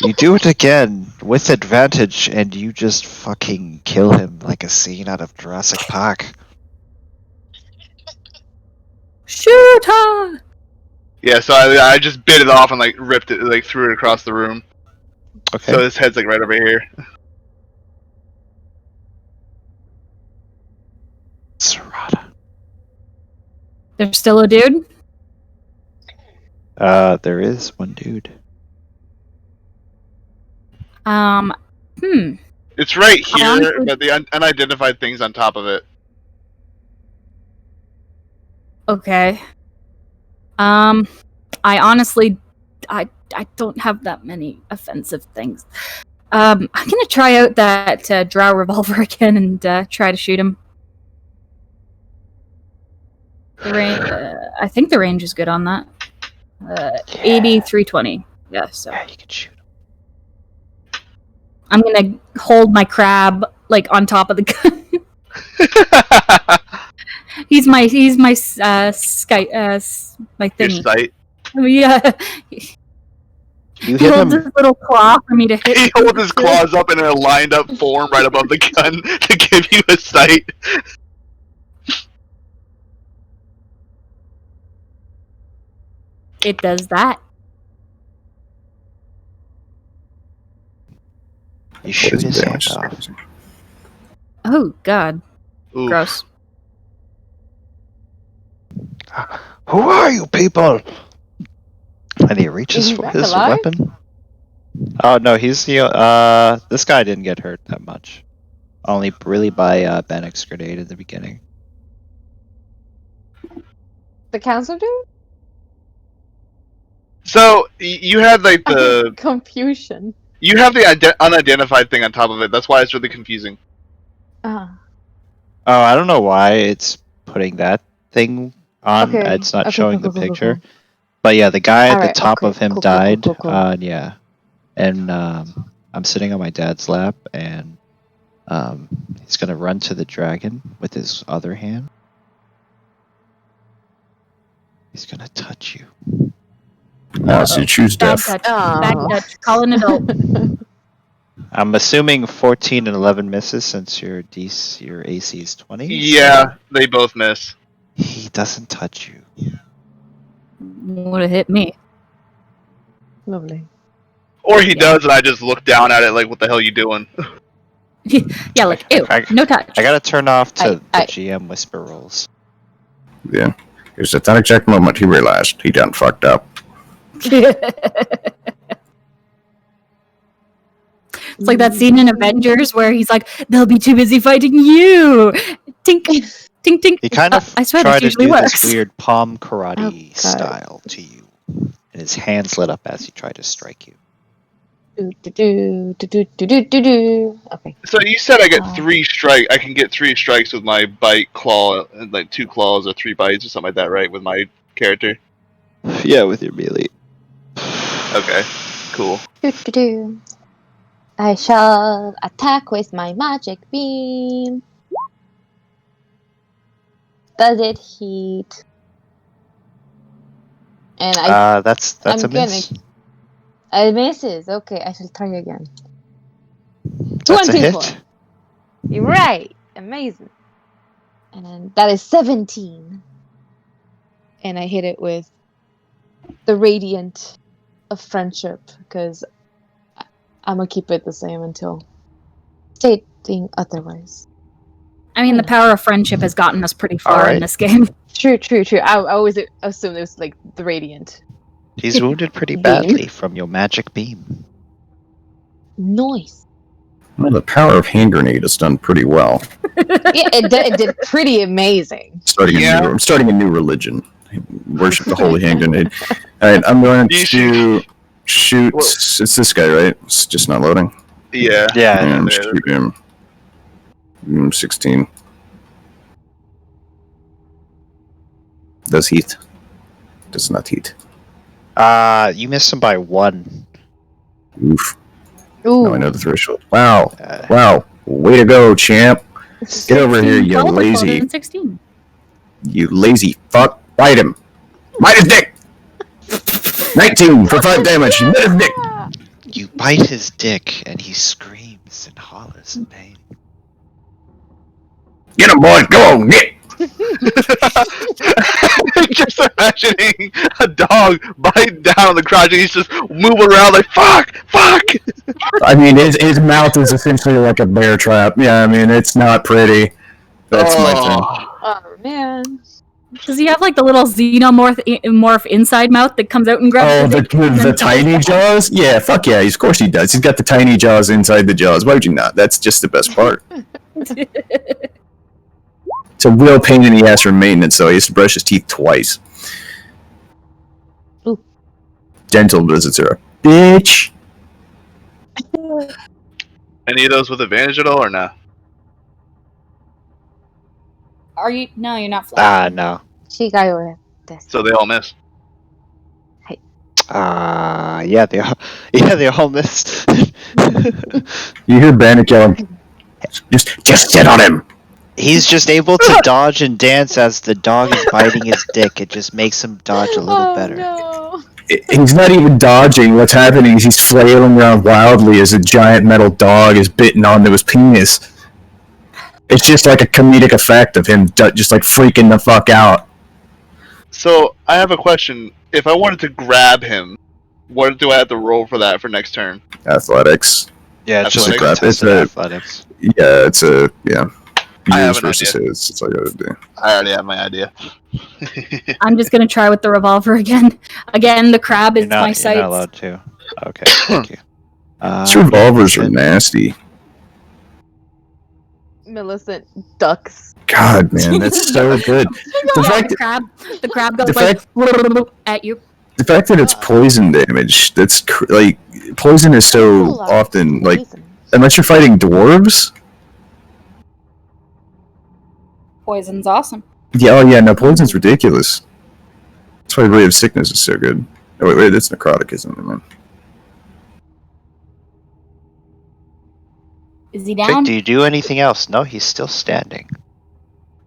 You do it again with advantage, and you just fucking kill him like a scene out of Jurassic Park. Shota! Yeah, so I just bit it off and like ripped it, like threw it across the room. Okay. So his head's like right over here. Serrata. There's still a dude? There is one dude. It's right here, honestly- but the unidentified thing's on top of it. Okay. I honestly, I don't have that many offensive things. I'm gonna try out that drow revolver again and try to shoot him. The range, I think the range is good on that. 80, 320. Yeah, so Yeah, you can shoot him. I'm gonna hold my crab like on top of the gun. he's my my Your thingy. sight. Yeah. You He hit holds him. his little claw for me to hit. He holds his claws up in a lined up form right above the gun to give you a sight. It does that. You shoot What is his hand damage? off. Oh god, Ooh. gross. Who are you people? And he reaches Is he for back his alive? weapon. Oh no, he's the this guy didn't get hurt that much. Only really by Bannock's grenade in the beginning. The council dude? So you had like the Confusion. you have the unidentified thing on top of it. That's why it's really confusing. Ah. Oh, I don't know why it's putting that thing on. Okay, It's not okay, showing cool, the cool, cool, picture. cool. But yeah, the guy at the Alright, top okay, of him cool, cool, died. cool, cool, cool. Yeah, and I'm sitting on my dad's lap, and he's gonna run to the dragon with his other hand. He's gonna touch you. Oh, so you choose Bad death. touch. Oh. Bad touch. Call an adult. I'm assuming 14 and 11 misses since your AC is 20. Yeah, they both miss. He doesn't touch you. Would have hit me. Lovely. Or he does, and I just look down at it like, "What the hell you doing?" Yeah, like ew, no touch. I gotta turn off to I- the GM whisper rolls. Yeah. Because at that exact moment, he realized he done fucked up. It's like that scene in Avengers where he's like, "They'll be too busy fighting you." Tink, tink, tink. He kind of I swear tried this to usually do works. this weird palm Oh, karate God. style to you, and his hands lit up as he tried to strike you. Do. Okay. So you said I get Oh. 3 strike. I can get 3 strikes with my bite, claw, and like 2 claws or 3 bites or something like that, right? With my character. Yeah, with your melee. Okay, cool. Do. I shall attack with my magic beam. Does it hit? And That's I'm a miss. it misses. Okay, I shall try again. That's a 24. hit. You're right. Amazing. And that is 17. And I hit it with the radiant of friendship because I'm gonna keep it the same until stating otherwise. I mean, the power of friendship has gotten us pretty far Alright. in this game. True. I always assumed it was like the radiant. He's wounded pretty Beam. badly from your magic beam. Nice. Well, the power of hand grenade has done pretty well. Yeah, it did pretty amazing. Yeah. I'm starting a new religion. Worship the holy hand grenade. Alright, I'm going You to shoot. Well- It's this guy, right? It's just not loading. Yeah. Yeah, I'm yeah. shoot him. 16. Does heat? Does not heat. you missed him by 1. Oof. Ooh. Now I know the threshold. Wow. Uh, Wow. Way to go, champ. Get over here, you 12 was lazy. closer than 16. You lazy fuck. Bite him. Bite his dick. 19 for 5 damage. You bit his dick. you bite his dick, and he screams and hollers in pain. Get him, boys. Go on. Get. just imagining a dog bite down on the crotch and he's just moving around like fuck. I mean, his mouth is essentially like a bear trap. Yeah, I mean, it's not pretty. That's my thing. Oh man. Does he have like the little xenomorph inside mouth that comes out and grabs Oh, the dick and the then tiny jaws? Yeah, fuck yeah, of course he does. He's got the tiny jaws inside the jaws. Why would you not? That's just the best part. It's a real pain in the ass for maintenance, so he has to brush his teeth twice. Ooh. Dental visits are a bitch. Any of those with advantage at all or not? Are you? No, you're not flat. No. She got with this. So they all miss. Yeah, they all missed. You hear Bannock yelling, just sit on him. He's just able to dodge and dance as the dog is biting his dick. It just makes him dodge a little better. No. He's not even dodging. What's happening is he's flailing around wildly as a giant metal dog is bitten onto his penis. It's just like a comedic effect of him just like freaking the fuck out. So I have a question. If I wanted to grab him, what do I have to roll for that for next turn? Athletics. Yeah, That's just what like I a got. test of athletics. Yeah, it's a I have Yours an versus idea. his. That's all you gotta do. I already have my idea. I'm just gonna try with the revolver again. Again, the crab is my You're sights. not allowed to. Okay, thank you. These revolvers are nasty. Millicent ducks. God, man, that's so good. The fact, the crab goes the like at you. the fact that it's poison damage, that's like poison is so A lot of often like poison. unless you're fighting dwarves. Poison's awesome. Yeah, oh yeah, no, poison's ridiculous. That's why Ray of Sickness is so good. Oh wait, that's necrotic, isn't it, man? Is he Vic, down? do you do anything else? No, he's still standing.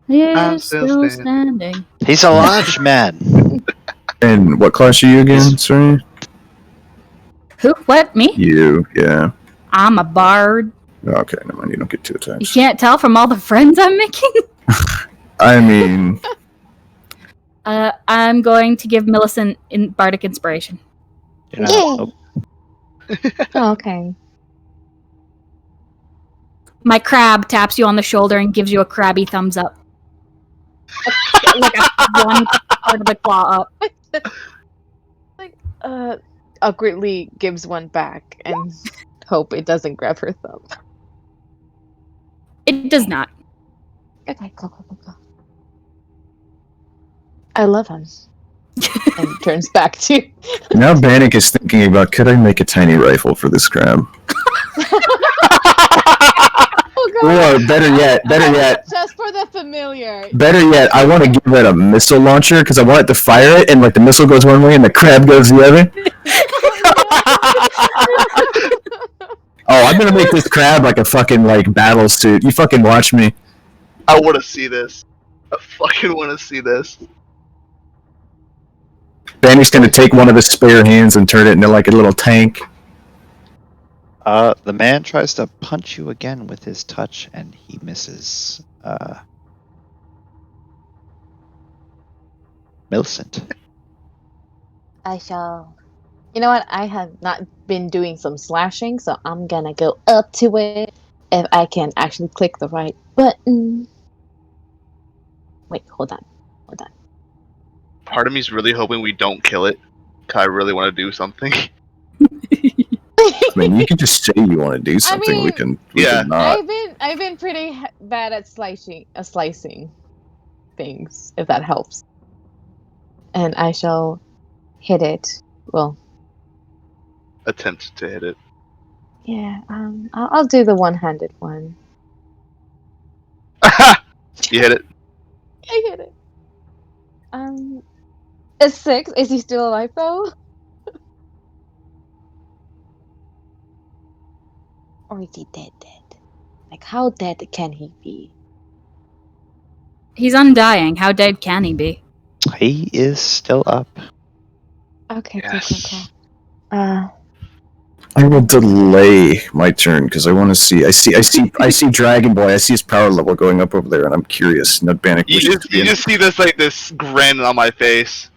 I'm He's still still standing. standing. He's a large man. And what class are you again? Sorry, Who? What? Me? you. Yeah. I'm a bard. Okay, never mind. You don't get 2 You attacks. can't tell from all the friends I'm making. I mean, I'm going to give Millicent bardic inspiration. You know, Yay. oh, Oh, okay. My crab taps you on the shoulder and gives you a crabby thumbs up. Like a one part of the claw up. Awkwardly gives one back and hope it doesn't grab her thumb. It does not. Okay, go. I love him. And turns back to. now Bannock is thinking about could I make a tiny rifle for this crab? Oh god! Or better yet, Just for the familiar. I want to give it a missile launcher because I want it to fire it, and like the missile goes one way and the crab goes the other. Oh, I'm gonna make this crab like a fucking like battle suit. You fucking watch me. I want to see this. I fucking want to see this. Bannock's gonna take one of his spare hands and turn it into like a little tank. the man tries to punch you again with his touch, and he misses. Millicent. I shall. You know what? I have not been doing some slashing, so I'm gonna go up to it if I can actually click the right button. Wait, hold on. Part of me's really hoping we don't kill it. 'Cause I really want to do something. I mean, you can just say you want to do something. mean, we can Yeah. not. I've been pretty bad at slicing things, if that helps. And I shall hit it. Well, Attempt to hit it. yeah. I'll do the one-handed one. You hit it. I hit it. A 6. Is he still alive though? Or is he dead? Like, how dead can he be? He's undying. How dead can he be? He is still up. Okay, Yes. cool. I will delay my turn because I want to see. I see Dragon Boy. I see his power level going up over there, and I'm curious. Nudbanic You just see this grin on my face.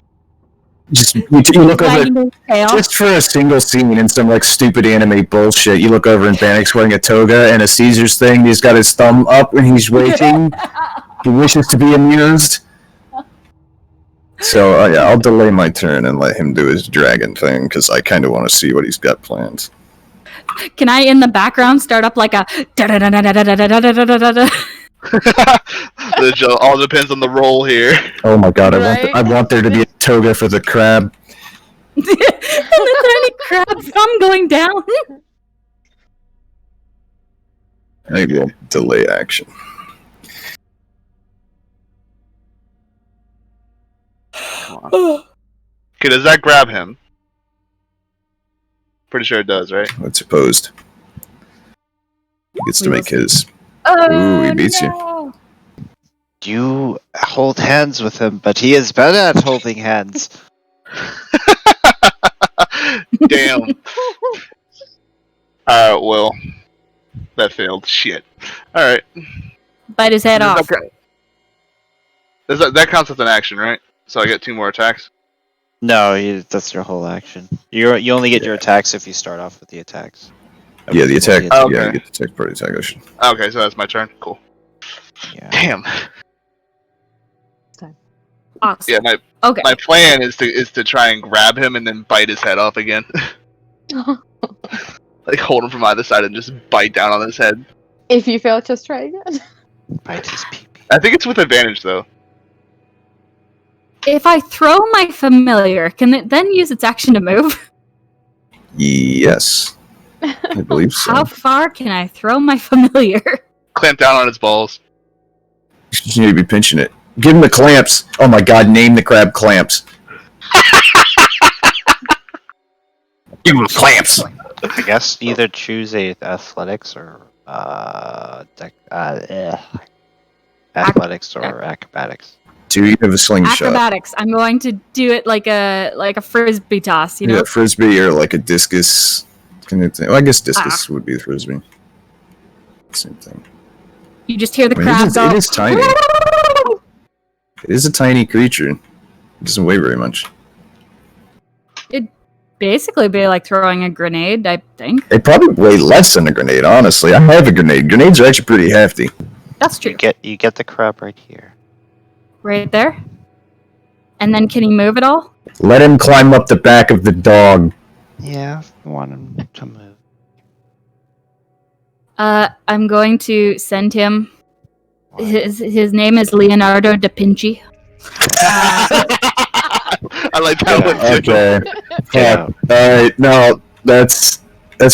you look over Wagging his tail. just for a single scene in some like stupid anime bullshit. You look over and Bannock's wearing a toga and a Caesar's thing. He's got his thumb up and he's waiting. He wishes to be amused. So yeah, I'll delay my turn and let him do his dragon thing because I kind of want to see what he's got planned. Can I, in the background, start up like a da-da-da-da-da-da-da-da-da-da-da? It all depends on the roll here. Oh my god, Right? I want there to be a toga for the crab. And the tiny crab thumb going down. I will delay action. Okay, does that grab him? Pretty sure it does, right? What's opposed? He gets to We make will his. Oh, Ooh, he beats you. no. You hold hands with him, but he is better at holding hands. Damn. Alright, well. That failed. Shit. Alright. Bite his head off. That counts as an action, right? So I get 2 more attacks? No, that's your whole action. You only get your attacks if you start off with the attacks. Yeah, the attack. Oh, Yeah, okay. you get the attack party attack action. Okay, so that's my turn. Cool. Yeah. Damn. Awesome. Yeah, my Okay. my plan is to try and grab him and then bite his head off again. Like hold him from either side and just bite down on his head. If you fail, just try again. Bite his pee-pee. I think it's with advantage though. If I throw my familiar, can it then use its action to move? Yes, I believe so. How far can I throw my familiar? Clamp down on his balls. You just need to be pinching it. Give him the clamps. Oh my god, name the crab clamps. Give him the clamps. I guess either choose a athletics or athletics or acrobatics. Do you have a slingshot? Acrobatics. I'm going to do it like a frisbee toss, you know? Yeah, frisbee or like a discus. Kind of thing. Well, I guess discus would be the frisbee. Same thing. You just hear the I mean, crab go. it is tiny. It is a tiny creature. It doesn't weigh very much. Basically be like throwing a grenade, I think. It probably weigh less than a grenade, honestly. I have a grenade. Grenades are actually pretty hefty. That's true. You get the crab right here. Right there. And then can he move at all? Let him climb up the back of the dog. Yeah, I want him to move. I'm going to send him. His name is Leonardo da Vinci. I like that one too. Okay. Yeah. Alright, no, that's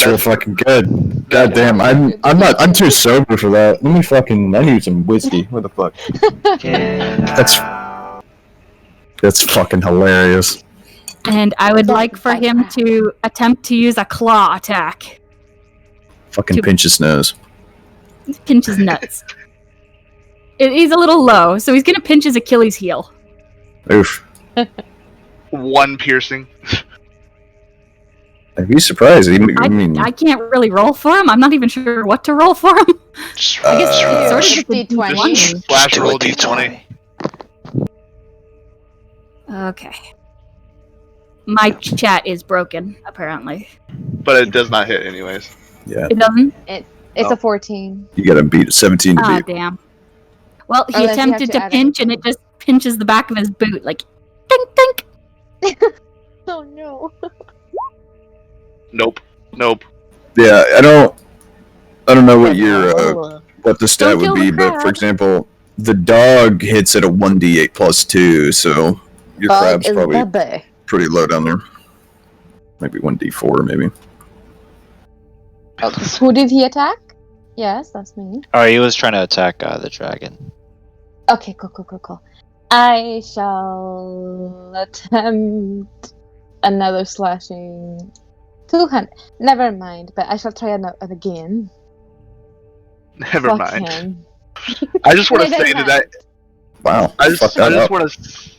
real fucking good. God damn, I'm too sober for that. I need some whiskey. What the fuck? That's fucking hilarious. And I would like for him to attempt to use a claw attack. Fucking pinch his nose. Pinch his nuts. He's a little low, so he's gonna pinch his Achilles heel. Oof. 1 piercing. I'd be surprised. I can't really roll for him. I'm not even sure what to roll for him. I guess it's sort of just a D20. Just flash roll D20. Okay. My chat is broken, apparently. But it does not hit anyways. Yeah, It doesn't? It's a 14. you gotta beat a 17 to Ah, beat. damn. Well, he Unless you attempted have to to add pinch, and it just pinches the back of his boot, like, dink, dink. Oh no. Nope. Yeah, I don't know what your what the stat Don't would kill be, the but for crab. example, the dog hits at a 1d8 plus 2, so your Bug crab's is probably baby. pretty low down there. Maybe 1d4, maybe. Who did he attack? Yes, that's me. Oh, he was trying to attack the dragon. Okay, cool. I shall attempt another slashing. 200. Never mind, but I shall try again. Never Fuck mind. him. I just want to Wait, say that Wow, I fuck just that up. want to.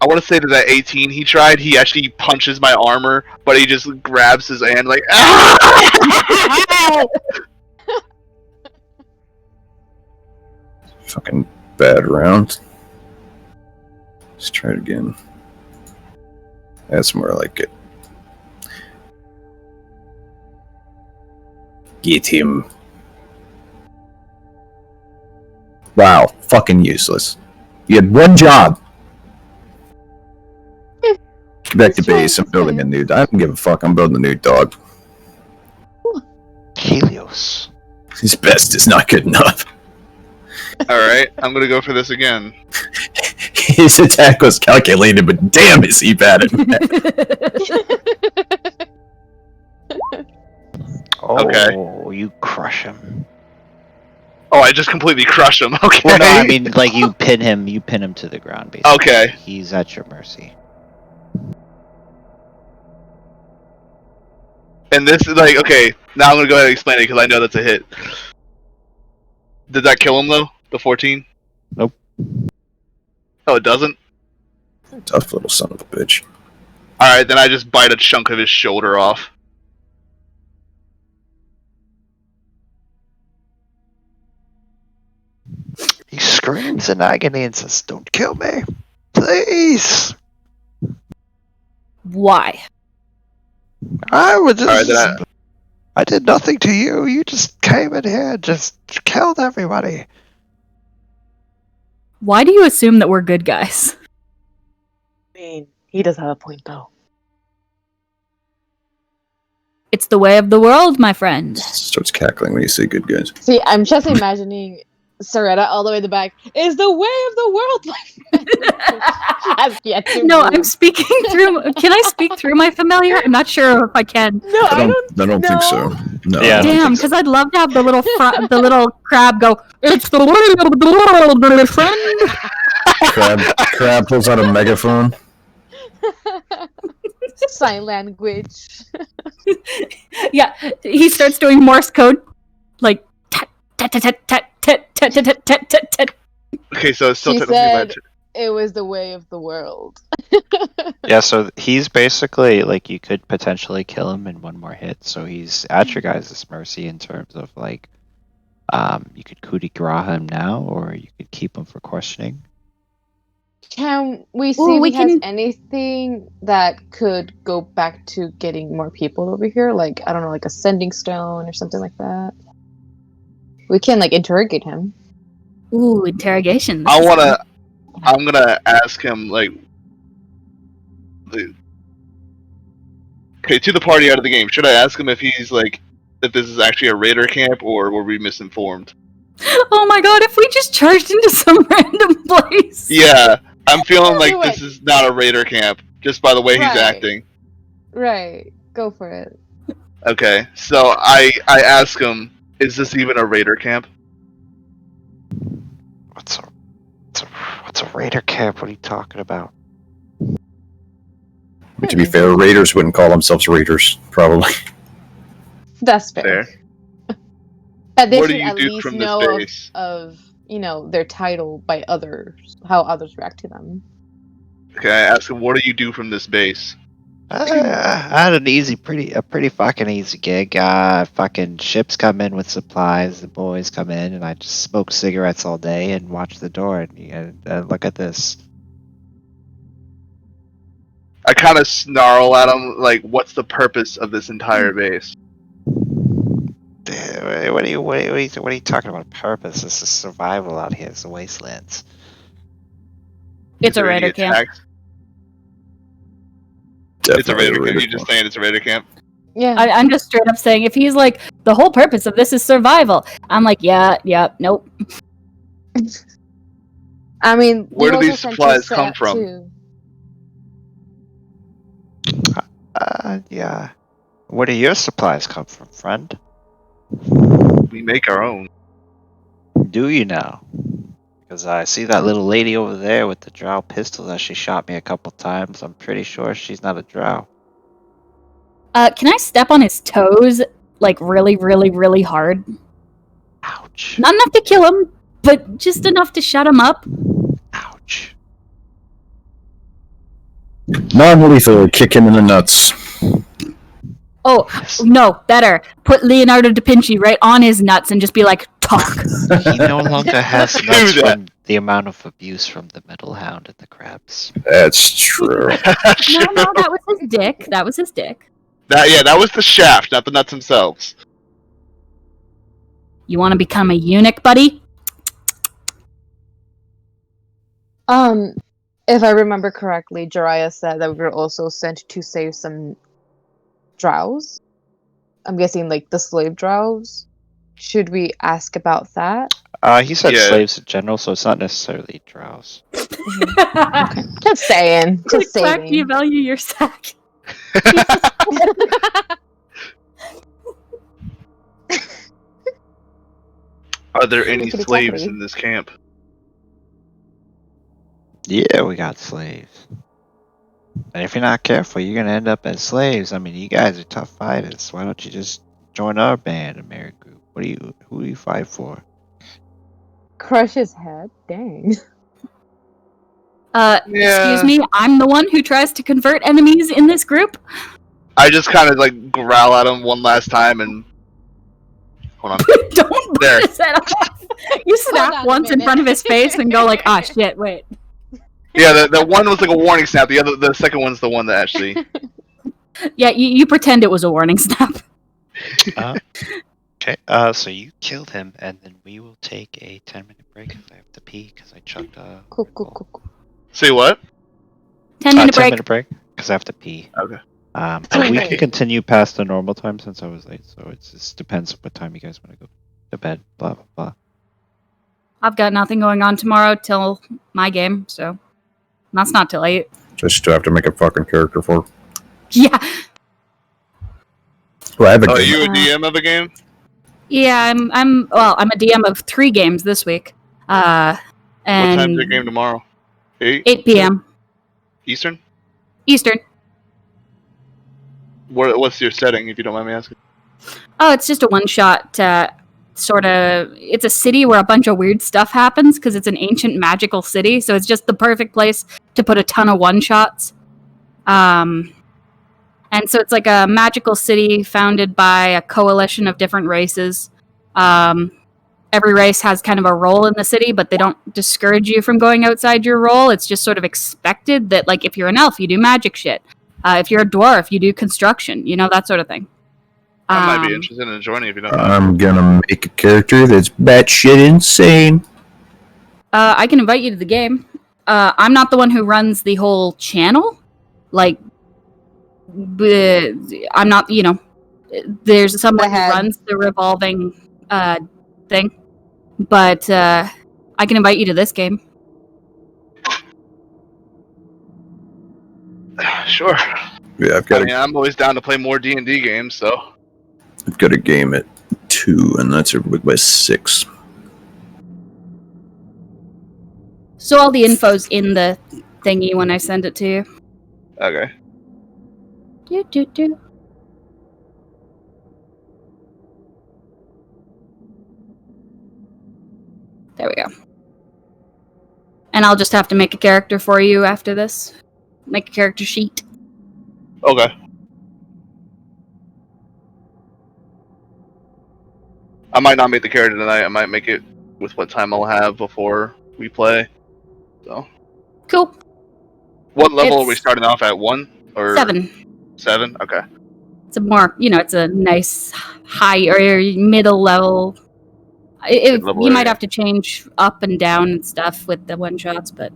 I want to say that at 18 he tried. He actually punches my armor, but he just grabs his hand like. Ah! Fucking bad round. Let's try it again. That's more like it. Get him. Wow, fucking useless. You had one job. Get back to base. I'm building a new. I don't give a fuck. I'm building a new dog. Helios. His best is not good enough. Alright, I'm gonna go for this again. His attack was calculated, but damn is he bad at that. Oh, Okay. you crush him. Oh, I just completely crushed him. Okay. Well, no, I mean, like, you pin him to the ground, basically. Okay. He's at your mercy. And this is like, okay, now I'm gonna go ahead and explain it because I know that's a hit. Did that kill him though? The 14? Nope. Oh, it doesn't? Tough little son of a bitch. Alright, then I just bite a chunk of his shoulder off. He screams in agony and says, "Don't kill me, please." Why? I was just. Alright, then I did nothing to you. You just came in here and just killed everybody. Why do you assume that we're good guys? I mean, he does have a point, though. It's the way of the world, my friend. Starts cackling when you say good guys. See, I'm just imagining Soretta all the way in the back. Is the way of the world, my friend. Has yet to No, move. I'm speaking through. Can I speak through my familiar? I'm not sure if I can. No, I don't think so. No. Yeah. I don't Damn, think so. because I'd love to have the little the little crab go. It's the way of the world, my friend. Crab pulls out a megaphone. Sign language. Yeah, he starts doing Morse code, like tat tat tat tat tat tat tat tat tat tat tat. Okay, so it's still She technically said magic. it was the way of the world. Yeah, so he's basically like you could potentially kill him in one more hit. So he's at your guys' mercy in terms of like, you could coup de grace him now, or you could keep him for questioning. Can we see Ooh, if we he has can- anything that could go back to getting more people over here? Like, I don't know, like a sending stone or something like that. We can, like, interrogate him. Ooh, interrogation. I'm gonna ask him like okay, to the party out of the game. Should I ask him if he's like if this is actually a raider camp or were we misinformed? Oh my god! If we just charged into some random place. Yeah, I'm feeling like Do this it. is not a raider camp just by the way he's Right. acting. Right. Go for it. Okay, so I ask him, is this even a raider camp? What's a raider camp? What are you talking about? To be fair, raiders wouldn't call themselves raiders, probably. That's fair. Fair. But they What do should you at do least from know this base? of, you know, their title by others, how others react to them. Okay, I ask him, what do you do from this base? I had a pretty fucking easy gig. Fucking ships come in with supplies, the boys come in, and I just smoke cigarettes all day and watch the door. And look at this. I kind of snarl at him, like, what's the purpose of this entire base? What are you talking about? Purpose? This is survival out here. It's the wastelands. It's Is a there any raider camp. attacks? It's a Definitely raider camp. You're just saying it's a raider camp? Yeah. I'm just straight up saying if he's like the whole purpose of this is survival. I'm like, yeah, nope. I mean, Where you do also these sent supplies your come set, from? too. Yeah. Where do your supplies come from, friend? We make our own. Do you now? Because I see that little lady over there with the drow pistol that she shot me a couple times. I'm pretty sure she's not a drow. Can I step on his toes like really, really, really hard? Ouch. Not enough to kill him, but just enough to shut him up. Ouch. Non-lethal, kick him in the nuts. Oh, no, better. Put Leonardo da Vinci right on his nuts and just be like, talk. He no longer has Do nuts that. from the amount of abuse from the metal hound and the crabs. That's true. No, that was his dick. That was his dick. That was the shaft, not the nuts themselves. You want to become a eunuch, buddy? If I remember correctly, Jiraiya said that we were also sent to save some drows. I'm guessing like the slave drows. Should we ask about that? He said Yeah. slaves in general, so it's not necessarily drows. Just saying. Just Quack, do you saying. value your sack? Are there any Lickety slaves clackety. in this camp? Yeah, we got slaves. And if you're not careful, you're gonna end up as slaves. I mean, you guys are tough fighters. Why don't you just join our band, American Group? Who do you fight for? Crush his head. Dang. Excuse me, I'm the one who tries to convert enemies in this group. I just kind of like growl at him one last time and hold on. Don't There. bust his head off. You Hold snap on a once in minute. front of his face and go like, ah, shit, wait. Yeah, the one was like a warning snap. The second one's the one that actually. Yeah, you pretend it was a warning snap. Okay, so you killed him, and then we will take a 10-minute break because I have to pee because I chugged a. Cool. Say what? 10-minute break. 10-minute break because I have to pee. Okay. And we can continue past the normal time since I was late, so it just depends what time you guys want to go to bed. Blah blah blah. I've got nothing going on tomorrow till my game, so that's not till 8. Just to have to make a fucking character for. Yeah, Well, I have a Oh, are game. you a DM of a game? yeah. I'm a DM of 3 games this week. And What time's your game tomorrow? 8 8 p.m. Eastern. Eastern. What's your setting, if you don't mind me asking? Oh, it's just a one-shot. Sort of. It's a city where a bunch of weird stuff happens because it's an ancient magical city. So it's just the perfect place to put a ton of one-shots. And so it's like a magical city founded by a coalition of different races. Every race has kind of a role in the city, but they don't discourage you from going outside your role. It's just sort of expected that, like, if you're an elf, you do magic shit. If you're a dwarf, you do construction. You know, that sort of thing. I might be interested in joining if you don't mind. I'm gonna make a character that's batshit insane. I can invite you to the game. I'm not the one who runs the whole channel. Like, I'm not, you know, there's someone who head. runs the revolving thing. But I can invite you to this game. Sure. Yeah, I've I mean, I'm always down to play more D&D games, so. I've got a game at 2, and that's everybody by 6. So all the info's in the thingy when I send it to you. Okay. Do. There we go. And I'll just have to make a character for you after this. Make a character sheet. Okay. I might not make the character tonight. I might make it with what time I'll have before we play. So. Cool. What level are we It's- starting off at? 1 or 7. 7? Okay. It's a more, you know, it's a nice high or middle level. Mid-level You might area. have to change up and down and stuff with the one shots, but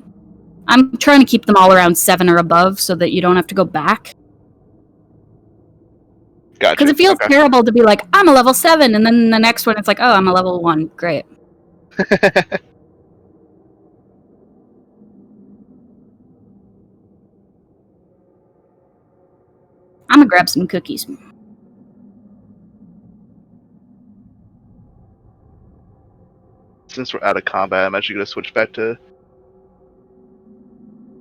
I'm trying to keep them all around 7 or above so that you don't have to go back. Gotcha. Because it feels Okay. terrible to be like, I'm a level 7, and then the next one it's like, oh, I'm a level 1. Great. I'm gonna grab some cookies. Since we're out of combat, I'm actually going to switch back to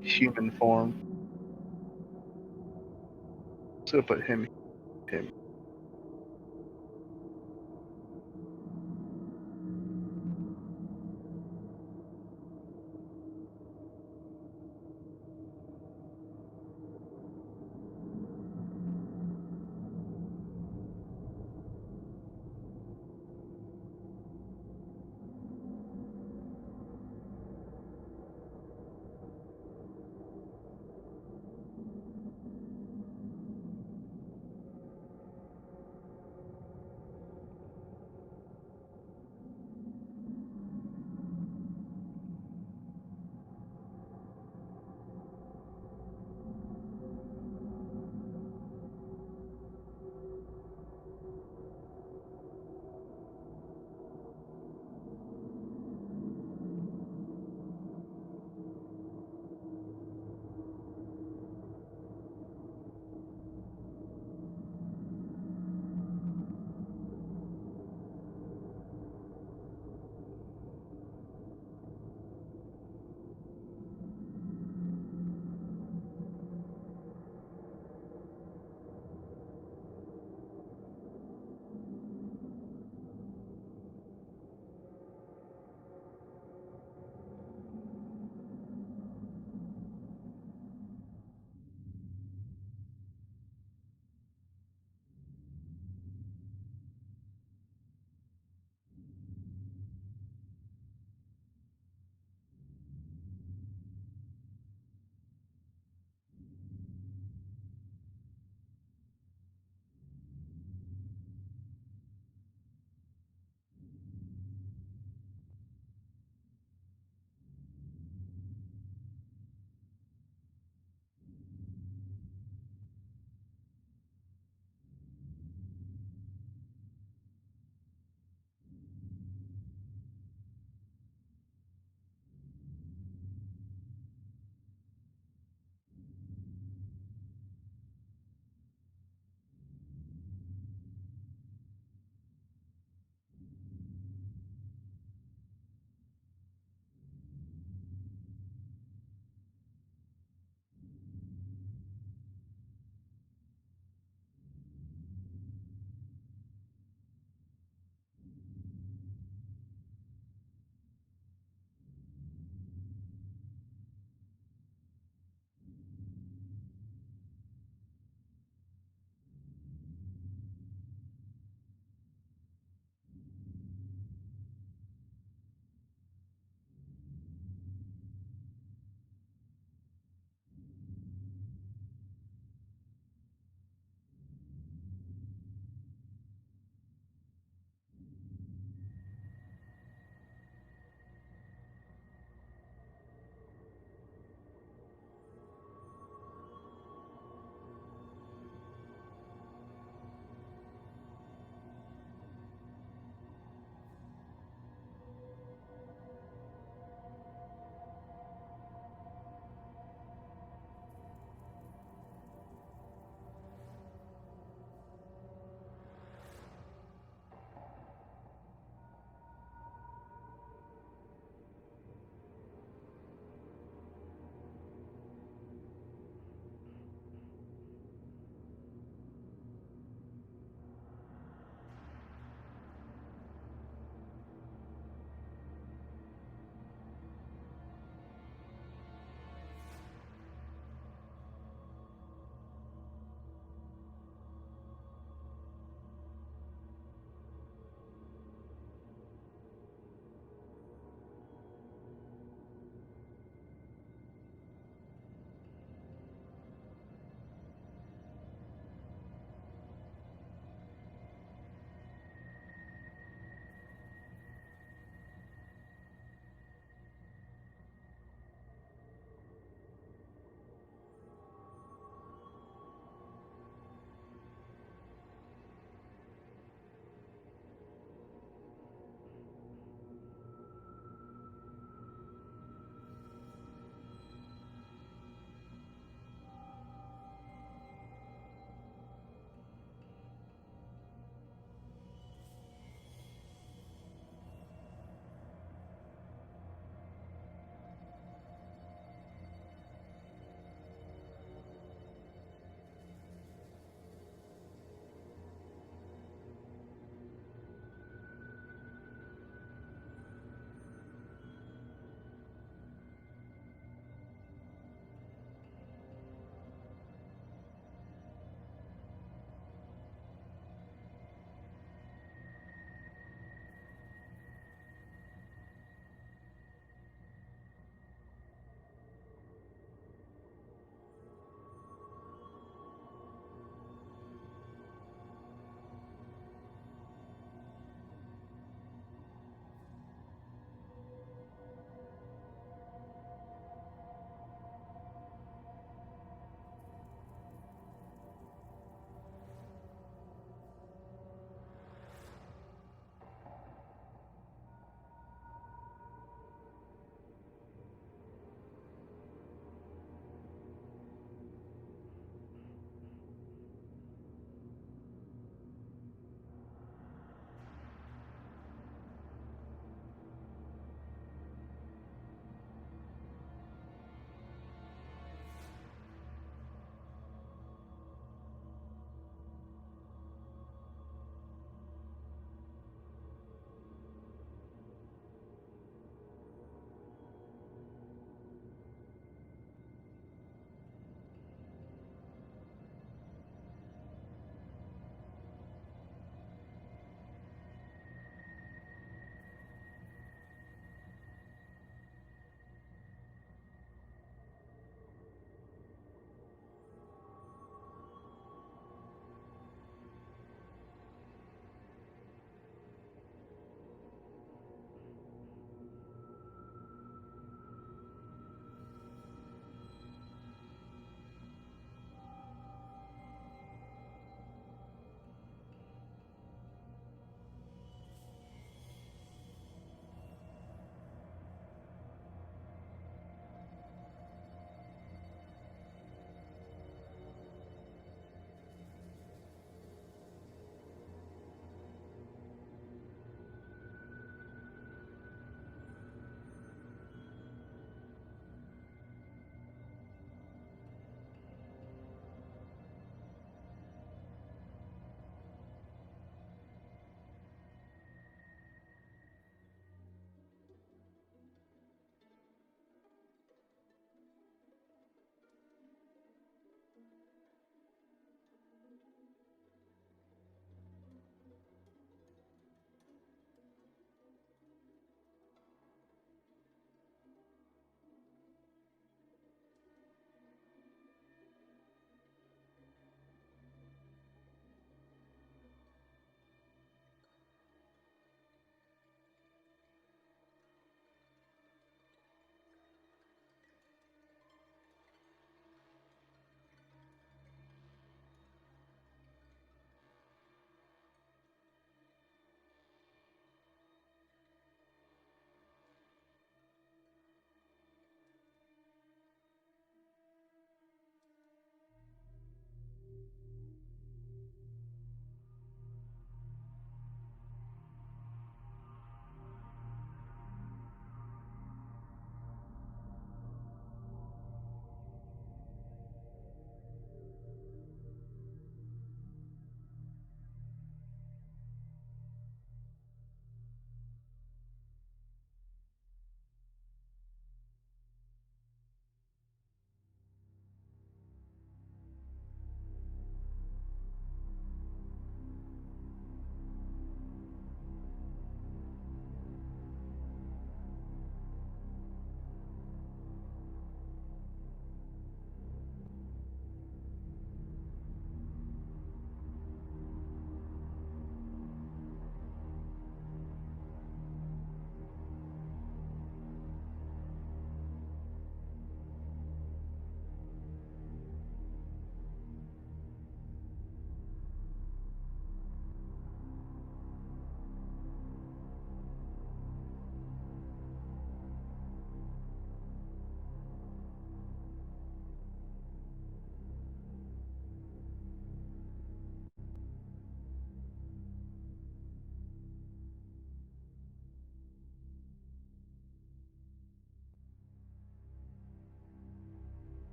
human form. So put him.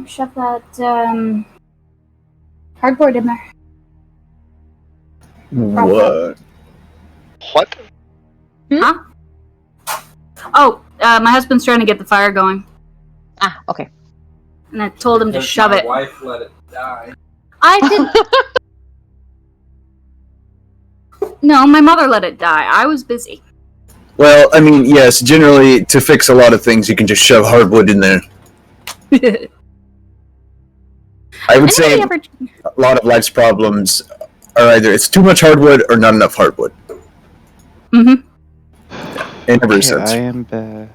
shove that hardboard in there. What? What? Huh? Oh, my husband's trying to get the fire going, Ah, okay. and I told him to shove my it. wife let it die. I didn't. No, my mother let it die. I was busy. Well, I mean, yes, generally, to fix a lot of things, you can just shove hardwood in there. I would say Anybody ever? a lot of life's problems are either it's too much hardwood or not enough hardwood. Mm-hmm. In every Okay, sense. I am back.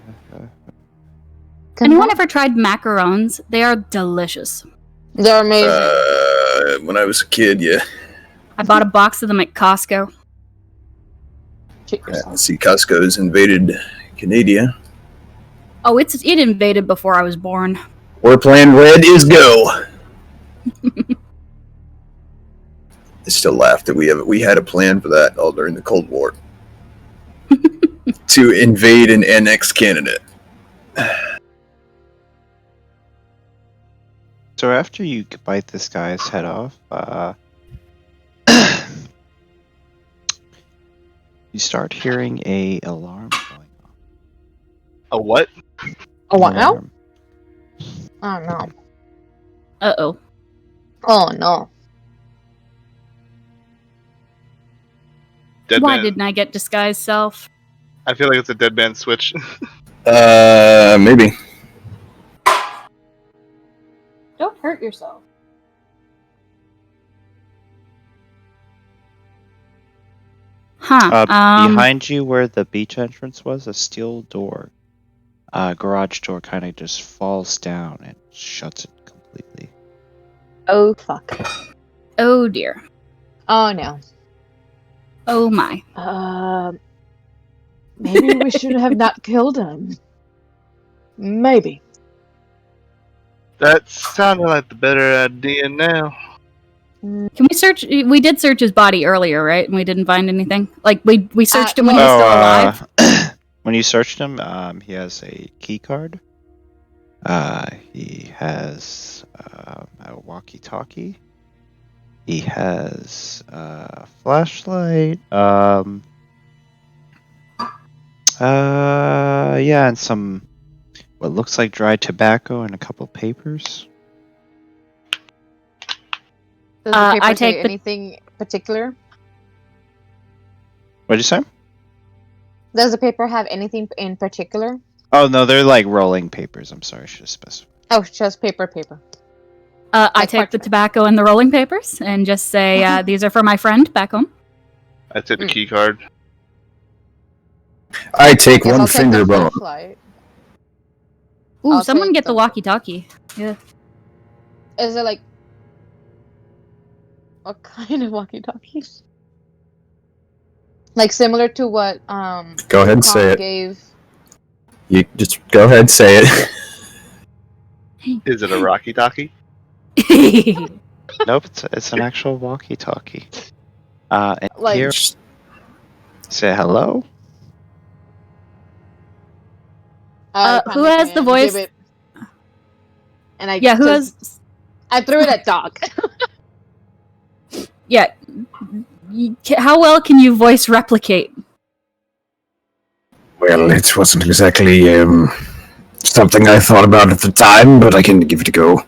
Anyone ever tried macarons? They are delicious. They're amazing. When I was a kid, yeah. I bought a box of them at Costco. Treat Yeah, yourself. see, Costco's invaded Canada. Oh, it invaded before I was born. We're playing Red is Go. I still laugh that we had a plan for that all during the Cold War. To invade and annex Canada. So after you bite this guy's head off, you start hearing a alarm going on. A what? Oh, what now? Alarm. Oh, no. Uh-oh. Oh, no. Dead Why man. didn't I get disguised self? I feel like it's a dead man switch. Maybe. Don't hurt yourself. Huh. Behind you, where the beach entrance was, a steel door, garage door, kind of just falls down and shuts it completely. Oh, fuck. Oh, dear. Oh, no. Oh, my. Maybe we should have not killed him. Maybe. That sounded like the better idea now. Can we search? We did search his body earlier, right? And we didn't find anything? Like, we searched him when he was still alive? When you searched him, he has a key card. He has a walkie-talkie. He has a flashlight. Yeah, and some what looks like dried tobacco and a couple papers. Does the paper I say take the- anything particular? What'd you say? Does the paper have anything in particular? Oh no, they're like rolling papers. I'm sorry, I should have specified. Oh, just paper. I Like take the parchment. tobacco and the rolling papers and just say, these are for my friend back home. I take the key card. I take Guess one I'll take finger the bone. flashlight. Ooh, I'll someone take get the the- walkie-talkie. Yeah. Is it like what kind of walkie-talkie? Like similar to what Go ahead and say Kong it. gave. You just go ahead and say it. Is it a Rocky Docky? Nope, it's an actual walkie-talkie. And Like- here, say hello. I who panic has the and voice? give it- And I Yeah, who has... I threw it at Doc. Yeah. How well can you voice replicate? Well, it wasn't exactly something I thought about at the time, but I can give it a go.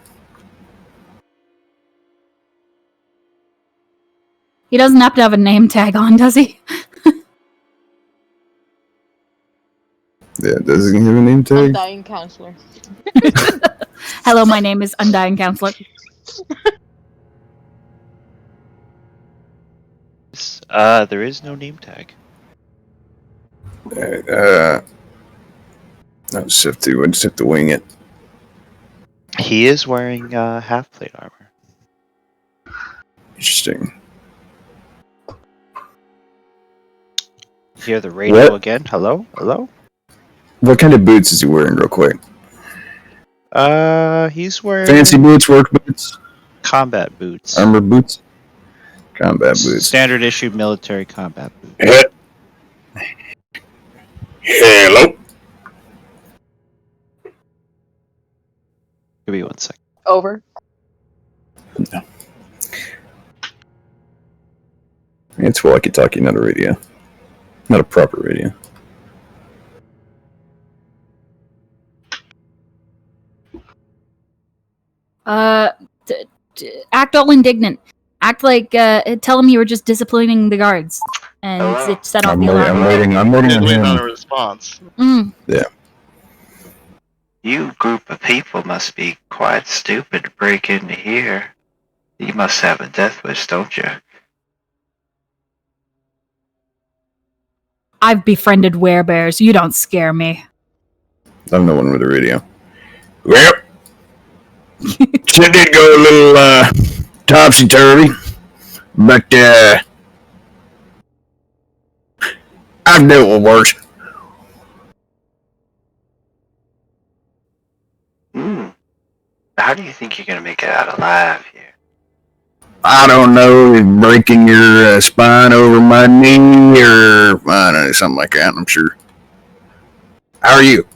He doesn't have to have a name tag on, does he? Yeah, does he have a name tag? Undying counselor. Hello, my name is Undying Counselor. There is no name tag. I'll just have to wing it. He is wearing half-plate armor. Interesting. Hear the radio What? again. Hello, hello. What kind of boots is he wearing, real quick? He's wearing Fancy boots, work boots, combat boots. armor boots, combat boots. Standard issue military combat boots. Hello. Give me 1 second. Over. It's walkie-talkie, not a radio. Not a proper radio. Act all indignant. Act like tell him you were just disciplining the guards, and it set off the alarm. I'm waiting Didn't on wait on a him. response. You group of people must be quite stupid to break into here. You must have a death wish, don't you? I've befriended werebears. You don't scare me. I'm the one with the radio. Well, shit did go a little topsy-turvy, but I've dealt with worse. How do you think you're gonna make it out alive here? I don't know, breaking your spine over my knee or I don't know, something like that, I'm sure. How are you?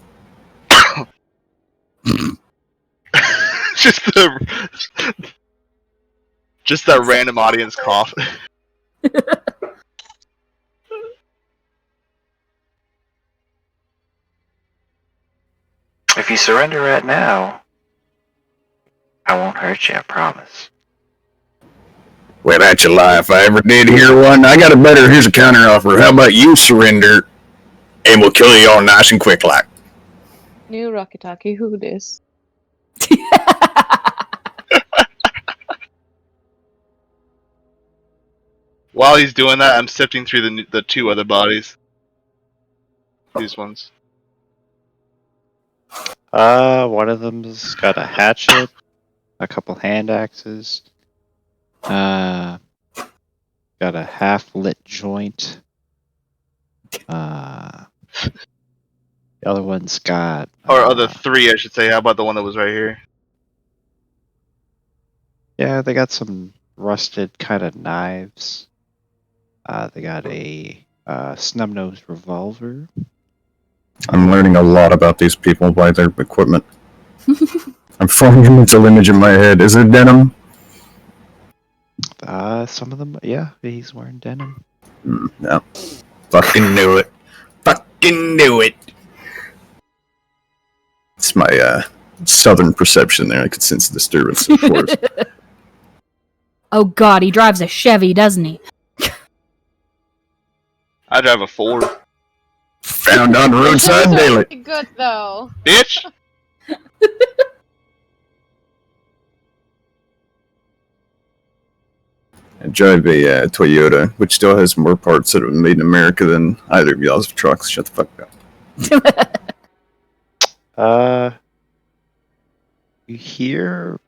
just that random audience cough. If you surrender right now, I won't hurt you, I promise. Well, that's a lie. If I ever did hear one, I got a better. Here's a counter offer. How about you surrender, and we'll kill you all nice and quick, like. New Rokitaki, who this? While he's doing that, I'm sifting through the two other bodies. These ones. One of them's got a hatchet, a couple hand axes, got a half-lit joint. The other one's got... Or other three, I should say. How about the one that was right here? Yeah, they got some rusted kind of knives. They got a snub-nosed revolver. I'm learning a lot about these people by their equipment. I'm forming a mental image in my head. Is it denim? Some of them, yeah, he's wearing denim. No. Fucking knew it. Fucking knew it. It's my southern perception there. I could sense the disturbance in the forest. Oh god, he drives a Chevy, doesn't he? I drive a Ford. Found on roadside daily. Good though. Bitch! I drive a Toyota, which still has more parts that are made in America than either of y'all's trucks. Shut the fuck up. You hear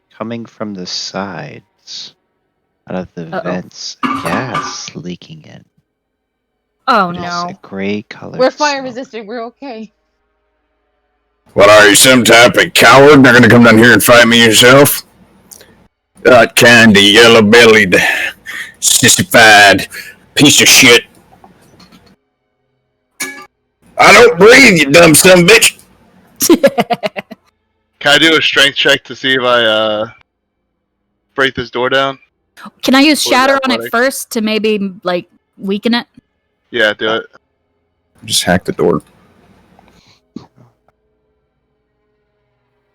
coming from the sides, out of the vents, gas leaking in. Oh It is no. a gray color. We're fire resistant. We're okay. What are you, some type of coward? Not gonna come down here and fight me yourself? That kind of yellow-bellied, sissified piece of shit. I don't breathe, you dumb son of a bitch. Can I do a strength check to see if I break this door down? Can I use shatter on it athletic? first to maybe like weaken it? Yeah, do it. Just hack the door.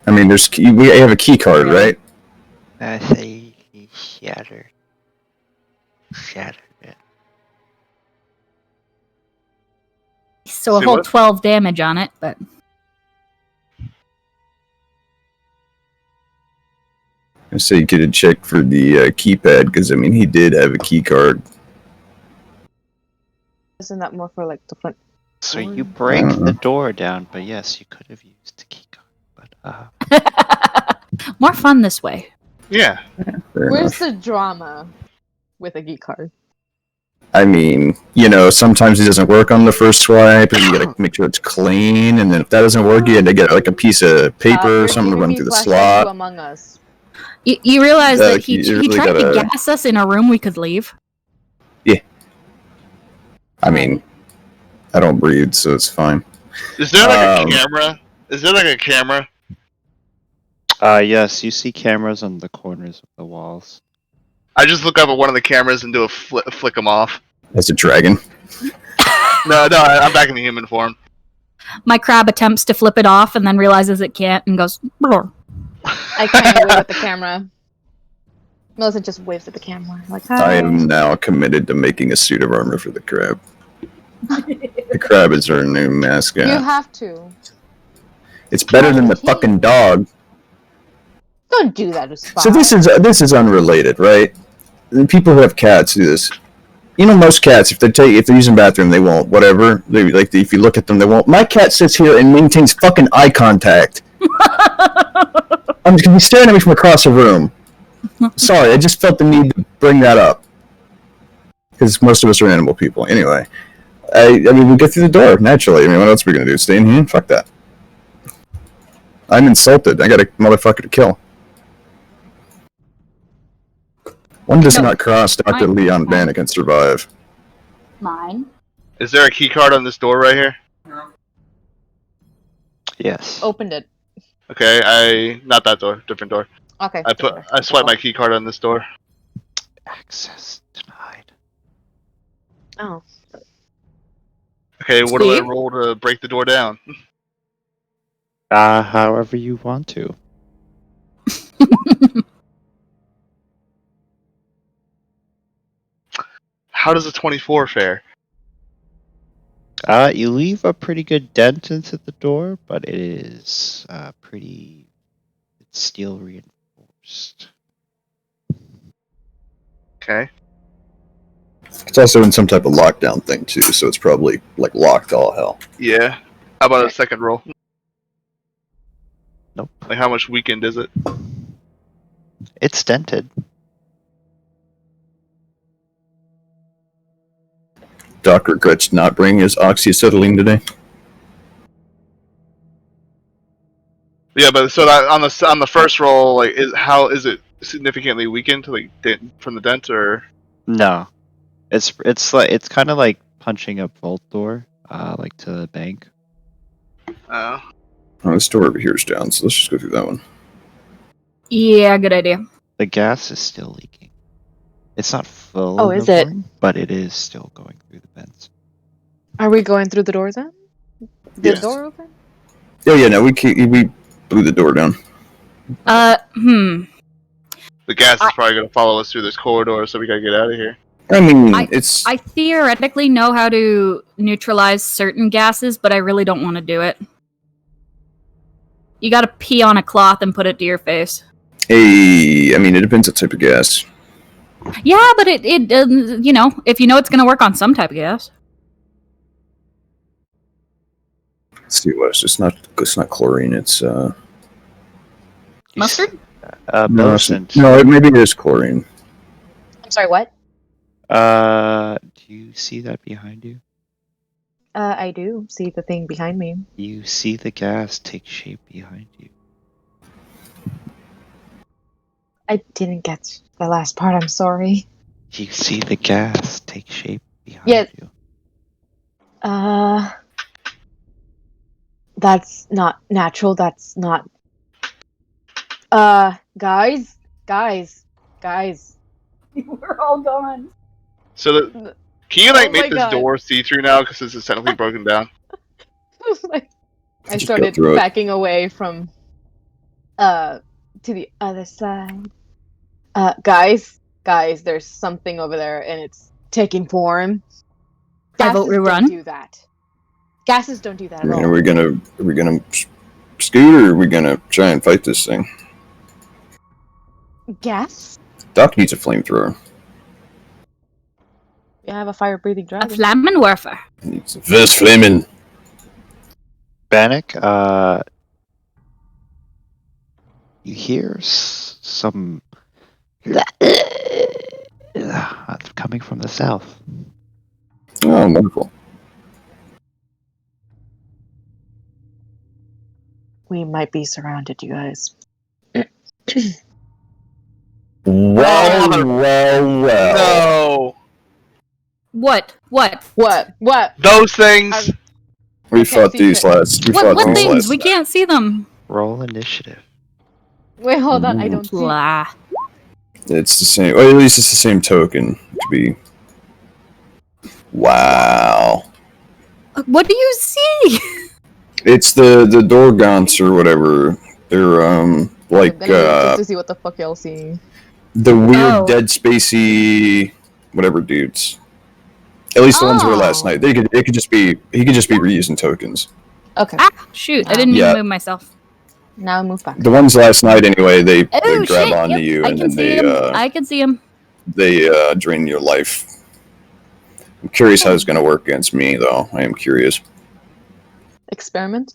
I mean, we have a key card, right? I say he shattered. Shattered it. So a See whole what? 12 damage on it, but I say you could have checked for the keypad, because, I mean, he did have a key card. Isn't that more for like the front? So you break the door down, but yes, you could have used the key card. But more fun this way. Yeah. Fair Where's enough. the drama with a geek card? I mean, you know, sometimes it doesn't work on the first swipe, and you gotta make sure it's clean, and then if that doesn't work, you had to get like a piece of paper or something to run through the slot. Among Us. You realize that he you really tried to gotta- gas us in a room we could leave? I mean, I don't breathe, so it's fine. Is there like a camera? Is there like a camera? Yes, you see cameras on the corners of the walls. I just look up at one of the cameras and do a flick them off. That's a dragon. No, I'm back in the human form. My crab attempts to flip it off and then realizes it can't and goes. Brr. I kind of wave at the camera. Melissa just waves at the camera, like, hi. I am now committed to making a suit of armor for the crab. The crab is our new mascot. You have to. It's better than the fucking dog. Don't do that to Spot. So this is unrelated, right? The people who have cats do this. You know, most cats, if they're using the bathroom, they won't. Whatever. If you look at them, they won't. My cat sits here and maintains fucking eye contact. I'm just gonna be staring at me from across the room. Sorry, I just felt the need to bring that up because most of us are animal people. Anyway, I mean, we get through the door naturally. I mean, what else are we gonna do? Stay in here? Fuck that. I'm insulted. I got a motherfucker to kill. One does not cross Dr. Leon Bannock and survive. Mine. Is there a key card on this door right here? Yes. Opened it. Okay, not that door, different door. Okay. I swipe my key card on this door. Access denied. Oh. Okay, what do I Steve? roll to break the door down? However you want to. How does a 24 fare? You leave a pretty good dent into the door, but it is it's steel reinforced. Okay. It's also in some type of lockdown thing too, so it's probably like locked all hell. Yeah. How about a second roll? Nope. Like how much weakened is it? It's dented. Doc regrets not bringing his oxyacetylene today. Yeah, but so that on the first roll, like, is it significantly weakened, like from the dent, or? No. It's kind of like punching a vault door, like to the bank. Oh. Oh, this door over here is down, so let's just go through that one. Yeah, good idea. The gas is still leaking. It's not full. Oh, is it? But it is still going through the vents. Are we going through the door then? The Yes. door open? Yeah, no, we blew the door down. The gas is probably gonna follow us through this corridor, so we gotta get out of here. I mean, I theoretically know how to neutralize certain gases, but I really don't want to do it. You gotta pee on a cloth and put it to your face. Hey, I mean, it depends what type of gas. Yeah, but it you know, if you know it's gonna work on some type of gas. Let's see what it's not chlorine. It's Mustard? Millicent. no, maybe it is chlorine. I'm sorry, what? Do you see that behind you? I do see the thing behind me. You see the gas take shape behind you. I didn't get the last part, I'm sorry. You see the gas take shape behind Yes. you. That's not natural, that's not... guys? We're all gone. So can you like Oh my make this God. door see-through now, because this is technically broken down? Like, I Just go started through it. backing away from, to the other side. Guys, there's something over there, and it's taking form. I vote we Gases run. don't do that. Gases don't do that I at mean, all. are we gonna scoot, or are we gonna try and fight this thing? Gas? Doc needs a flamethrower. We have a fire-breathing A dragon. Flammenwerfer. He needs a first flaming. Bannock, you hear some coming from the south. Oh, wonderful. We might be surrounded, you guys. Well. No, What? What? those things. We I can't fought see these shit. last. We What fought these things? last. We can't see them. Roll initiative. Wait, hold on. I don't see. Blah. It's the same. Well, at least it's the same token to be. Wow. What do you see? It's the Dorgons or whatever. They're like I'm gonna look to see what the fuck y'all seeing. the weird Oh. Dead Spacey whatever dudes. At least the ones who were last Oh. night. He could just be reusing tokens. Okay. Ah, shoot! I didn't Yeah. even move myself. Now move back. The ones last night anyway, they Oh grab shit! onto Yep, you I and can then see him. I can see him. they drain your life. I'm curious how it's gonna work against me though. I am curious. Experiment.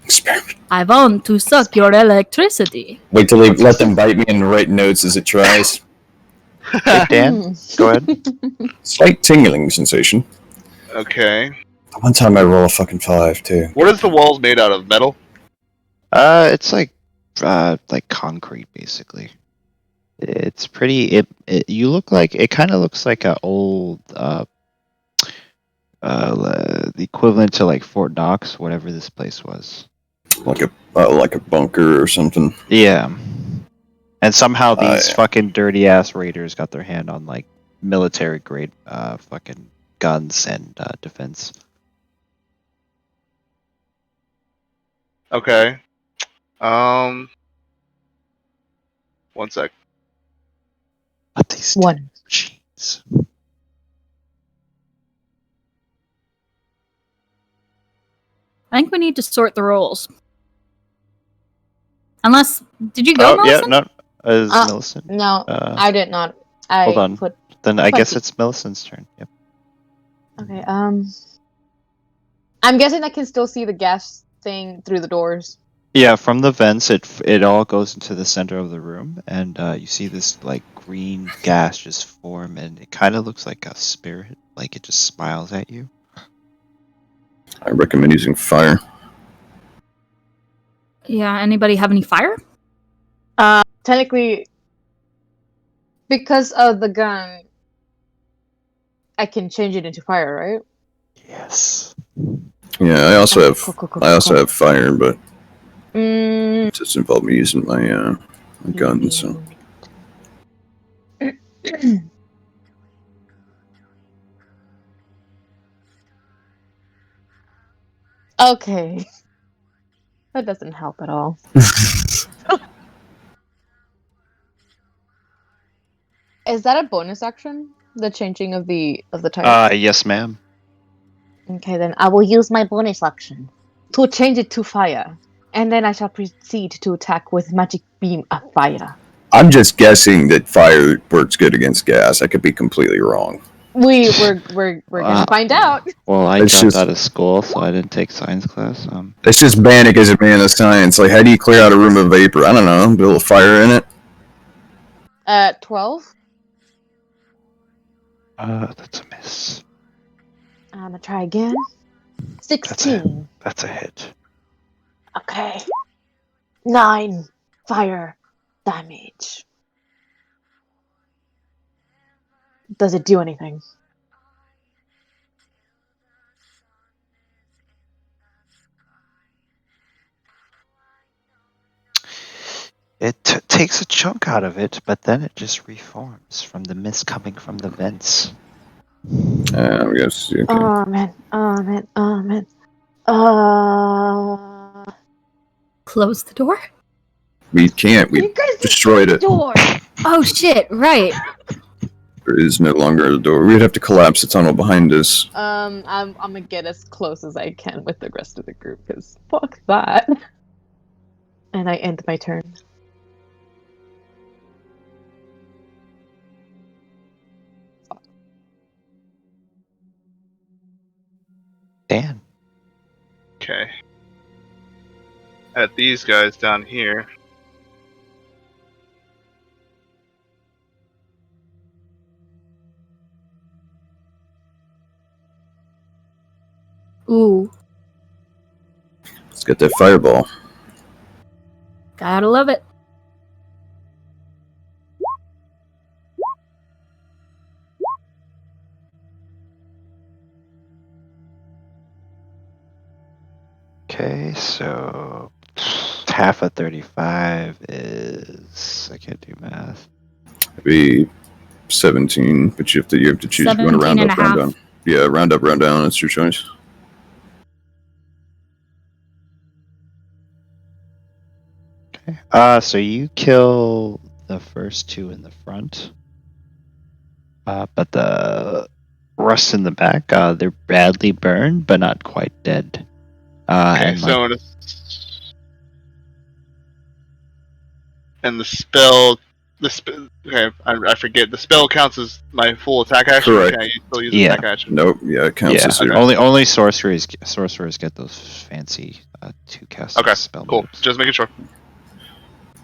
Experiment. I want to suck your electricity. Wait till they let them bite me and write notes as it tries. Hey, Dan, go ahead. Slight tingling sensation. Okay. The one time I roll a fucking 5 too. What is the walls made out of? Metal? It's like concrete, basically. It's pretty. You look like it. Kind of looks like a old the equivalent to like Fort Knox, whatever this place was. Like a bunker or something. Yeah. And somehow these Yeah. fucking dirty ass raiders got their hand on like military grade fucking guns and defense. Okay. One sec. But these One. machines. I think we need to sort the roles. Unless, did you go, Oh yeah, Millicent? no, is Uh, Millicent? No, Uh, I did not. I hold on. put. Then I guess 20. it's Millicent's turn. Yep. Okay. I'm guessing I can still see the gas thing through the doors. Yeah, from the vents, it all goes into the center of the room, and you see this like green gas just form, and it kind of looks like a spirit, like it just smiles at you. I recommend using fire. Yeah, anybody have any fire? Technically, because of the gun, I can change it into fire, right? Yes. Yeah, I also have Cool. have fire, but Mm, it just involved me using my gun. So okay. That doesn't help at all. Is that a bonus action? The changing of the type? Yes, ma'am. Okay, then I will use my bonus action to change it to fire, and then I shall proceed to attack with magic beam of fire. I'm just guessing that fire works good against gas. I could be completely wrong. We're gonna find out. Well, I It's dropped just- out of school, so I didn't take science class. It's just Bannock as a man of science. Like, how do you clear out a room of vapor? I don't know. Build a fire in it. 12. That's a miss. I'm gonna try again. 16. That's a hit. Okay. 9 fire damage. Does it do anything? It takes a chunk out of it, but then it just reforms from the mist coming from the vents. I guess. Okay. Amen. Close the door? We can't. We You guys destroyed it. door. Oh shit, right. There is no longer a door. We'd have to collapse the tunnel behind us. I'm gonna get as close as I can with the rest of the group, because fuck that. And I end my turn. Dan. Okay. At these guys down here. Ooh, Let's get that fireball. gotta love it. Okay, so half of 35 is... I can't do math. It'd be 17, but you have to choose if you want to 17 round and up, a round half. down. Yeah, round up, round down. It's your choice. Okay. So you kill the first two in the front. But the rest in the back, they're badly burned, but not quite dead. Okay, and so and the spell, okay, I forget. The spell counts as my full attack action. Correct. Can I still use Yeah. attack action? Nope. Yeah, it counts yeah, as your. only sorcerers get those fancy two cast Okay, spell cool. moves. Just making sure.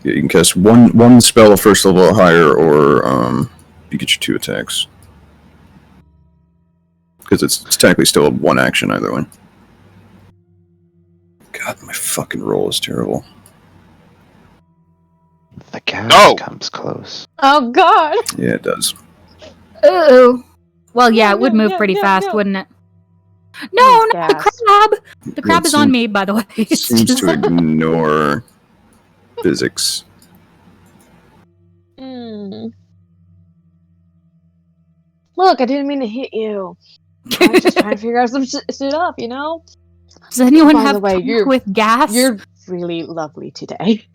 Yeah, you can cast one spell at first level or higher, or you get your 2 attacks. Because it's technically still a 1 action either way. God, my fucking roll is terrible. The gas No! comes close. Oh god! Yeah, it does. Oh. Well, yeah, it would No, move no, pretty no, fast, no. wouldn't it? Who's No, not the gas? crab. The crab It is on seems- me, by the way. It's Seems just- to ignore physics. Look, I didn't mean to hit you. I was just trying to figure out some shit up, you know? Does anyone By the have way, talk you're- with gas? You're really lovely today.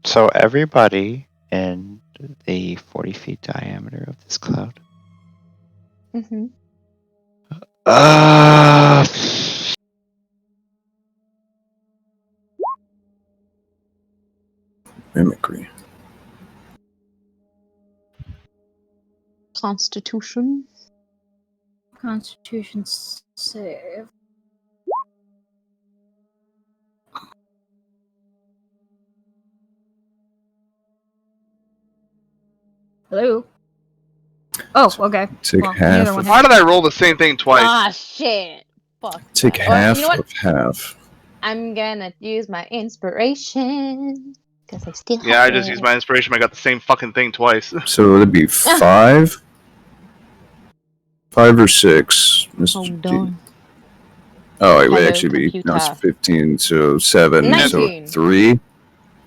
So everybody in the 40 feet diameter of this cloud. Mm-hmm. Mimicry. Constitution. Constitution save. Hello. Oh, okay. Take Well, half. neither one Of, Why did I roll the same thing twice? Ah, shit. Fuck. take that. half You know what? of half. I'm gonna use my inspiration. Because I still have Yeah, I just it. used my inspiration. I got the same fucking thing twice. So it'd be 5. 5 or 6. Mr. Hold G. on. Oh, it would Hello, actually be. No, it's computer. 15, so 7. 19. So 3.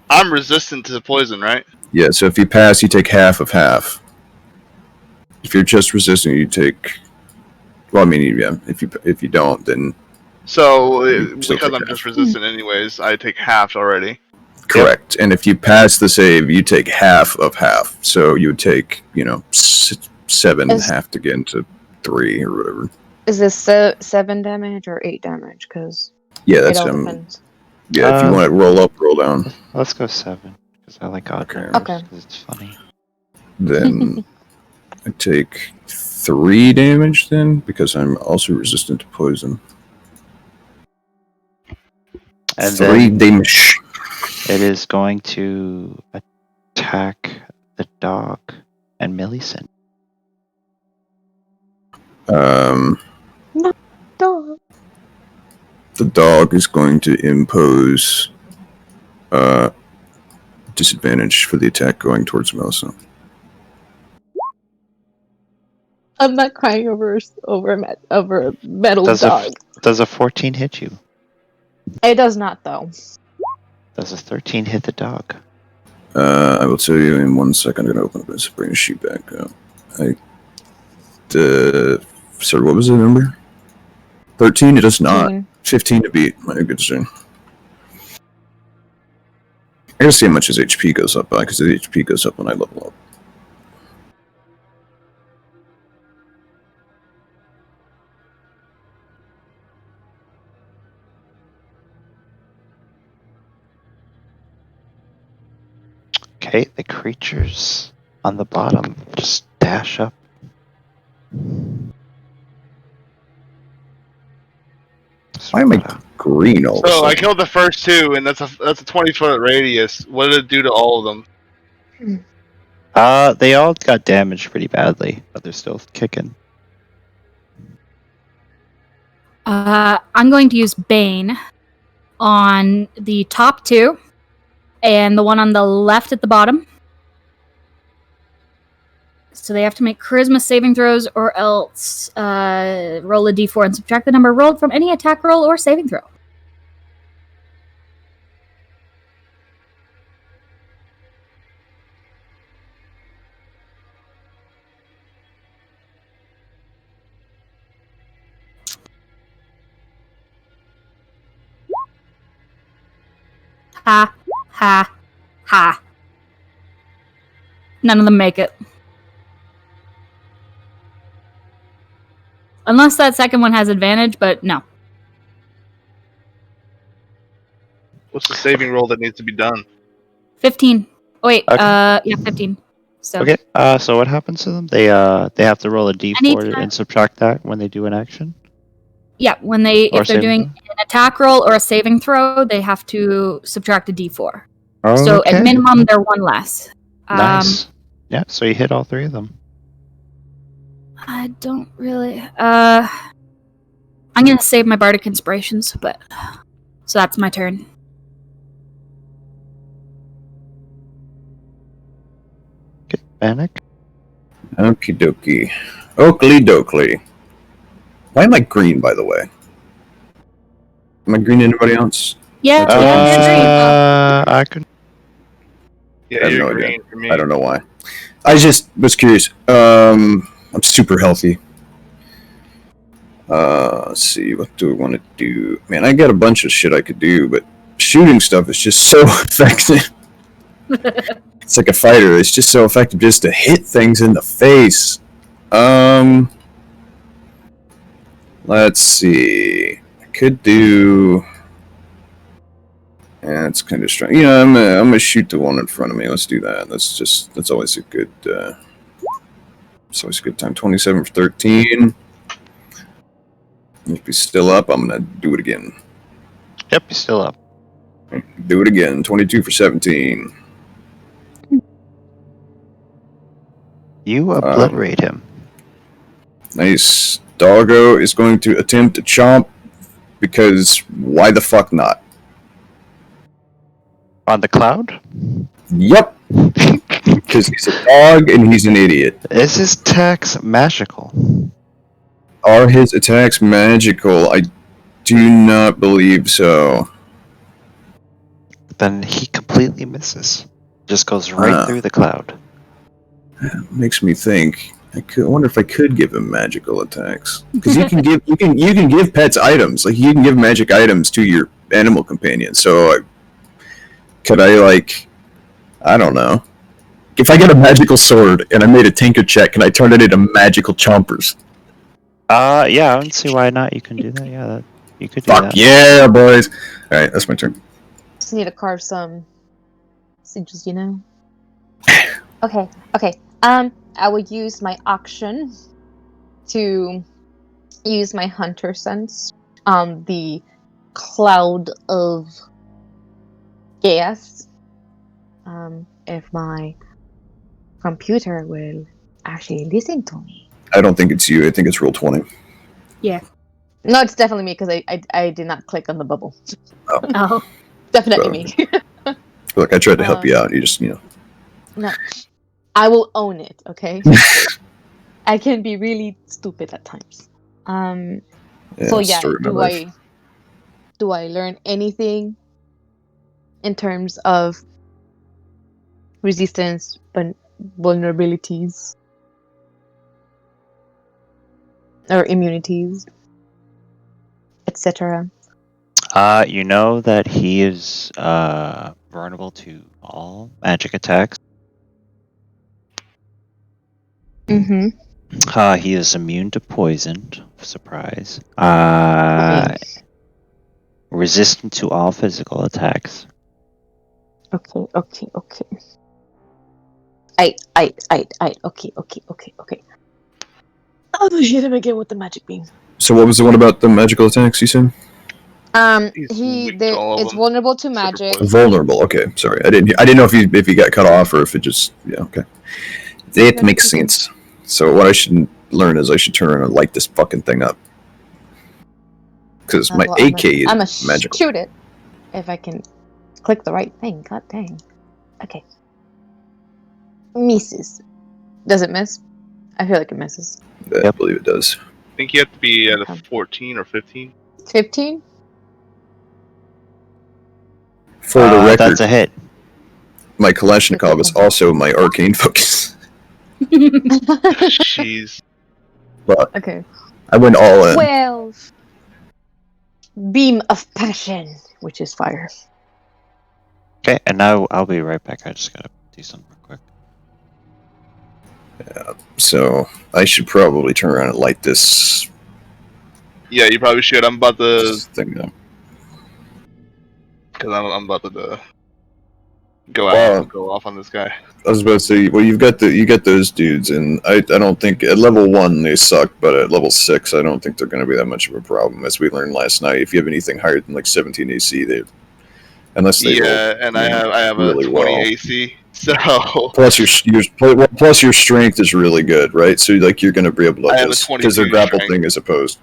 I'm resistant to poison, right? Yeah, so if you pass, you take half of half. If you're just resistant, you take. Well, I mean, yeah. If you don't, then So You still because take I'm just half. resistant anyways, I take half already. correct. And if you pass the save, you take half of half. So you would take, 7 Is- half to get into 3 or whatever. Is this 7 damage or 8 damage? Because Yeah, it that's all depends. Yeah, if you want to roll up, roll down, Let's go 7 because I like odd Okay. numbers. Okay. 'Cause it's funny. then I take 3 damage then because I'm also resistant to poison. And 3 then damage. it is going to attack the dog and Millicent. Dog. The dog is going to impose disadvantage for the attack going towards Melissa. I'm not crying over a metal Does dog. Does a 14 hit you? It does not, though. Does a 13 hit the dog? I will tell you in 1 second. I'm going to open up this, bring the sheet back up. Sorry, what was the number? 13? It does not. 15 to beat. My good sir. I gotta see how much his HP goes up by, because his HP goes up when I level up. Okay, the creatures on the bottom just dash up. Why am I green all of a So I sudden? killed the first 2, and that's a 20-foot radius. What did it do to all of them? They all got damaged pretty badly, but they're still kicking. I'm going to use Bane on the top 2 and the one on the left at the bottom. So they have to make charisma saving throws or else roll a d4 and subtract the number rolled from any attack roll or saving throw. Ha. Ha. Ha. None of them make it. Unless that second one has advantage, but no. What's the saving roll that needs to be done? 15. Oh, wait, Okay. yeah, 15. So Okay. So what happens to them? They have to roll a d4 Anytime- and subtract that when they do an action. yeah, when Or if they're saving doing an attack roll or a saving throw, they have to subtract a d4. throw? So Okay. at minimum, they're one less. Nice. Yeah. So you hit all three of them. I don't really. I'm gonna save my bardic inspirations, but so that's my turn. Okay. Panic. Okie dokie. Oakley dokley. Why am I green, by the way? Am I green to anybody else? Yeah, I could. Yeah, I have you're no idea. green for me. I don't know why. I just was curious. I'm super healthy. Let's see. What do I want to do? Man, I got a bunch of shit I could do, but shooting stuff is just so effective. It's like a fighter. It's just so effective just to hit things in the face. Let's see. I could do. Yeah, it's kind of strong. You know, I'm gonna shoot the one in front of me. Let's do that. That's always a good. It's always a good time. 27 for 13. If he's still up, I'm gonna do it again. Yep. You're still up. Do it again. 22 for 17. You obliterate him. Nice. Doggo is going to attempt to chomp because why the fuck not? On the cloud? Yep. Because he's a dog and he's an idiot. Is his attacks magical? Are his attacks magical? I do not believe so. Then he completely misses. Just goes right through the cloud. Makes me think. I wonder if I could give him magical attacks because you can give pets items, like you can give magic items to your animal companion. So could I I don't know. If I get a magical sword and I made a tinker check, can I turn it into magical chompers? Yeah, I don't see why not. You can do that. Yeah, you could do Fuck that. yeah, boys! All right, that's my turn. Just need to carve some sigils, you know. Okay. I would use my action to use my hunter sense on the cloud of gas. If my computer will actually listen to me. I don't think it's you. I think it's roll 20. No, it's definitely me because I did not click on the bubble. Oh. Definitely me. Look, I tried to help you out. You just, No, I will own it. Okay. I can be really stupid at times. So yeah, story of my life. do I learn anything in terms of resistance but vulnerabilities or immunities, etc.? You know that he is vulnerable to all magic attacks. Mm-hmm. He is immune to poison. Surprise. Resistant to all physical attacks. Okay. Okay. Oh, hit him again with the magic beam. So what was the one about the magical attacks you said? He's weak to all of it's them. vulnerable to Except for magic. poison. Vulnerable. Okay, sorry. I didn't know if he got cut off or if it just okay. That makes sense. So what I should learn is I should turn around and light this fucking thing up because my AK is magical. Shoot it if I can click the right thing. God dang. Okay. Misses. Does it miss? I feel like it misses. I believe it does. I think you have to be at a Okay. 14 or 15. 15? For the record, That's a hit. my Kalashnikov is also my arcane focus, Jeez. but Okay. I went all in. 12. Beam of passion, which is fire. Okay, and now I'll be right back. I just gotta do something real quick. So I should probably turn around and light this Yeah, you probably should. I'm about to, thing up. because I'm about to go Wow. out, go off on this guy. I was about to say, well, you got those dudes, and I don't think at level 1 they suck, but at level 6 I don't think they're going to be that much of a problem. As we learned last night, if you have anything higher than like 17 AC, unless they Yeah, roll, and I have a really 20 well. AC, so Plus your strength is really good, right? So like you're going to be able to I have a because their 22 grapple strength. thing is opposed.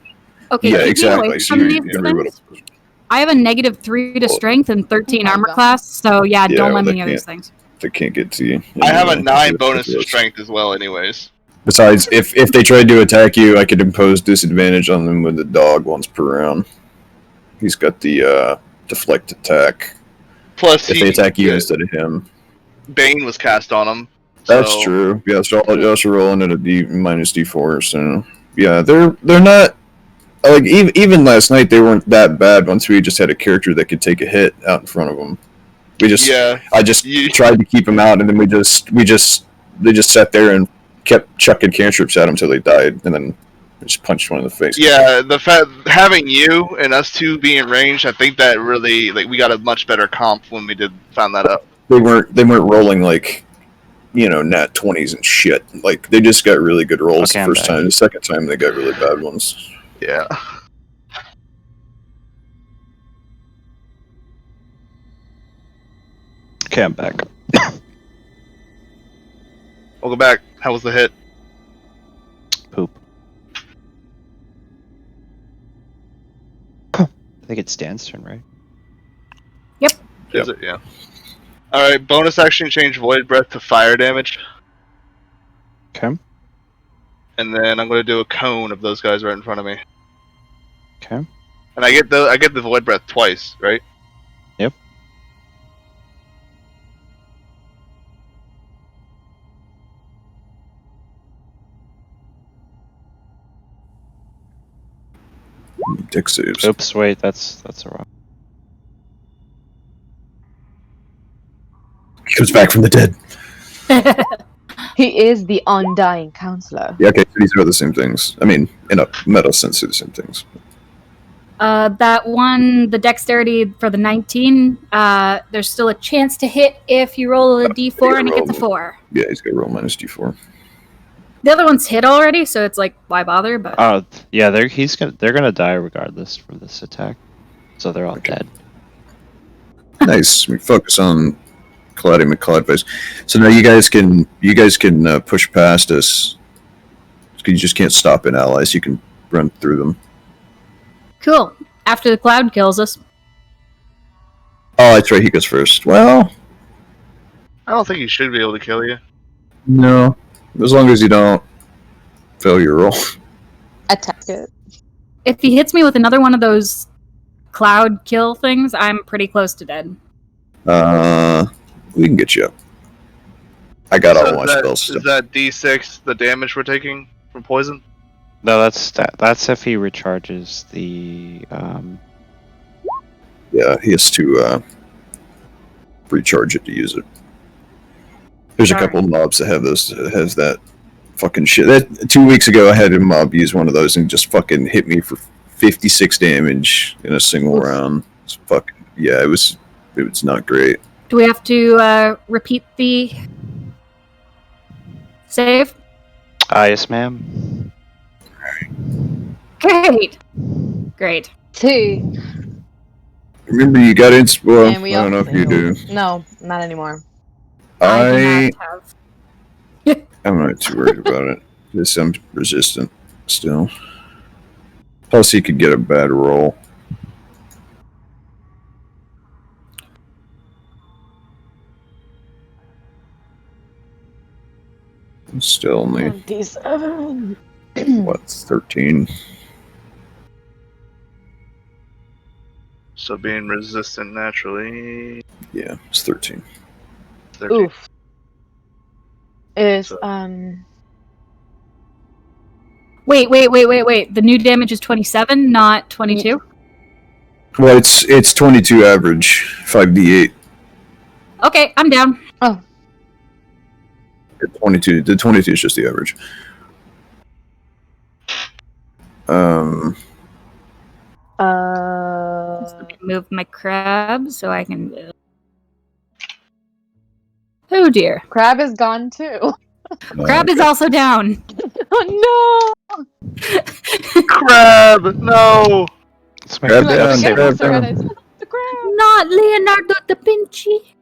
Okay, Yeah, keep me away exactly. So from you're these going to be able things. to. I have a -3 to strength and 13 Oh my armor God. class, so yeah, Yeah, don't let they me near these can't. things. They can't get to you. I have a anyway. 9 It's bonus to ridiculous. strength as well, anyways. Besides, if they tried to attack you, I could impose disadvantage on them with the dog once per round. He's got the deflect attack. Plus, If they attack you instead of him. Bane was cast on him. That's so- true. Yeah, so I'll also rolling at a -D4. So yeah, they're not like even last night they weren't that bad once we just had a character that could take a hit out in front of them. Yeah, I just you- tried to keep them out, and then they just sat there and kept chucking cantrips at them until they died, and then I just punched one in the face. yeah. The fact having you and us two be in range, I think that really we got a much better comp when we found that out. They weren't rolling like nat 20s and shit. Like they just got really good rolls Okay, the I'm first back. time. The second time they got really bad ones. Yeah. Okay, I'm back. Welcome back. How was the hit? Poop. I think it's Dan's turn, right? Is it? Yeah. All right. Bonus action: change void breath to fire damage, Okay. and then I'm going to do a cone of those guys right in front of me. Okay. And I get the void breath twice, right? Yep. Dick saves. Oops, wait, that's a wrong. He comes back from the dead. He is the undying counselor. Yeah, okay, so these are the same things. I mean, in a meta sense, they're the same things. That one, the dexterity for the 19, there's still a chance to hit if you roll a d4 and it gets a 4. Yeah, he's got to roll -D4. The other one's hit already, so it's like, why bother? But Oh, yeah, they're gonna die regardless from this attack, so they're all dead. Nice. We focus on Claudia McCloudface. So now you guys can push past us. You just can't stop in allies. You can run through them. cool. After the cloud kills us. Oh, that's right. He goes first. Well, I don't think he should be able to kill you. no. As long as you don't fail your roll. Attack it. If he hits me with another one of those cloud kill things, I'm pretty close to dead. We can get you up. I got all So my is that- spells still. Is that D6 the damage we're taking from poison? No, that's if he recharges the Yeah, he has to recharge it to use it. There's a couple of mobs that has that fucking shit. That 2 weeks ago, I had a mob use one of those and just fucking hit me for 56 damage in a single round. It's fucking it was not great. Do we have to repeat the save? yes, ma'am. Great. 2. Remember, you got in. Well, And we I don't know if you do. No, not anymore. I do not have. I'm not too worried about it. Just I'm resistant still. Plus, he could get a bad roll. Still only D7. what 13. So being resistant naturally. Yeah, it's 13. 13. Oof. Is So- Wait. The new damage is 27, not 22? Well, it's 22 average, 5d8. Okay, I'm down. Oh, 22. The 22 is just the average. Let me move my crab so I can. Oh dear. Crab is gone too. Crab is also down. Oh no! Crab, no. Let's Crab make down, it crab saving down. throw. The crab. Not Leonardo da Vinci.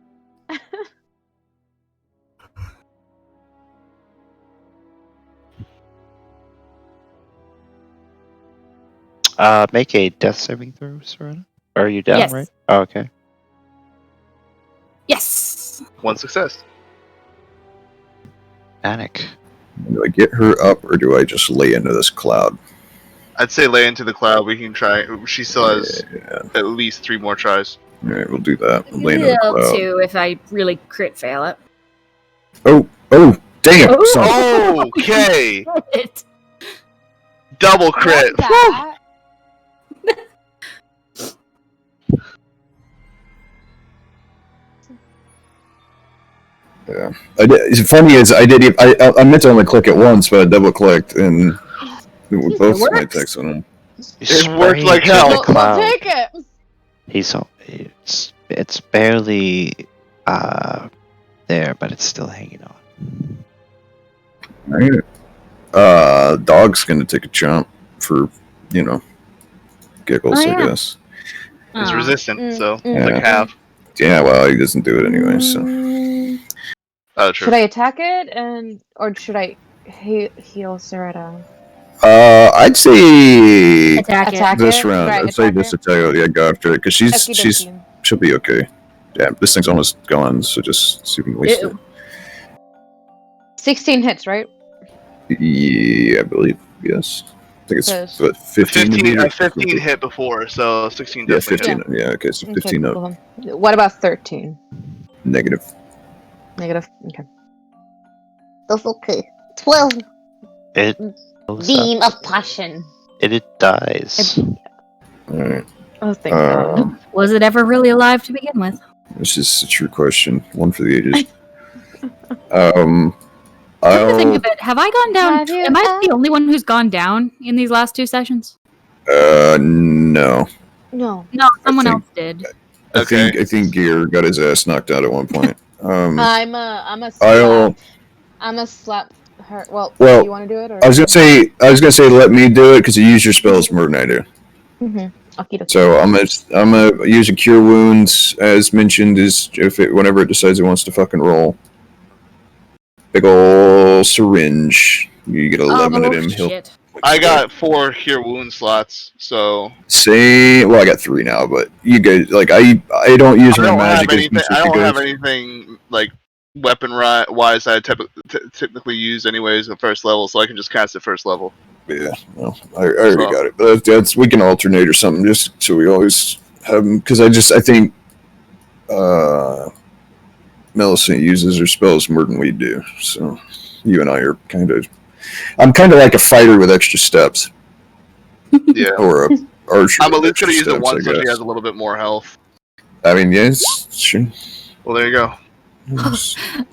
Make a death saving throw, Serena. Are you down, Yes. right? Oh, okay. Yes. One success. Panic. Do I get her up or do I just lay into this cloud? I'd say lay into the cloud. We can try. She still has Yeah. at least 3 more tries. Alright, we'll do that. Lay into the Well, cloud. too, if I really crit fail it. Oh, damn! Oh. Son. Okay. It. Double crit. What's that? Yeah. It's funny is I meant to only click it once, but I double clicked and both my works. texts on them. It worked like hell. We'll take it. It's barely there, but it's still hanging on. Alright. Dog's gonna take a jump for, giggles, Oh, yeah. I guess. It's Aw. resistant, so Yeah. like half. Yeah, well, he doesn't do it anyway, so. Oh, true. Should I attack it or should I heal Sarita? I'd say Attack, Attack it. this it? round. Right, I'd say attack just it? attack it. Yeah, go after it because Okie she'll be okay. Yeah, this thing's almost gone, so just see if we can waste Ew. 16 hits, right? it. Yeah, I believe yes. I think it's Yes. what, 15. 15, or 15 hit before, so 16 Yeah, definitely 15. hit. Yeah, okay, so Okay, 15 up. cool. What about 13? Negative. Negative. Okay. That's okay. 12. It Beam of passion. it dies. Alright. Oh, thank God. Was it ever really alive to begin with? This is a true question. One for the ages. Come to think I'll. of it, have I gone down? Have you Am I the only one who's gone down in these last 2 sessions? No. No. No, someone think- else did. Okay. I think Gear got his ass knocked out at one point. I'm a slap. I'll. I'm a slap her. Well, Well, do you want to do it? Or? I was gonna say, let me do it because you use your spells more than I do. Mm-hmm. So I'm gonna use a cure wounds as mentioned. Whenever it decides it wants to fucking roll. Big ol' syringe. You get 11 at him. He'll Shit. I got 4 cure wound slots, so say. Well, I got 3 now, but you guys like I don't use I my don't have magic as anything. much as I you don't have guys. anything like weapon wise I typically use anyways at first level, so I can just cast it first level. Yeah, well, I already So- got it. But that's we can alternate or something just so we always have them. Because I think Millicent uses her spells more than we do. So you and I are I'm kind of like a fighter with extra steps, Yeah. or a archer. I'm at with least gonna extra use it steps, once so I she guess. has a little bit more health. I mean, yes, sure. Well, there you go.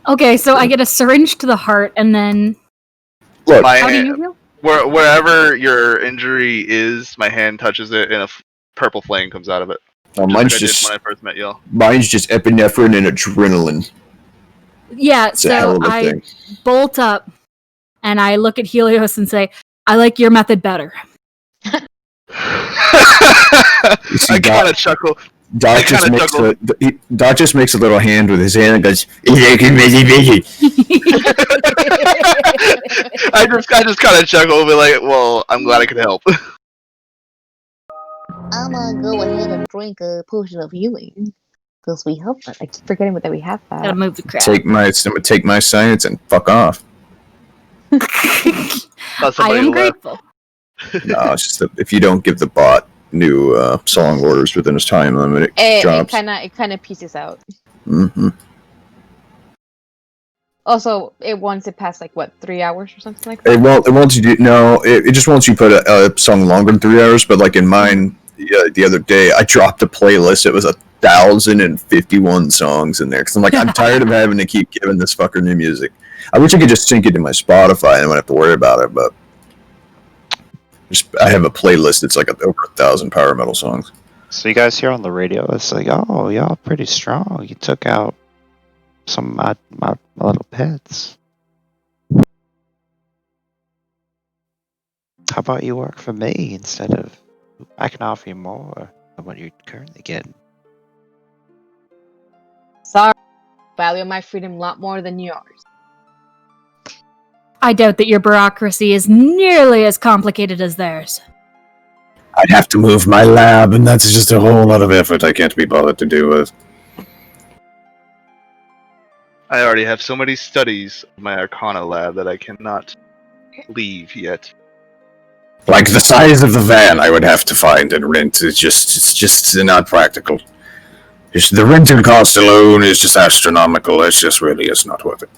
Okay, so I get a syringe to the heart, and then Look, My how do hand, you heal? wherever your injury is, my hand touches it, and a purple flame comes out of it. mine's like I did just when I first met y'all. epinephrine and adrenaline. Yeah, It's a hell so of a I thing. bolt up, and I look at Helios and say, "I like your method better." You see, I kind of chuckle. Doc I just kinda makes Doc just makes a little hand with his hand and goes, "Busy." I just kind of chuckle, and be like, "Well, I'm glad I could help." I'm gonna go ahead and drink a potion of healing because we have that. I keep forgetting that we have Gotta that. move the crap. Take my science and fuck off. Not I somebody am left. grateful. No, it's just that if you don't give the bot new song orders within his time limit, it drops. It kind of pieces out. Mm-hmm. Also, it wants it past like what 3 hours or something like that. It wants you to no. It just wants you to put a song longer than 3 hours. But like in mine, the other day, I dropped a playlist. It was a 1,051 songs in there because I'm like, I'm tired of having to keep giving this fucker new music. I wish I could just sync it to my Spotify and I wouldn't have to worry about it, but I have a playlist that's like over 1,000 power metal songs. So you guys hear on the radio, it's like, oh, y'all pretty strong. You took out some of my little pets. How about you work for me instead of... I can offer you more than what you're currently getting. Sorry, value my freedom a lot more than yours. I doubt that your bureaucracy is nearly as complicated as theirs. I'd have to move my lab, and that's just a whole lot of effort I can't be bothered to do with. I already have so many studies in my Arcana lab that I cannot leave yet. Like the size of the van I would have to find and rent is just not practical. The rental cost alone is just astronomical. It's not worth it.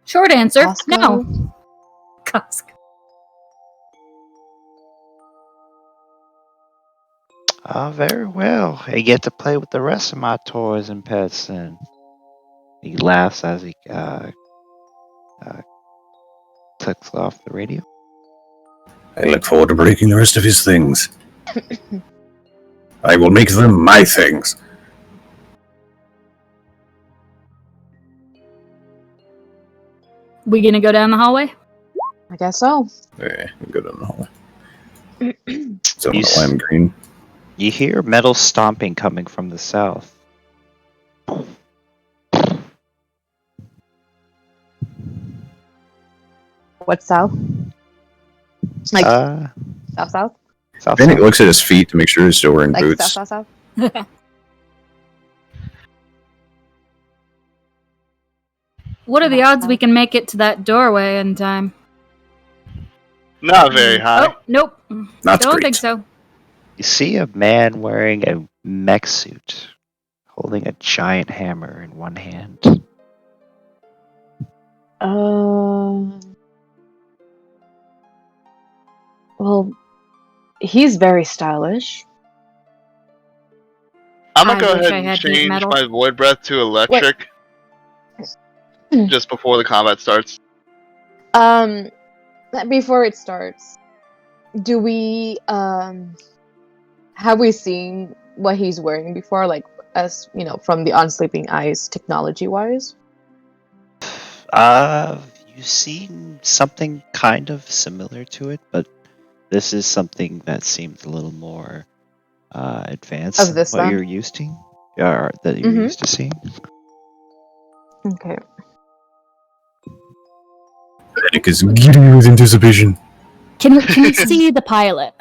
Short answer, Costco? no. Costco. Oh, very well. I get to play with the rest of my toys and pets, and he laughs as he clicks off the radio. I look forward to breaking the rest of his things. I will make them my things. We gonna go down the hallway? I guess so. Yeah, I'm good on the hallway. So You s- I'm green. You hear metal stomping coming from the south. What's south? Like Uh, south, south? south. Then he looks at his feet to make sure he's still wearing Like boots. south, south, south? What are the odds we can make it to that doorway in time? Not very high. Oh, nope. Not Don't great. think so. You see a man wearing a mech suit, holding a giant hammer in one hand. Well, he's very stylish. I'm I gonna go wish ahead I and had heat change metal. my void breath to electric just before the combat starts. Before it starts, do we have we seen what he's wearing before, like, as you know, from the Unsleeping Eyes technology wise? You've seen something kind of similar to it, but this is something that seems a little more advanced Of than this what then? you're used to, or that you're Mhm. used to seeing. Okay. Nick is giddy with anticipation. Can we see the pilot?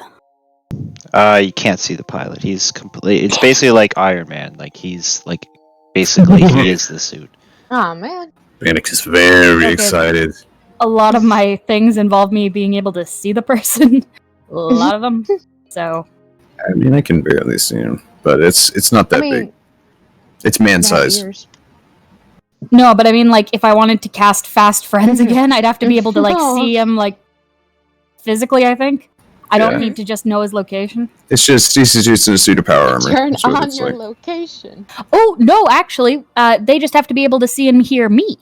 You can't see the pilot. He's complete. It's basically like Iron Man. Like he's like basically he is the suit. Oh man. Panic is very Okay. excited. A lot of my things involve me being able to see the person. A lot of them. So, I mean, I can barely see him, but it's not that I mean, big. It's man they have size. ears. no, but I mean, like, if I wanted to cast Fast Friends again, I'd have to be able to, like, Oh. see him, like, physically, I think. I Yeah. don't need to just know his location. It's just he's just in a suit of power armor. Turn That's what on it's your like. location. Oh, no, actually, they just have to be able to see and hear me.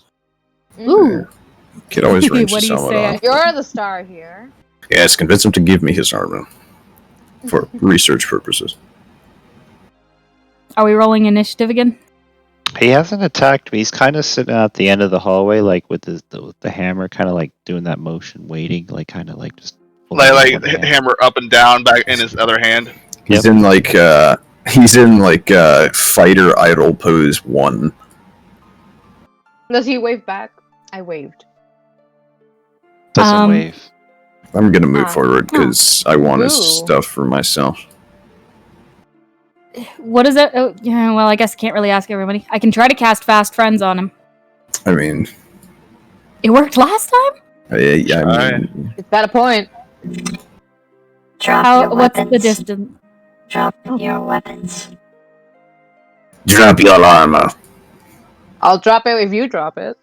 Ooh. Could always range What to do you someone say? off. You're the star here. Yes, convince him to give me his armor for research purposes. Are we rolling initiative again? He hasn't attacked me. He's kind of sitting at the end of the hallway, like with the hammer, kind of like doing that motion, waiting, like kind of like just holding Like it with one hand. hammer up and down back in his other hand. He's in like fighter idle pose 1. Does he wave back? I waved. Doesn't wave. I'm gonna move Ah. forward because I want his Ooh. stuff for myself. What is it? Oh, yeah, well, I guess I can't really ask everybody. I can try to cast Fast Friends on him. I mean, It worked last time? I mean, It's got a point. What's the distance? Drop your weapons. drop your armor. I'll drop it if you drop it.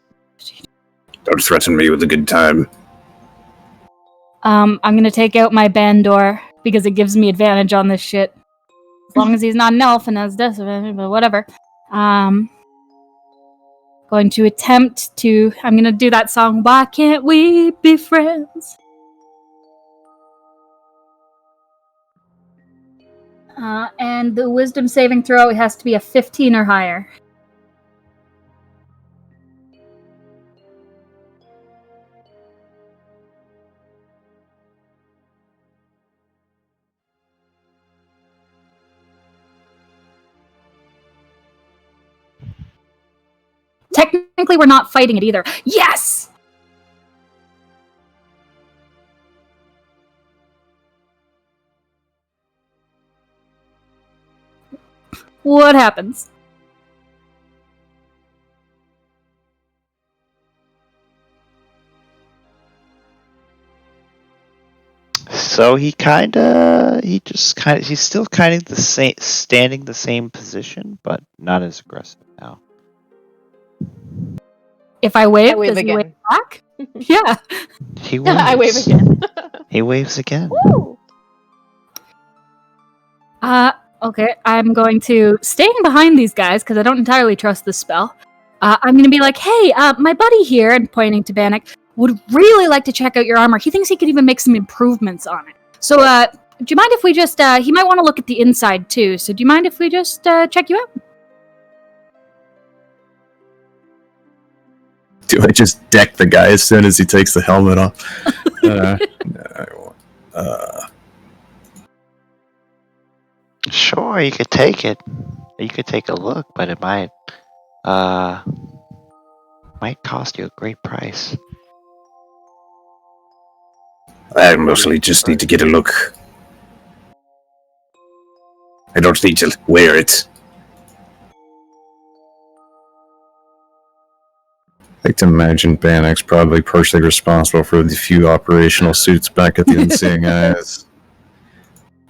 Don't threaten me with a good time. I'm gonna take out my Bandor because it gives me advantage on this shit. As long as he's not an elf and has disadvantage, but whatever. Going to attempt to... I'm going to do that song, Why Can't We Be Friends? And the wisdom saving throw, it has to be a 15 or higher. Technically, we're not fighting it either. Yes! What happens? So he's still kind of the same, standing the same position, but not as aggressive now. If I wave, I wave does he again. wave back? Yeah. He waves. I wave again. He waves again. Woo! Okay, I'm going to staying behind these guys because I don't entirely trust this spell. I'm going to be like, hey, my buddy here, and pointing to Bannock, would really like to check out your armor. He thinks he could even make some improvements on it. So, do you mind if we just, he might want to look at the inside too, so do you mind if we just check you out? Do I just deck the guy as soon as he takes the helmet off? No, I won't. Sure, you could take it. You could take a look, but it might cost you a great price. I mostly just need to get a look. I don't need to wear it. I like to imagine Bannock's probably partially responsible for the few operational suits back at the Unseeing Eyes.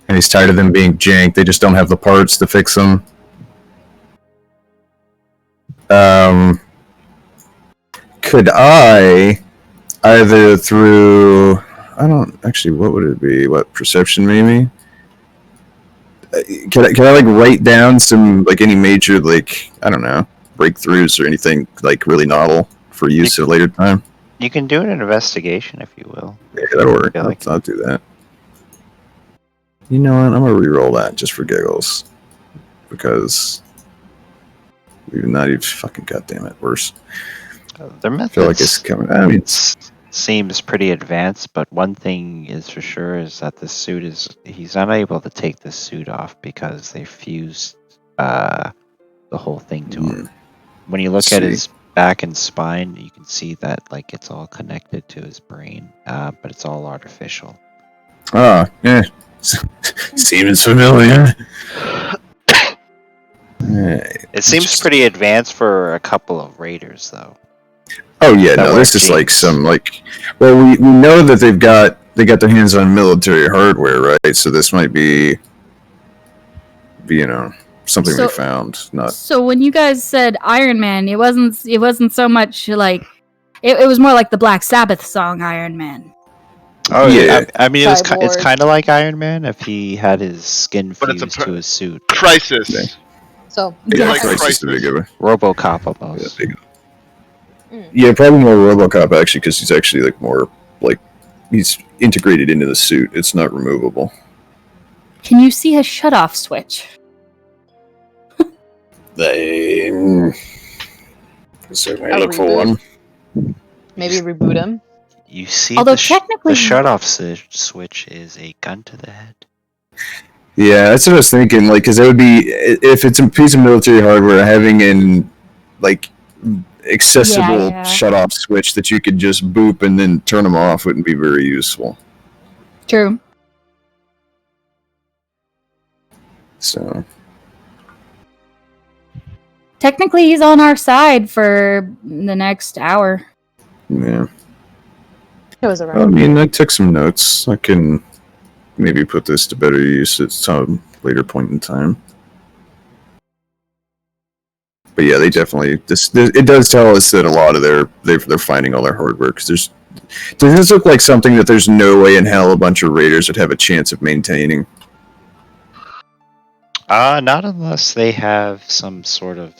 And he's tired of them being jank, they just don't have the parts to fix them. Could I, either through... I don't... Actually, what would it be? What, perception maybe? Can I like, write down some, like, any major, like, I don't know, breakthroughs or anything, like, really novel for use at a later time? You can do an investigation if you will. Yeah, that'll work. Yeah, like- I'll do that. You know what? I'm gonna re-roll that just for giggles. Because... we've not even... fucking goddamn it, worse. Their I methods feel like it's coming... I mean, seems pretty advanced, but one thing is for sure is that the suit is... he's unable to take the suit off because they fused the whole thing to him. When you look at his back and spine, you can see that like it's all connected to his brain, but it's all artificial. Ah, yeah. Seems familiar. It seems pretty advanced for a couple of raiders, though. Oh yeah, That no, this works, is like James. some like. Well, we know that they got their hands on military hardware, right? So this might be you know, something So- we found. Not So when you guys said Iron Man, it wasn't so much like... It was more like the Black Sabbath song, Iron Man. Oh Yeah. I mean, it's Cyborg. kind of like Iron Man if he had his skin But it's a fused to his suit. Crisis. Yeah. So, yeah, like Crisis is a big one. RoboCop Yeah, almost. big. Yeah, probably more RoboCop actually, because he's actually like more like he's integrated into the suit. It's not removable. Can you see a shut-off switch? They certainly A look for reboot? one. maybe reboot him. You see, Although the technically- shut-off switch is a gun to the head. Yeah, that's what I was thinking. Like, because it would be if it's a piece of military hardware, having an like accessible Yeah. shut-off switch that you could just boop and then turn them off wouldn't be very useful. True. So Technically, he's on our side for the next hour. yeah, It was I around. mean, I took some notes. I can maybe put this to better use at some later point in time. But yeah, they definitely it does tell us that a lot of they're finding all their hardware because does this look like something that there's no way in hell a bunch of raiders would have a chance of maintaining? Not unless they have some sort of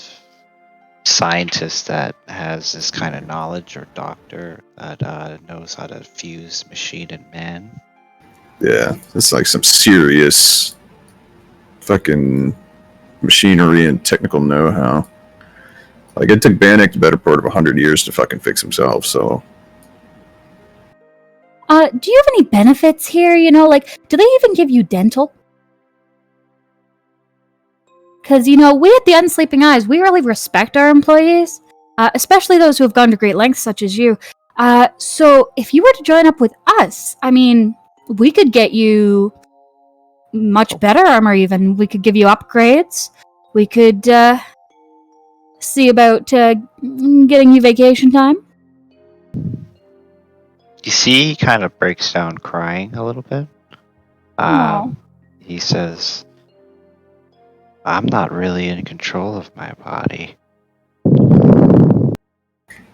scientist that has this kind of knowledge, or doctor that knows how to fuse machine and man. Yeah, it's like some serious fucking machinery and technical know-how. Like, it took Bannock the better part of 100 years to fucking fix himself, so... Do you have any benefits here? You know, like, do they even give you dental? Because, you know, we at the Unsleeping Eyes, we really respect our employees, especially those who have gone to great lengths, such as you. So, if you were to join up with us, I mean, we could get you much better armor, even. We could give you upgrades. We could, see about, getting you vacation time. You see, he kind of breaks down crying a little bit. Aw. He says, I'm not really in control of my body.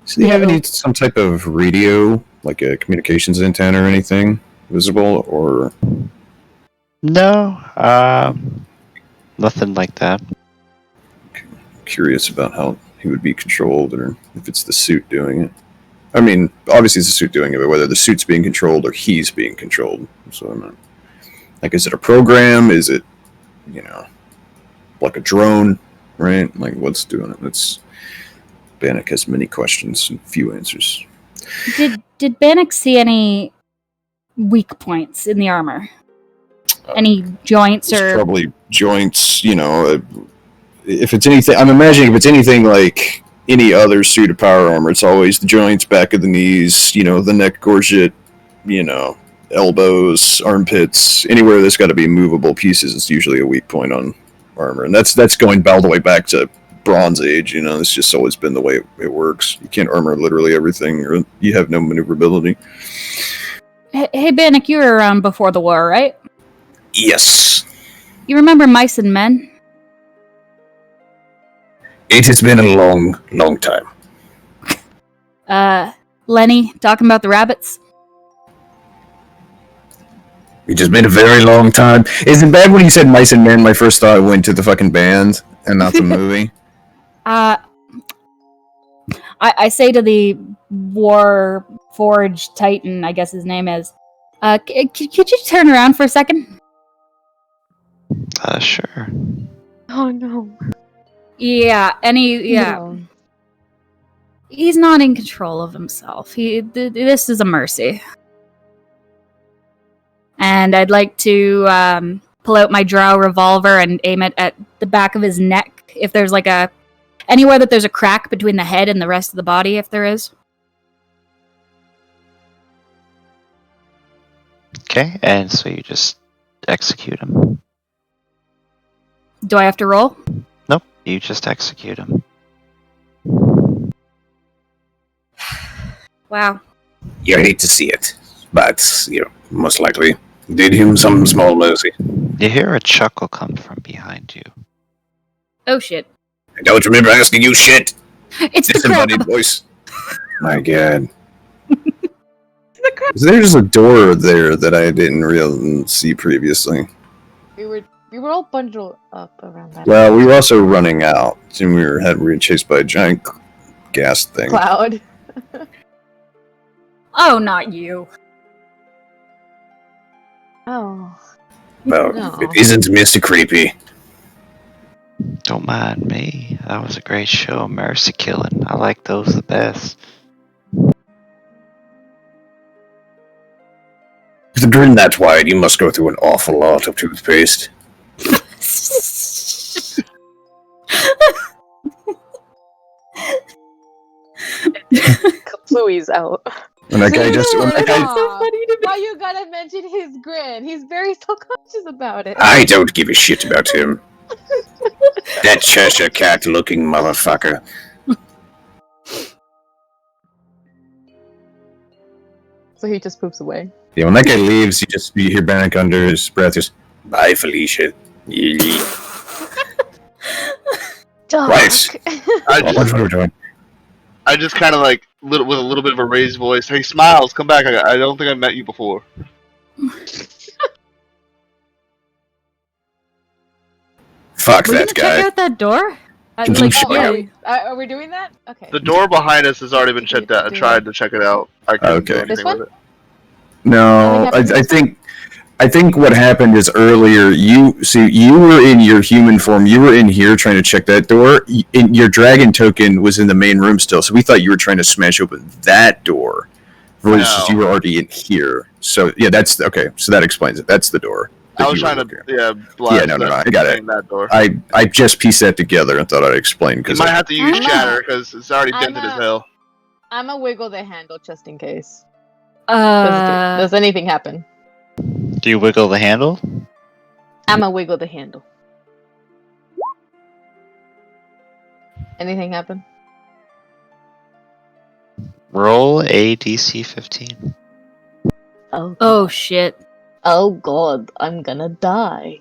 So do you have some type of radio, like a communications antenna or anything visible, or... No, nothing like that. Curious about how he would be controlled, or if it's the suit doing it. I mean, obviously it's the suit doing it, but whether the suit's being controlled or he's being controlled. So I'm not... Like, is it a program? Is it, you know, like a drone, right? Like, what's doing it? That's... Bannock has many questions and few answers. Did Bannock see any weak points in the armor? Any joints It's or... probably joints, you know. If it's anything... I'm imagining if it's anything like any other suit of power armor, it's always the joints, back of the knees, you know, the neck gorget, you know, elbows, armpits, anywhere there's got to be movable pieces, it's usually a weak point on armor. And that's going all the way back to Bronze Age, you know. It's just always been the way it works. You can't armor literally everything, or you have no maneuverability. Hey, Bannock, you were around before the war, right? Yes. You remember Mice and Men? It has been a long, long time. Lenny, talking about the rabbits? It has been a very long time. Is it bad when you said Mice and Men? My first thought went to the fucking band and not the movie. I say to the War Forge Titan, I guess his name is, could you turn around for a second? Sure. Oh no. Yeah, No. He's not in control of himself. This is a mercy. And I'd like to pull out my drow revolver and aim it at the back of his neck. If there's like anywhere that there's a crack between the head and the rest of the body, if there is. Okay, and so you just execute him. Do I have to roll? Nope, you just execute him. Wow. You hate to see it, but you most likely did him some small mercy. You hear a chuckle come from behind you. Oh shit. I don't remember asking you shit. It's the Disembodied crab. voice. My god. There's a door there that I didn't really see previously. We were all bundled up around that Well, we were also running out, and we were chased by a giant gas thing. cloud. Oh, not you. Oh. Well, No. it isn't Mr. Creepy. Don't mind me. That was a great show. Mercy killing. I like those the best. With a grin that wide, you must go through an awful lot of toothpaste. Kaplooey's out. When that guy just... When that guy, Stop. Why you gotta mention his grin? He's very self-conscious about it. I don't give a shit about him. That Cheshire cat-looking motherfucker. So he just poops away. Yeah, when that guy leaves, you hear Bannock under his breath just, bye, Felicia. Yeah. Right. What are we doing? I just kind of like, with a little bit of a raised voice, hey, Smiles, come back. I don't think I met you before. Fuck We're that gonna check guy. out that door. Complete shit. Are we doing that? Okay. The door behind us has already been checked out. I tried to check it out. I couldn't do Okay. anything This one? with it. No, Nothing happened I think what happened is earlier. You were in your human form. You were in here trying to check that door. Your dragon token was in the main room still, so we thought you were trying to smash open that door. Versus No. you were already in here. So yeah, that's okay. So that explains it. That's the door. I was trying to, blast no, that I got it. that door. I just pieced that together and thought I'd explain You because might have to use I'm shatter because it's already I'm dented as a- hell. I'm gonna wiggle the handle just in case. Does anything happen? Do you wiggle the handle? I'm gonna wiggle the handle. Anything happen? Roll a DC 15. Oh shit. Oh god, I'm gonna die.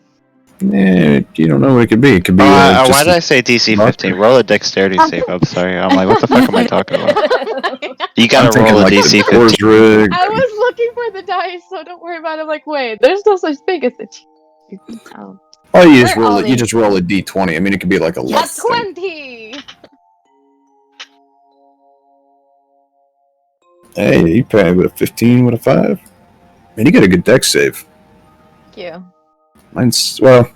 you don't know what it could be. It could be. Why just did I say DC 15? Roll a dexterity save. I'm sorry. I'm like, what the fuck am I talking about? You I'm gotta thinking roll a like DC the 15. door's rigged. I was looking for the dice, so don't worry about it. I'm like, wait, there's no such thing as the. Oh. Oh, you just We're roll all it. You in. just roll a d20. I mean, it could be like a A luck thing. 20. Hey, you probably with a 15 with a 5. Man, you got a good dex save. Thank you. Mine's well.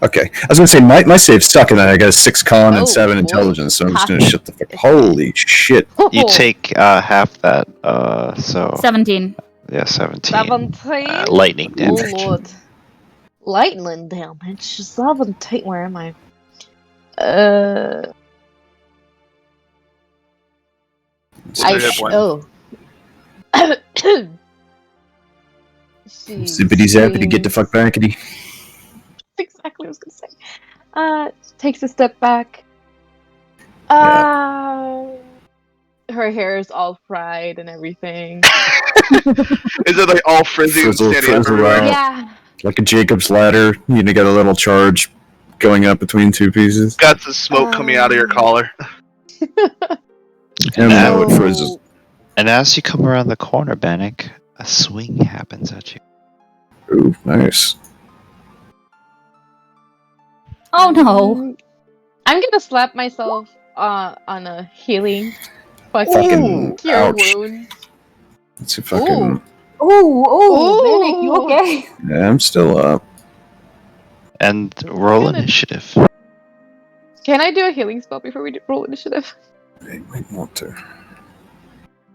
Okay, I was gonna say my saves suck, and then I got a 6 con Oh, and 7 boy. intelligence, so I'm just gonna shut the fuck. Holy shit! You take half that, so 17. yeah, 17. 17. Lightning Oh damage. lord. Lightning damage. 17. Where am I? Three hit points. Oh. Zippity zappity, get the fuck backity. Exactly what I was gonna say. Takes a step back. Her hair is all fried and everything. Is it like all frizzy and Frizzle, standing frizzle everywhere? out. Yeah. Like a Jacob's ladder, you got a little charge going up between two pieces. Got some smoke coming out of your collar. And now it frizzes. And as you come around the corner, Bannock, a swing happens at you. Ooh, nice. Oh no. I'm gonna slap myself on a healing Fucking cure ouch. wound. It's a fucking. Oh, Manic, you okay? Yeah, I'm still up. And roll Gonna- initiative. Can I do a healing spell before we roll initiative? I might want to.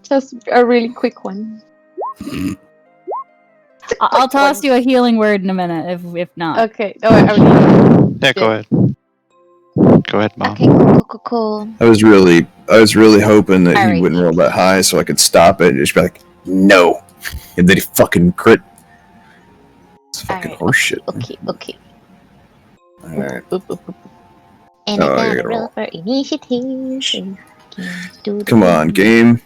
Just a really quick one. I'll toss you a healing word in a minute if not. Okay. Oh, I already. Yeah, go ahead. Go ahead, Mom. Okay, cool. I was really hoping that he Alright. wouldn't roll that high so I could stop it and just be like, no. And then he fucking crit. It's fucking Alright. horseshit. Okay. Alright. And Oh, I you got gotta a roll. roll for initiative. Come on, game.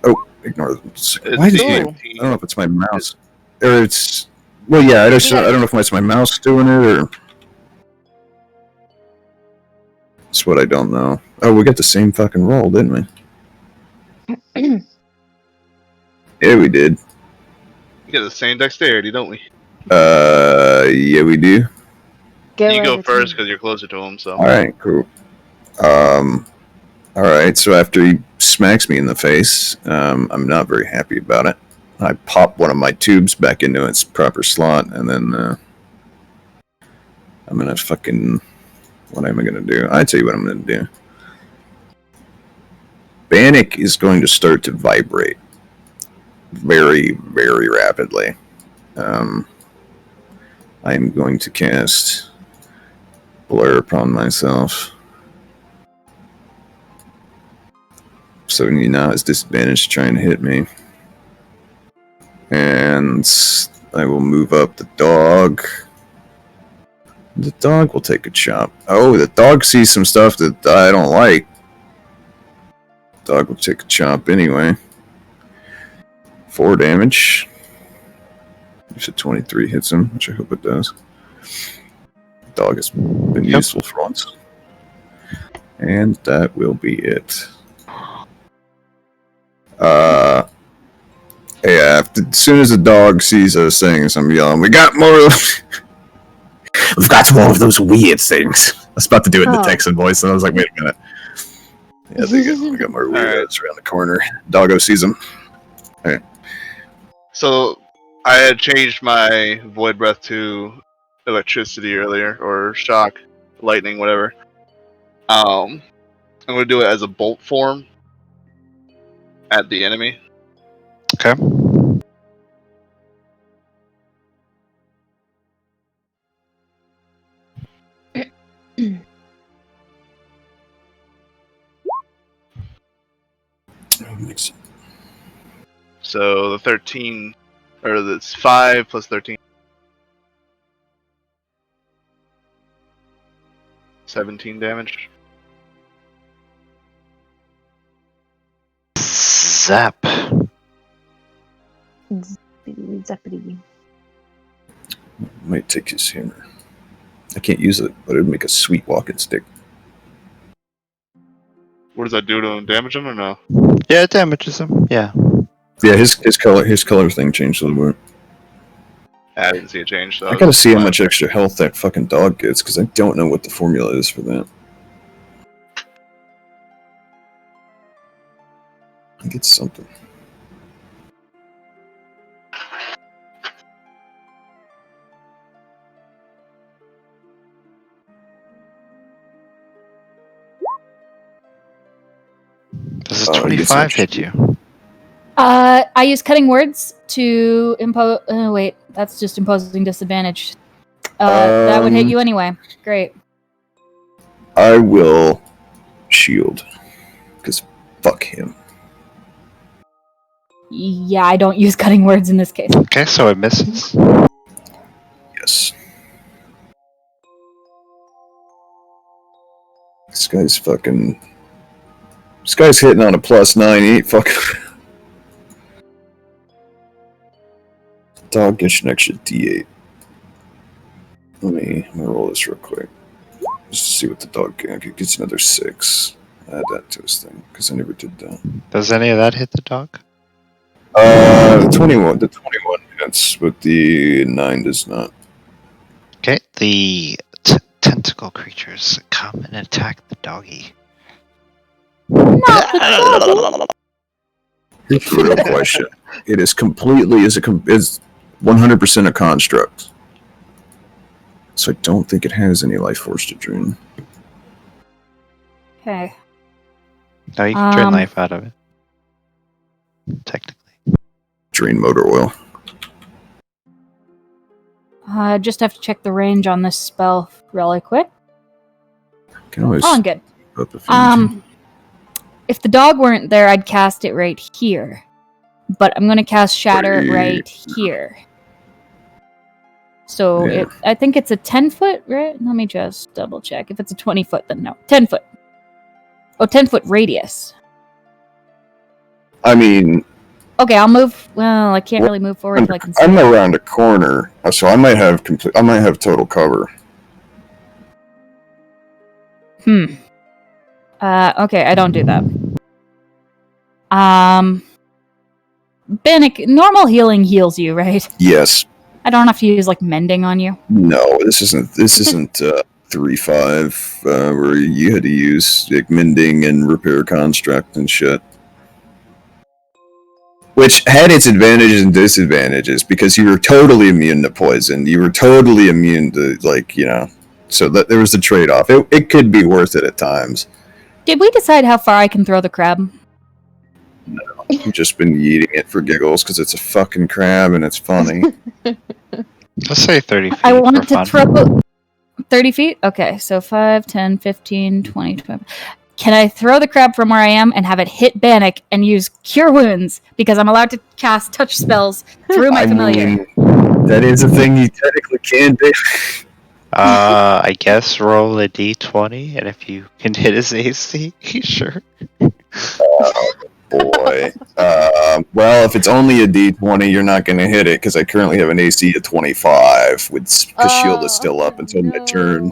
Oh, ignore them. Why did It's you? I 18. don't know if it's my mouse. Or it's. Well, yeah, I don't know if it's my mouse doing it or. That's what I don't know. Oh, we got the same fucking roll, didn't we? Yeah, we did. We got the same dexterity, don't we? Yeah, we do. You go first because you're closer to him. So Alright, cool. Alright, so after he smacks me in the face, I'm not very happy about it. I pop one of my tubes back into its proper slot, and then, I'm gonna fucking... What am I gonna do? I tell you what I'm gonna do. Bannock is going to start to vibrate. Very, very rapidly. I am going to cast Blur upon myself. So he now has disadvantage trying to hit me. And I will move up the dog. The dog will take a chop. Oh, the dog sees some stuff that I don't like. Dog will take a chop anyway. 4 damage. If a 23 hits him, which I hope it does. Dog has been useful for once. And that will be it. Yeah, as soon as the dog sees us things, I'm yelling, we got more we've got more of those weird things. I was about to do it in the Oh. Texan voice, and I was like, wait a minute. Yeah, we got more weirdos around the corner. Doggo sees them. So I had changed my void breath to electricity earlier, or shock, lightning, whatever. I'm gonna do it as a bolt form at the enemy. Okay. So the 13, or that's 5 plus 13. 17 damage. Zap. Zeppity. Might take his hammer. I can't use it, but it would make a sweet walking stick. What does that do to him? Damage him or no? Yeah, it damages him. Yeah. Yeah, his color thing changed a little bit. I didn't see a change. So I gotta see how much extra health that fucking dog gets, because I don't know what the formula is for that. I get something. Does a Oh, he gets 25 extra. hit you? I use cutting words to impose. Wait, that's just imposing disadvantage. That would hit you anyway. Great. I will shield, because fuck him. Yeah, I don't use cutting words in this case. Okay, so it misses. Yes. This guy's fucking. This guy's hitting on a +9. He ain't fucking. Dog gets an extra D8. Let me roll this real quick. Just to see what the dog gets another 6. Add that to his thing, because I never did that. Does any of that hit the dog? The 21 hits, but the 9 does not. Okay, the tentacle creatures come and attack the doggy. Not the Here's the real question. It is completely is 100% a construct. So I don't think it has any life force to drain. Okay. No, you can drain life out of it. Technically. Drain motor oil. Just have to check the range on this spell really quick. Can always Oh, I'm good. up if you need to. If the dog weren't there, I'd cast it right here. But I'm gonna cast Shatter right here. So Yeah. I think it's a 10-foot, right? Let me just double check. If it's a 20-foot, then no. 10-foot. Oh, 10-foot radius. I mean, Okay, I'll move. Well, I can't really move forward until I can see. I'm around a corner, so I might have total cover. Okay, I don't do that. Bannock, normal healing heals you, right? Yes. I don't have to use like mending on you. No, this isn't 3.5 where you had to use like, mending and repair construct and shit. Which had its advantages and disadvantages because you were totally immune to poison. You were totally immune to so that there was a trade-off. It could be worth it at times. Did we decide how far I can throw the crab? I've just been eating it for giggles because it's a fucking crab and it's funny. Let's say 30 feet. I want for to fun. throw 30 feet? Okay, so 5, 10, 15, 20, 25. Can I throw the crab from where I am and have it hit Bannock and use Cure Wounds? Because I'm allowed to cast touch spells through my familiar. mean, that is a thing you technically can do. I guess roll a d20, and if you can hit his AC, sure. Boy. Well, if it's only a D20, you're not going to hit it because I currently have an AC of 25. With the shield is still up until my turn.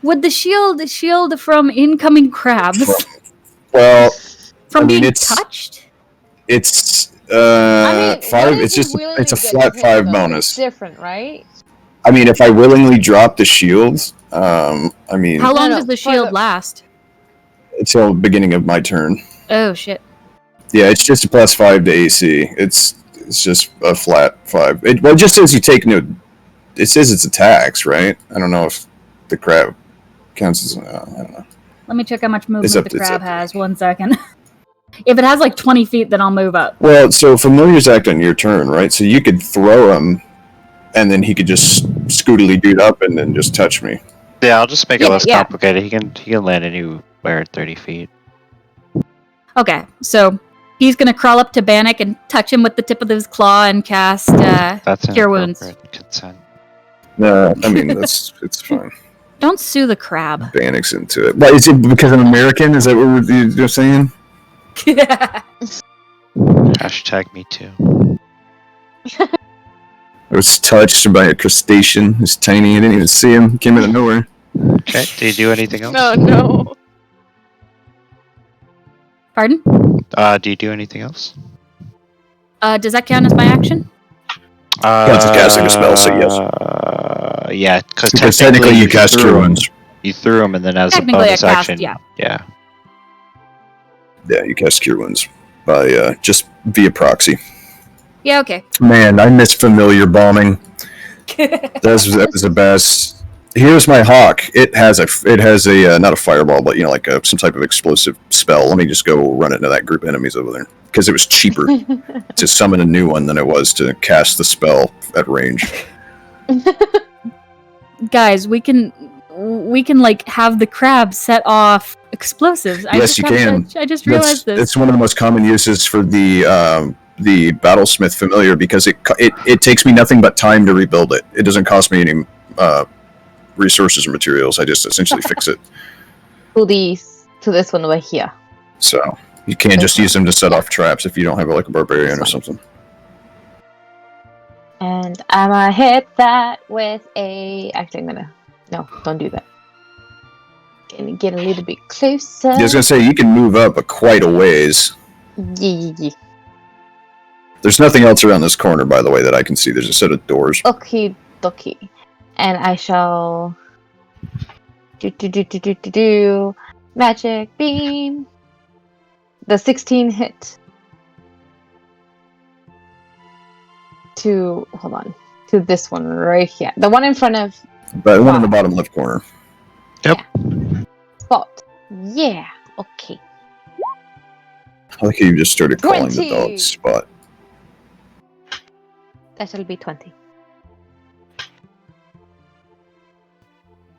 Would the shield from incoming crabs Well, from I mean, being it's- touched? it's I mean, 5. what It's if just you willingly it's a get flat hit, 5 though? bonus. It's different, right? I mean, if I willingly drop the shield, I mean, How long no, does the for shield the- last? until the beginning of my turn. Oh shit. Yeah, it's just a +5 to AC. It's just a flat 5. It just says you take no. It says it's attacks, right? I don't know if the crab counts as. I don't know. Let me check how much It's movement up- the it's crab up. has. 1 second. If it has like 20 feet, then I'll move up. Well, so familiars act on your turn, right? So you could throw him, and then he could just scootily dude up and then just touch me. Yeah, I'll just make it Yeah, less yeah. complicated. He can land anywhere at 30 feet. Okay, so he's gonna crawl up to Bannock and touch him with the tip of his claw and cast That's Cure Wounds. inappropriate consent. No, I mean it's fine. Don't sue the crab. Bannock's into it. What is it because I'm American? Is that what you're saying? Hashtag me too. I was touched by a crustacean. He's tiny. I didn't even see him. He came out of nowhere. Okay, do you do anything else? no. Pardon? Do you do anything else? Does that count as my action? Counts as casting a spell, so yes. Yeah, because Because technically you cast threw Cure him. Wounds. You threw him, and then as a Technically, I bonus cast, action, yeah. yeah. Yeah, you cast Cure Wounds by just via proxy. Yeah, okay. Man, I miss familiar bombing. That was the best. Here's my hawk. It has a not a fireball, but like some type of explosive spell. Let me just go run it into that group of enemies over there because it was cheaper to summon a new one than it was to cast the spell at range. Guys, we can like have the crab set off explosives. Yes, you can. I just realized this. It's one of the most common uses for the Battlesmith familiar because it takes me nothing but time to rebuild it. It doesn't cost me any resources or materials. I just essentially fix it. To this one over here. So you can't just use them to set off traps if you don't have like a barbarian or something. And I'm gonna hit that with a. Actually, I'm gonna. No, don't do that. Gonna get a little bit closer. I was gonna say you can move up quite a ways. Yeah. There's nothing else around this corner, by the way, that I can see. There's a set of doors. Okie dokie. And I shall do magic beam. The 16 hit. To this one right here. The one in front of But one in the bottom left corner. spot. Yeah. Okay. I like how you just started calling the 20. dog Spot. That shall be 20.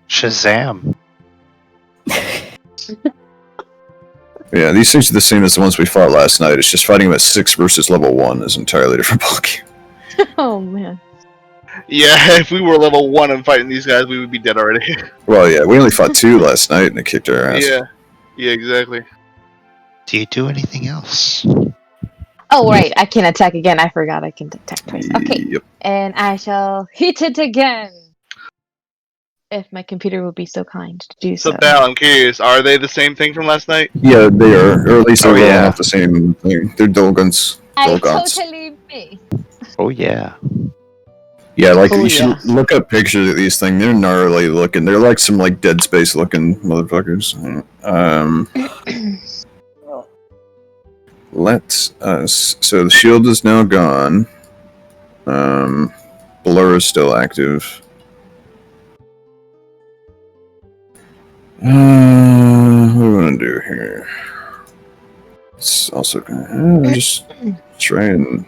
Shazam! Yeah, these things are the same as the ones we fought last night. It's just fighting them at 6 versus level 1 is entirely different ballgame. Oh man. Yeah, if we were level 1 and fighting these guys, we would be dead already. Well, yeah, we only fought 2 last night and they kicked our ass. Yeah, exactly. Do you do anything else? Oh right, I can attack again. I forgot I can attack twice. Okay. Yep. And I shall hit it again. If my computer would be so kind to do so. So, Bal, I'm curious, are they the same thing from last night? Yeah, they are. Or at least they're Oh, going yeah. off the same thing. They're Dolguns. I Dolgons. totally missed. Oh yeah. Yeah, like Oh, you should look up pictures of these things. They're gnarly looking. They're like some like Dead Space looking motherfuckers. Let us. So the shield is now gone. Blur is still active. What do we want to do here? It's also just try and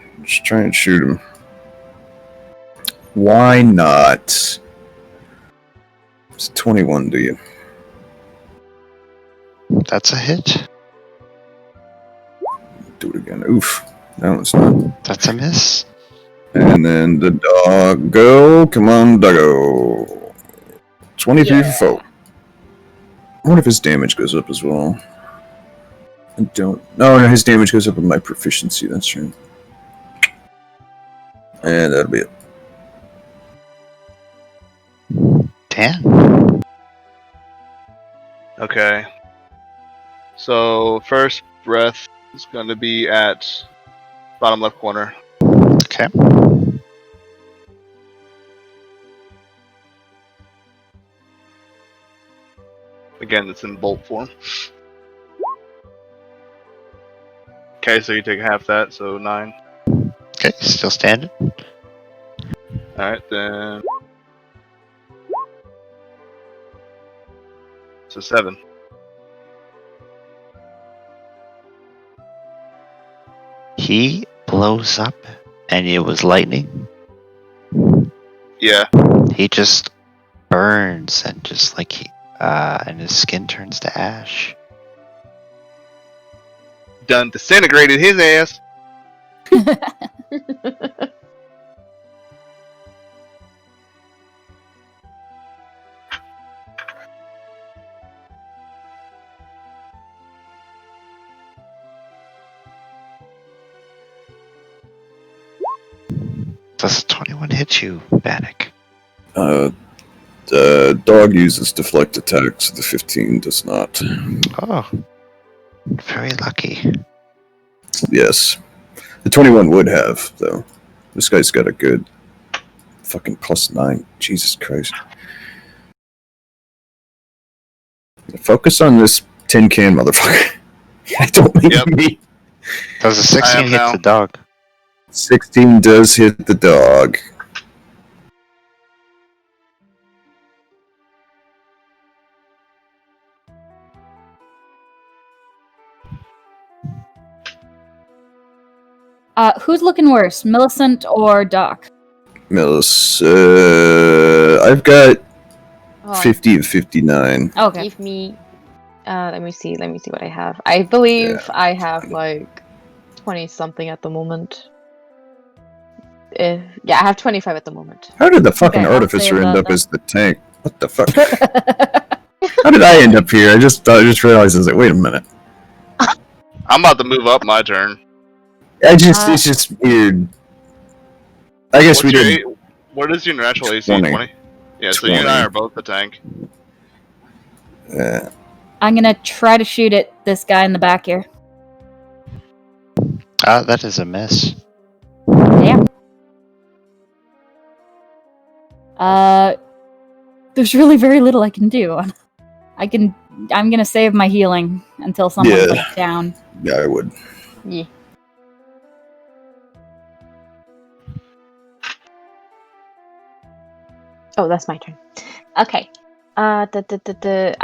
shoot him. Why not? It's 21, do you? That's a hit. Do it again. Oof. That one's not. That's a miss. And then the doggo. Come on, doggo. 23 for 4. I wonder if his damage goes up as well. I don't. No, his damage goes up with my proficiency. That's right. And that'll be it. 10. Okay. So, first breath is going to be at bottom left corner. Okay. Again, it's in bolt form. Okay, so you take half that, so 9. Okay, still standing. Alright, then. So 7. He blows up, and it was lightning. Yeah. He just burns, and just like and his skin turns to ash. Done disintegrated his ass. Does a 21 hit you, Bannock? The dog uses deflect attacks. The 15 does not. Oh, very lucky. Yes. The 21 would have, though. This guy's got a good fucking +9. Jesus Christ. Focus on this tin can, motherfucker. I don't mean Yep. me. Does a I 16 am hit now. the dog? 16 does hit the dog. Who's looking worse, Millicent or Doc? Millis, I've got Oh, 50 and 59. Okay. Give me. Let me see what I have. I believe I have like 20 something at the moment. Yeah, I have 25 at the moment. How did the fucking Okay, I'll artificer save end that up then. as the tank? What the fuck? How did I end up here? I just realized I was like, wait a minute. I'm about to move up my turn. It's just weird. I guess What's we your did. what is your natural AC? 20. 20? Yeah, so you and I are both the tank. I'm gonna try to shoot at this guy in the back here. That is a miss. Damn. There's really very little I can do. I'm gonna save my healing until someone's Yeah. like down. Yeah, I would. Yeah. Oh, that's my turn. Okay. I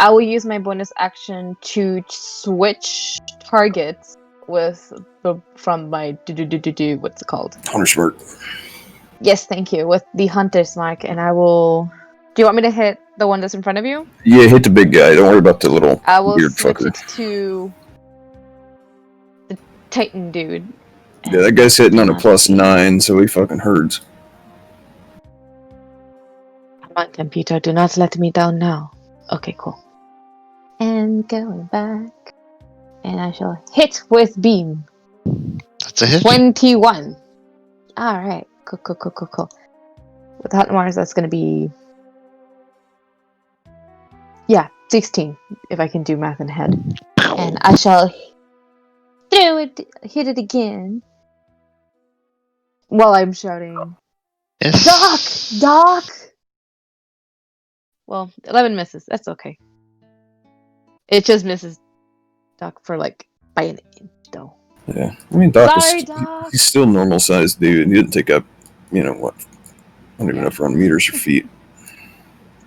will use my bonus action to switch targets from my what's it called? Hunter's Mark. Yes, thank you. With the Hunter's Mark, and I will. Do you want me to hit the one that's in front of you? Yeah, hit the big guy. Don't worry about the little I will weird switch fucker. it to the Titan dude. Yeah, that guy's hitting on a +9, so he fucking hurts. Come on, computer, do not let me down now. Okay, cool. And going back. And I shall hit with beam. That's a hit. 21. Alright. Cool. With Hot Mars, that's gonna be. Yeah, 16, if I can do math in head. And I shall hit it again. While I'm shouting, Yes. Doc! Well, 11 misses. That's okay. It just misses Doc for like by an inch, though. Yeah, I mean, Doc Sorry, is Doc. he's still normal sized dude. He didn't take up, what? I don't even know if we're on meters or feet.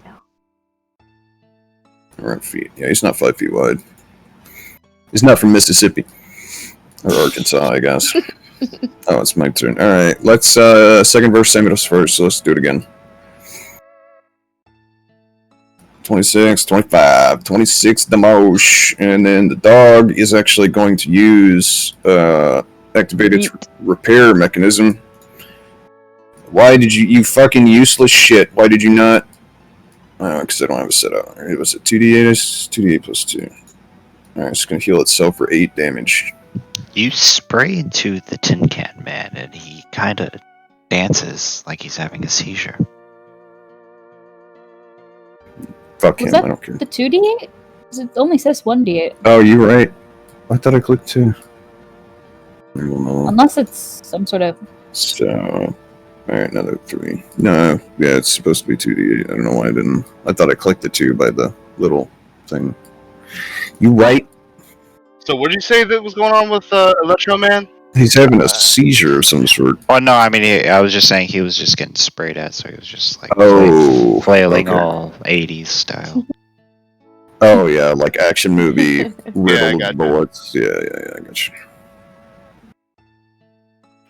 No. We're on feet. Yeah, he's not 5 feet wide. He's not from Mississippi or Arkansas, I guess. Oh, it's my turn. All right, let's second verse Samus first. So let's do it again. 26, 25, 26 Damosh, and then the dog is actually going to use activate its repair mechanism. Why did you fucking useless shit? Why did you not? Because I don't have a set out. It was a 2d8. 2d8 plus 2. All right, it's gonna heal itself for 8 damage. You spray into the tin can man, and he kind of dances like he's having a seizure. Fuck Was him. that I don't care. the 2d8? 'Cause it only says 1d8. Oh, you're right. I thought I clicked 2. I don't know. Unless it's some sort of. So, alright, another 3. No, yeah, it's supposed to be 2d8. I don't know why I didn't. I thought I clicked the 2 by the little something. You right? So what did you say that was going on with Electro Man? He's having a seizure of some sort. Oh no, I mean, I was just saying he was just getting sprayed at, so he was just like Oh, flailing okay. all 80s style. Oh yeah, like action movie riddled gotcha. with bullets. Yeah, I got you.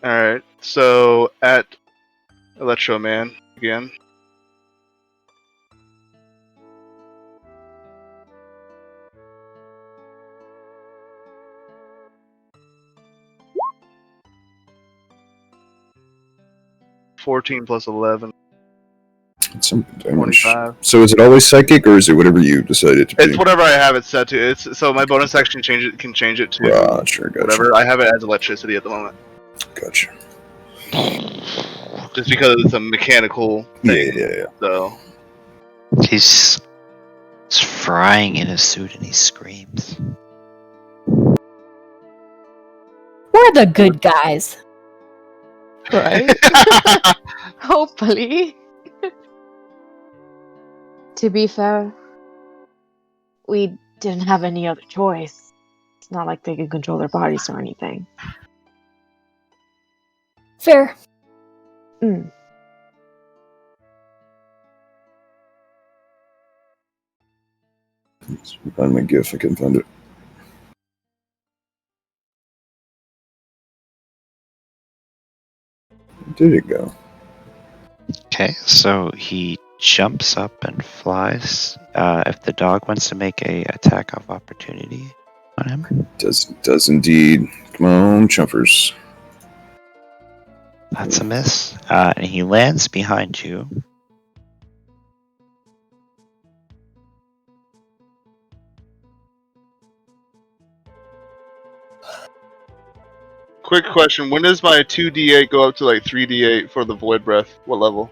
Alright, so at Electro Man again. $14 plus 11, It's some damage. 25. So is it always psychic, or is it whatever you decided to be? It's whatever I have it set to. It's so my bonus action can change it to Gotcha. whatever. I have it as electricity at the moment, Gotcha. just because it's a mechanical thing. Yeah. So He's frying in his suit and he screams. We're the good guys. Right? Hopefully. To be fair, we didn't have any other choice. It's not like they could control their bodies or anything. Fair. Mm. Let's find my GIF. I couldn't find it. Where did it go? Okay, so he jumps up and flies. If the dog wants to make a attack of opportunity on him, Does indeed. Come on, chumpers. that's a miss. And he lands behind you. quick question: when does my 2d8 go up to like 3d8 for the void breath? What level?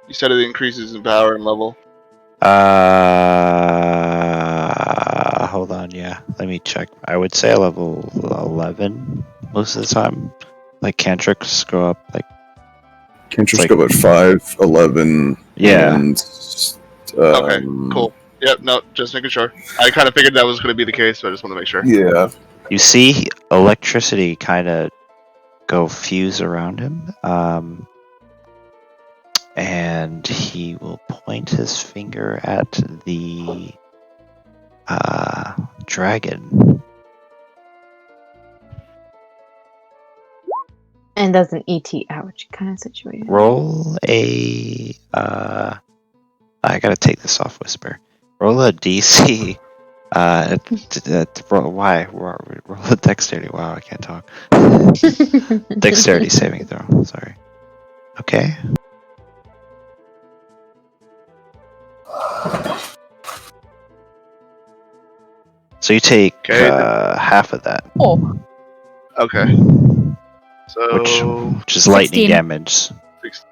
You said it increases in power and level. Hold on, yeah. Let me check. I would say level 11 most of the time. Like cantrips go up like. Cantrips like- go at 5, 11. Yeah. And, Okay, cool. Yep, no, just making sure. I kind of figured that was going to be the case, but I just want to make sure. Yeah. You see electricity kind of go fuse around him. And he will point his finger at the dragon. And that's an ET ouch kind of situation. Roll a. I gotta take this off, Whisper. Roll a DC. Why? Roll a dexterity. Wow, I can't talk. Dexterity saving throw. Sorry. Okay. So you take Okay. half of that, Oh, Okay. So which is lightning 16. damage. 16.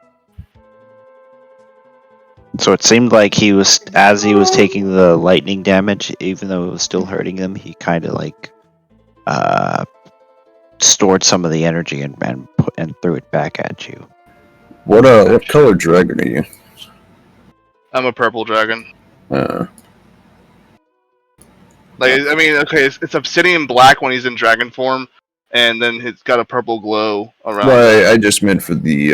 So it seemed like he was, as he was taking the lightning damage, even though it was still hurting him, he kind of like stored some of the energy and threw it back at you. What color dragon are you? I'm a purple dragon. Uh, Like, I mean, okay, it's obsidian black when he's in dragon form, and then it's got a purple glow around. well, I just meant for the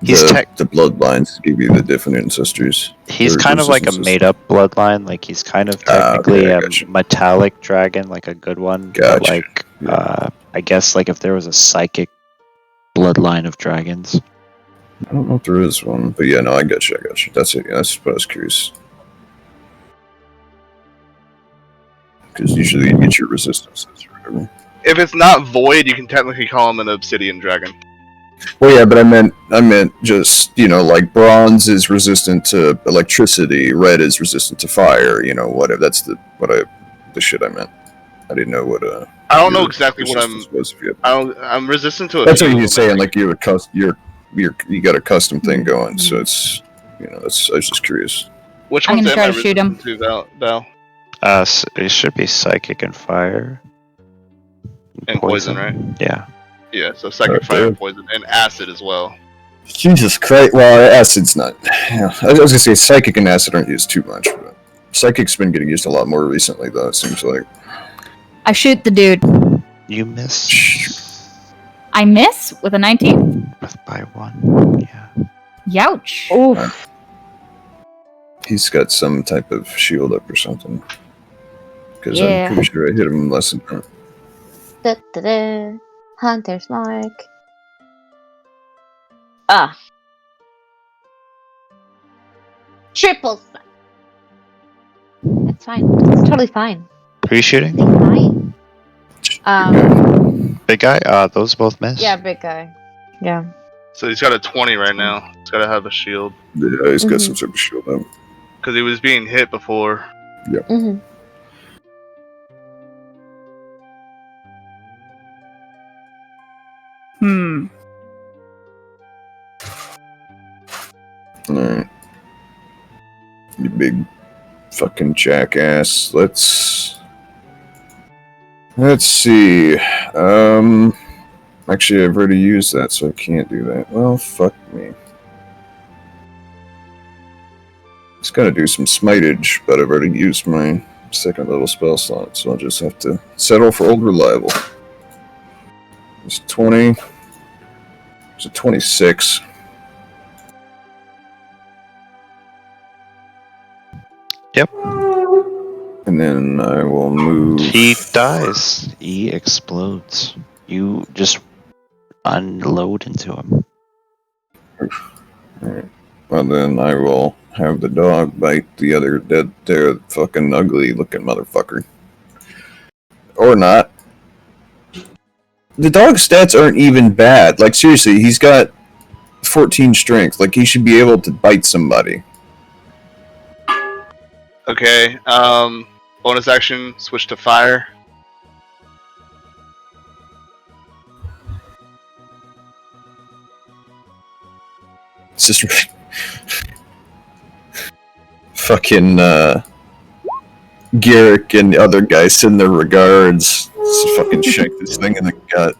He's the bloodlines to give you the different ancestors. He's Or kind of like a resistances. made-up bloodline. Like he's kind of Ah, technically okay, I a gotcha. metallic dragon, like a good one. But Gotcha. like, Yeah. I guess like if there was a psychic bloodline of dragons. I don't know if there is one, but yeah, no, I got you. That's it. Yeah, that's what I was curious. Because usually you get your resistances or whatever. If it's not void, you can technically call him an obsidian dragon. Well, yeah, but I meant just, like bronze is resistant to electricity, red is resistant to fire, whatever. That's the shit I meant. I didn't know what I don't know your exactly what I'm. resistance was if you- I'm resistant to. That's few what you're of them, saying. I Like you got a custom thing going, so it's I was just curious. think. Which I'm ones gonna am try I to shoot him. resistant to, Val? It should be psychic and fire. And poison, right? Yeah. Yeah, so psychic, Okay. fire, poison, and acid as well. Jesus Christ. Well, acid's not. Yeah, I was gonna say psychic and acid aren't used too much, but psychic's been getting used a lot more recently, though. It seems like. I shoot the dude. You miss I miss with a 19. by 1. Yeah. Youch. Oof. He's got some type of shield up or something. Because Yeah. I'm pretty sure I hit him less than that. Da-da-da. Hunter's mark. Ah. Triple. That's fine. It's totally fine. Who are you shooting? It's fine. Big guy? Those both miss. Yeah, big guy. Yeah. So he's got a 20 right now. He's got to have a shield Yeah, he's got some sort of shield up. because he was being hit before. Mm-hmm. Hmm. Alright. You big fucking jackass. Let's see. Actually, I've already used that, so I can't do that. Well, fuck me. It's gonna do some smitage, but I've already used my second level spell slot, so I'll just have to settle for old reliable. It's 20. It's a 26. Yep. And then I will move. He dies. He explodes. You just unload into him. Alright. Well, then I will have the dog bite the other dead there, fucking ugly looking motherfucker. Or not. The dog's stats aren't even bad. Like, seriously, he's got 14 strength. Like, he should be able to bite somebody. Okay. Bonus action, switch to fire. It's just fucking Garrick and the other guy send their regards. Just fucking shank this thing in the gut.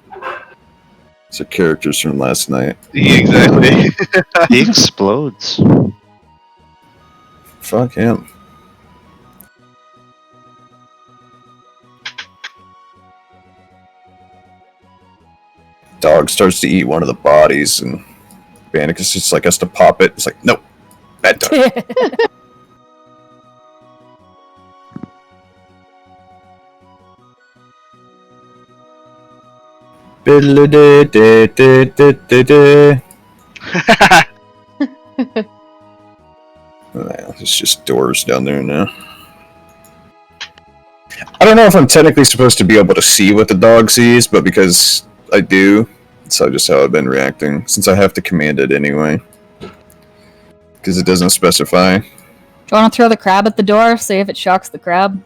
These are characters from last night. Yeah, exactly. He explodes. Fuck him. Dog starts to eat one of the bodies, and Bannicus just like has to pop it. It's like, nope, bad dog. It's just doors down there now. I don't know if I'm technically supposed to be able to see what the dog sees, but because I do, that's just how I've been reacting, since I have to command it anyway. Because it doesn't specify. Do you want to throw the crab at the door? See if it shocks the crab?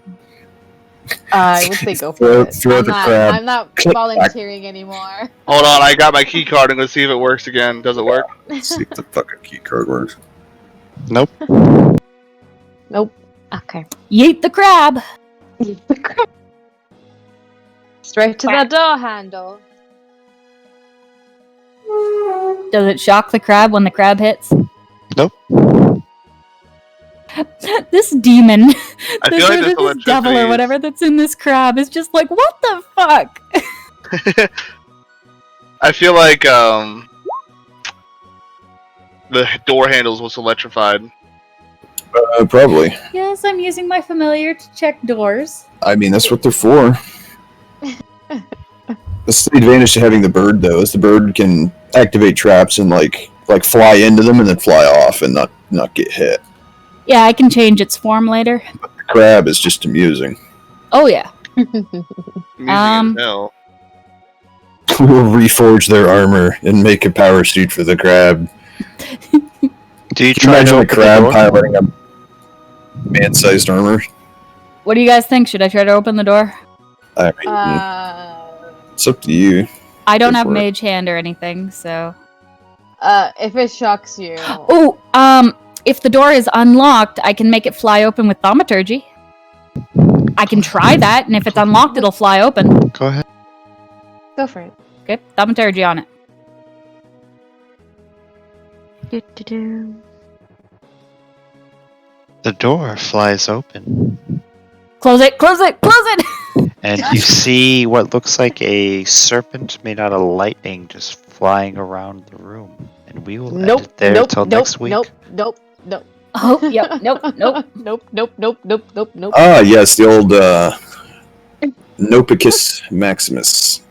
I would say go for it. Throw the crab. I'm not Click volunteering anymore. Hold on, I got my key card. I'm gonna see if it works again. Does it work? Let's see if the fucking key card works. Nope. Nope. Okay. Yeet the crab! Straight to the door handle. Does it shock the crab when the crab hits? Nope. This demon, I feel like this this devil or electricity whatever that's in this crab is just like, what the fuck? I feel like the door handles was electrified. Probably. Yes, I'm using my familiar to check doors. I mean, that's what they're for. That's the advantage to having the bird, though, is the bird can activate traps and like fly into them and then fly off and not get hit. Yeah, I can change its form later. The crab is just amusing. Oh yeah. Amusing Um, as hell. We'll reforge their armor and make a power suit for the crab. Do you Can you try to imagine a open the crab door? piloting a man-sized armor? What do you guys think? Should I try to open the door? I mean, it's up to you. I don't Go have for it. mage hand or anything, so. If it shocks you. Oh, if the door is unlocked, I can make it fly open with thaumaturgy. I can try that, and if it's unlocked, it'll fly open. Go ahead. Go for it. Okay, thaumaturgy on it. Do-do-do. The door flies open, Close it! Close it! Close it! and you see what looks like a serpent made out of lightning just flying around the room. And we will Nope. end it there Nope. till Nope. next week. Nope. Nope. Nope. Oh, yep. Nope. Nope. Nope. Nope. Nope. Nope. Nope. Nope. Ah, yes, the old Nopicus Maximus.